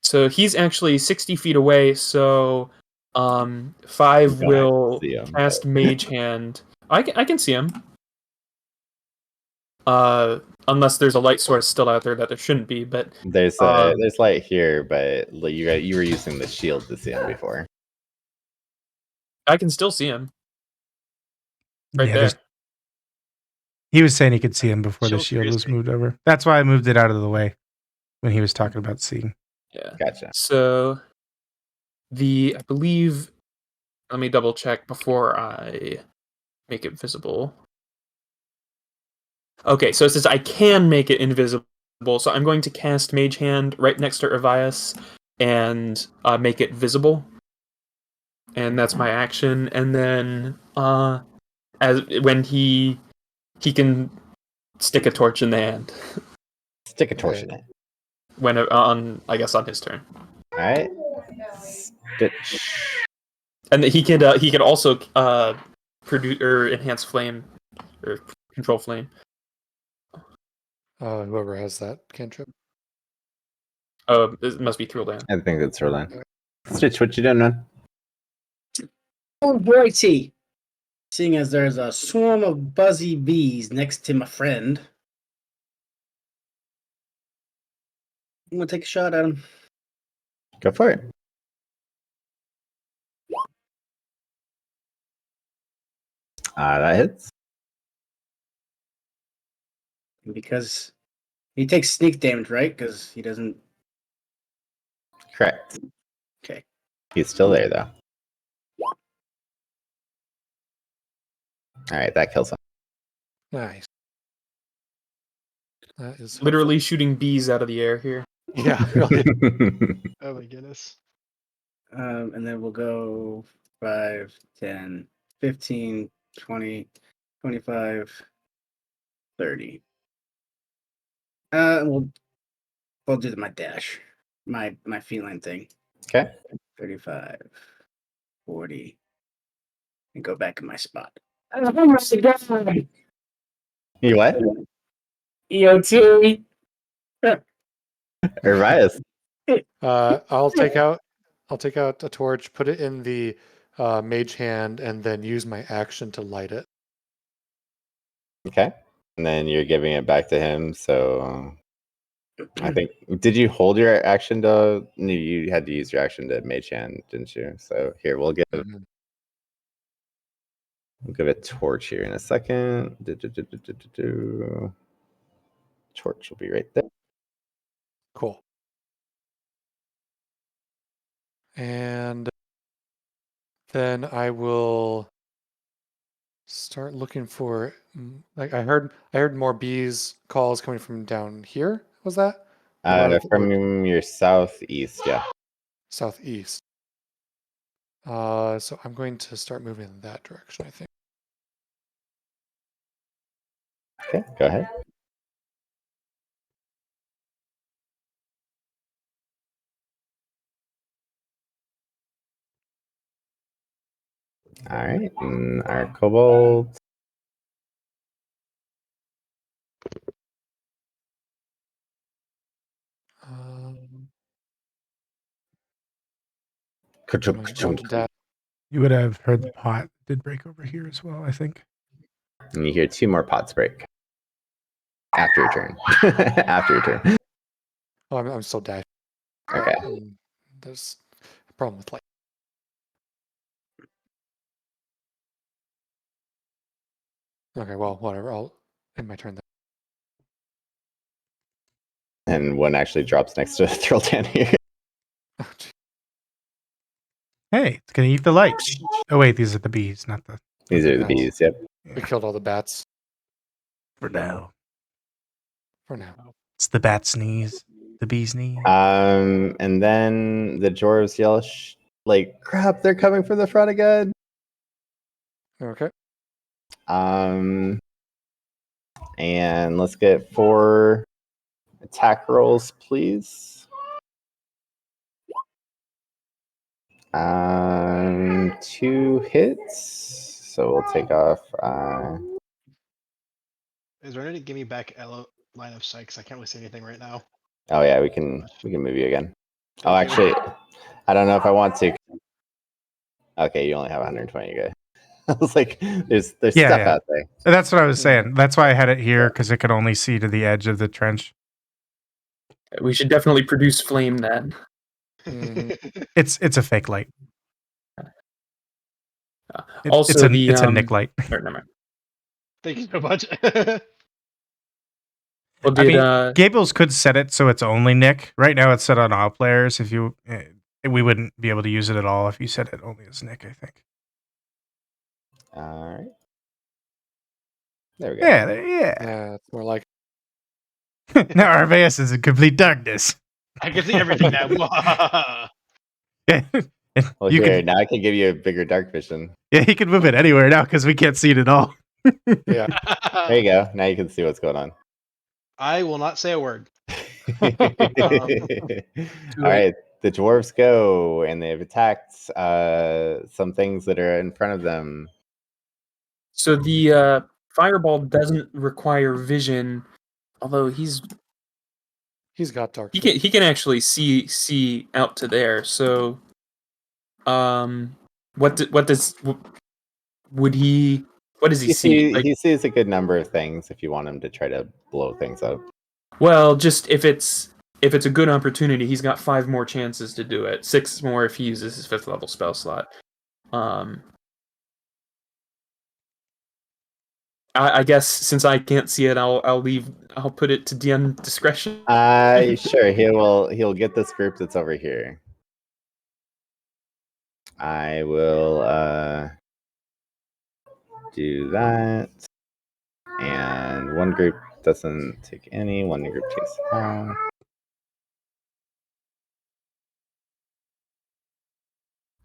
so he's actually 60 feet away. So, 5 You will see him, cast Mage Hand. I can see him. Unless there's a light source still out there that there shouldn't be, but There's light here, but you were using the shield to see him before. I can still see him. Right there. there's- He was saying he could see him before the Shield shield was crazy. moved over. That's why I moved it out of the way when he was talking about seeing. Yeah. Gotcha. So I believe, let me double check before I make it visible. Okay, so it says I can make it invisible. So I'm going to cast Mage Hand right next to Ervias and make it visible. And that's my action. And then as when he can stick a torch in the hand Stick a torch in it. when on his turn. All right. Stitch. And he could also produce or enhance flame or control flame. Whoever has that cantrip. It must be Thrildan. I think that's Roland. Stitch, what you doing, man? Oh, righty. Seeing as there's a swarm of buzzy bees next to my friend, I'm gonna take a shot at him. Go for it. That hits. Because he takes sneak damage, right? Because he doesn't. Correct. Okay. He's still there though. All right, that kills him. Nice. That is Literally shooting bees out of the air here. Yeah, really. Oh my goodness. And then we'll go 5, 10, 15, 20, 25, 30. We'll do my dash. My feline thing. Okay. 35, 40. And go back in my spot. Oh my god! You what? EOT! Arias. I'll take out a torch, put it in the mage hand, and then use my action to light it. Okay. And then you're giving it back to him. So I think, did you hold your action to? No, you had to use your action to mage hand, didn't you? So here, we'll give a torch here in a second. Torch will be right there. Cool. And then I will start looking for, like, I heard more bees calls coming from down here. Was that From your southeast, yeah. Southeast. So I'm going to start moving in that direction, I think. Okay, go ahead. All right, and our kobold. Um, Ka-chunk, I'm going ka-chunk. to dash. You would have heard the pot did break over here as well, I think. And you hear 2 more pots break after your turn. After your turn. Oh, I'm still dashing. Okay. There's a problem with light. Okay, well, whatever. I'll end my turn then. And one actually drops next to Thrill down here. Oh, gee. Hey, it's gonna eat the lights. Oh wait, these are the bees, not the. These are the Bats. bees, yep. We killed all the bats For now, for now. it's the bat sneeze, the bee sneeze. And then the dwarves yell, like, crap, they're coming from the front again. Okay. And let's get 4 attack rolls, please. 2 hits. So we'll take off. Is there any give me back line of sight? 'Cause I can't really see anything right now. Oh yeah, we can move you again. Thank Oh, you. actually, I don't know if I want to. Okay, you only have 120 guys. I was like, there's Yeah, stuff yeah. out there. That's what I was saying. That's why I had it here because it could only see to the edge of the trench. We should definitely produce flame then. It's a fake light. Also, it's a Nick light. Or, never mind. Thank you so much. Well, I did mean, Gables could set it so it's only Nick. Right now, it's set on all players. If you, we wouldn't be able to use it at all if you set it only as Nick. I think. All right. There we go. Yeah. Yeah, it's more like. Now Arveus is in complete darkness. I can see everything now. Yeah. Well, You here, can, now I can give you a bigger dark vision. yeah, he can move it anywhere now because we can't see it at all. Yeah. There you go. Now you can see what's going on. I will not say a word. All right, the dwarves go, and they've attacked some things that are in front of them. So the fireball doesn't require vision, although He's got dark. he can actually see out to there. So, what does he see? Like, He sees a good number of things if you want him to try to blow things up. well, just if it's a good opportunity, he's got 5 more chances to do it. 6 more if he uses his 5th level spell slot. I guess since I can't see it, I'll put it to DM discretion. Sure. He'll get this group that's over here. I will do that. And one group doesn't take any. One group takes half.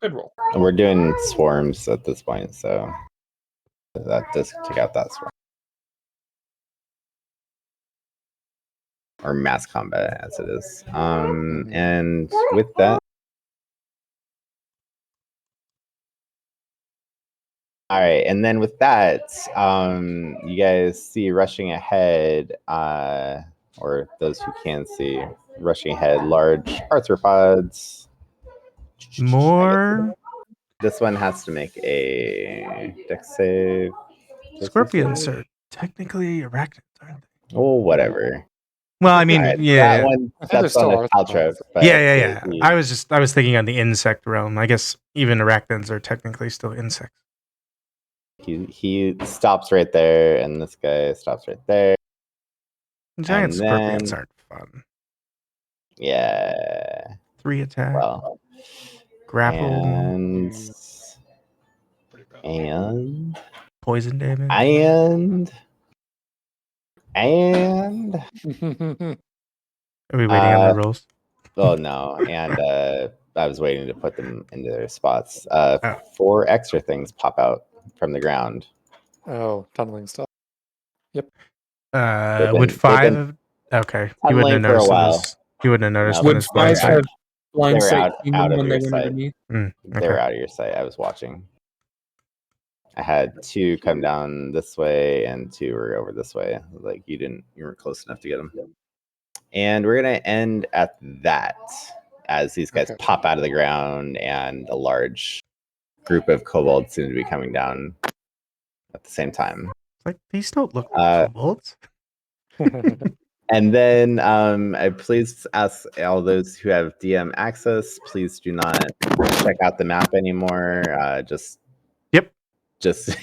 Good roll. We're doing swarms at this point, so that does take out that swarm. Or mass combat, as it is. And with that, all right, and then with that, you guys see rushing ahead, or those who can see rushing ahead, large arthropods. More This one has to make a dex save. scorpions are technically arachnids, aren't they? Oh, whatever. Well, I mean, All right, yeah. That one, I think they're that's on still a caltrip. arthropods. Yeah. I was thinking on the insect realm. I guess even arachnids are technically still insects. He stops right there, and this guy stops right there. Giant And scorpions then- aren't fun. Yeah. 3 attack, Well, grapple, and poison damage. and Are we waiting on Uh, the rolls? Oh no, and I was waiting to put them into their spots. Oh. 4 extra things pop out from the ground. Oh, tunneling stuff. Would they've 5 been have... Okay. You tunneling wouldn't have for a noticed in while. this. You wouldn't have noticed No, in Would this they're blind 5 sight. have blind They were sight out seeing of them when they your went sight. underneath? Mm, They were okay. out of your sight. I was watching. I had 2 come down this way and 2 were over this way. Like you weren't close enough to get them. And we're gonna end at that as these guys Okay. pop out of the ground and a large group of kobolds seem to be coming down at the same time. Like, these don't look Uh, kobolds. And then I please ask all those who have DM access, please do not check out the map anymore. Yep.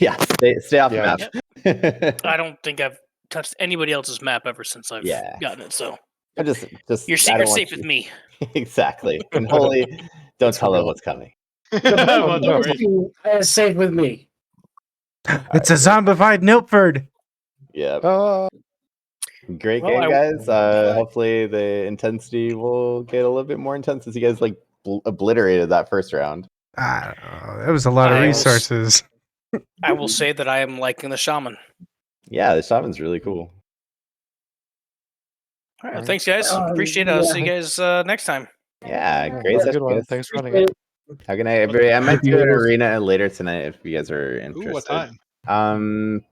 Yeah, stay off Yeah. the map. I don't think I've touched anybody else's map ever since I've Yeah. gotten it. So I just your I don't secret's want safe with me. Exactly. And Holy, don't That's tell them real. what's coming. Well, no worries. It's safe with me. It's a zombified Nilford. Yeah. Oh, Great Well, game, guys. Flag. Hopefully the intensity will get a little bit more intense as you guys like obliterated that first round. I don't know. That was a lot of I will resources. I will say that I am liking the shaman. Yeah, the shaman's really cool. All right, Alright. thanks, guys. Appreciate it. I'll see you guys next time. Yeah, yeah, great that's a session, good one. guys. Thanks for running it. How can I? Everybody, I might Thank do you, an guys. arena later tonight if you guys are Ooh, interested. what time?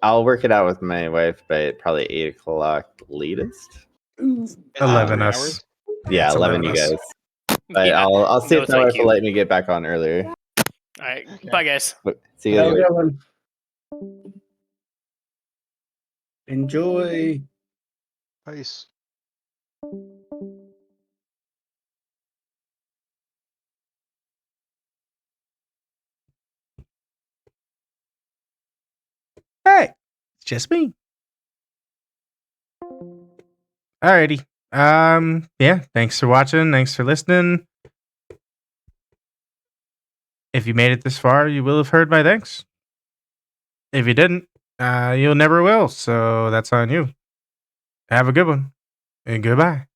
I'll work it out with my wife, but probably 8:00 latest. Is it 11 3 us. hours? Yeah, it's 11 you 11 us. guys. But Yeah. I'll see No, if my thank wife will you. let me get back on earlier. All right. Bye, guys. But see you Have guys a later. good one. Enjoy. Peace. Hey, it's just me. Alrighty. Yeah, thanks for watching. Thanks for listening. If you made it this far, you will have heard my thanks. If you didn't, you'll never will. So that's on you. Have a good one and goodbye.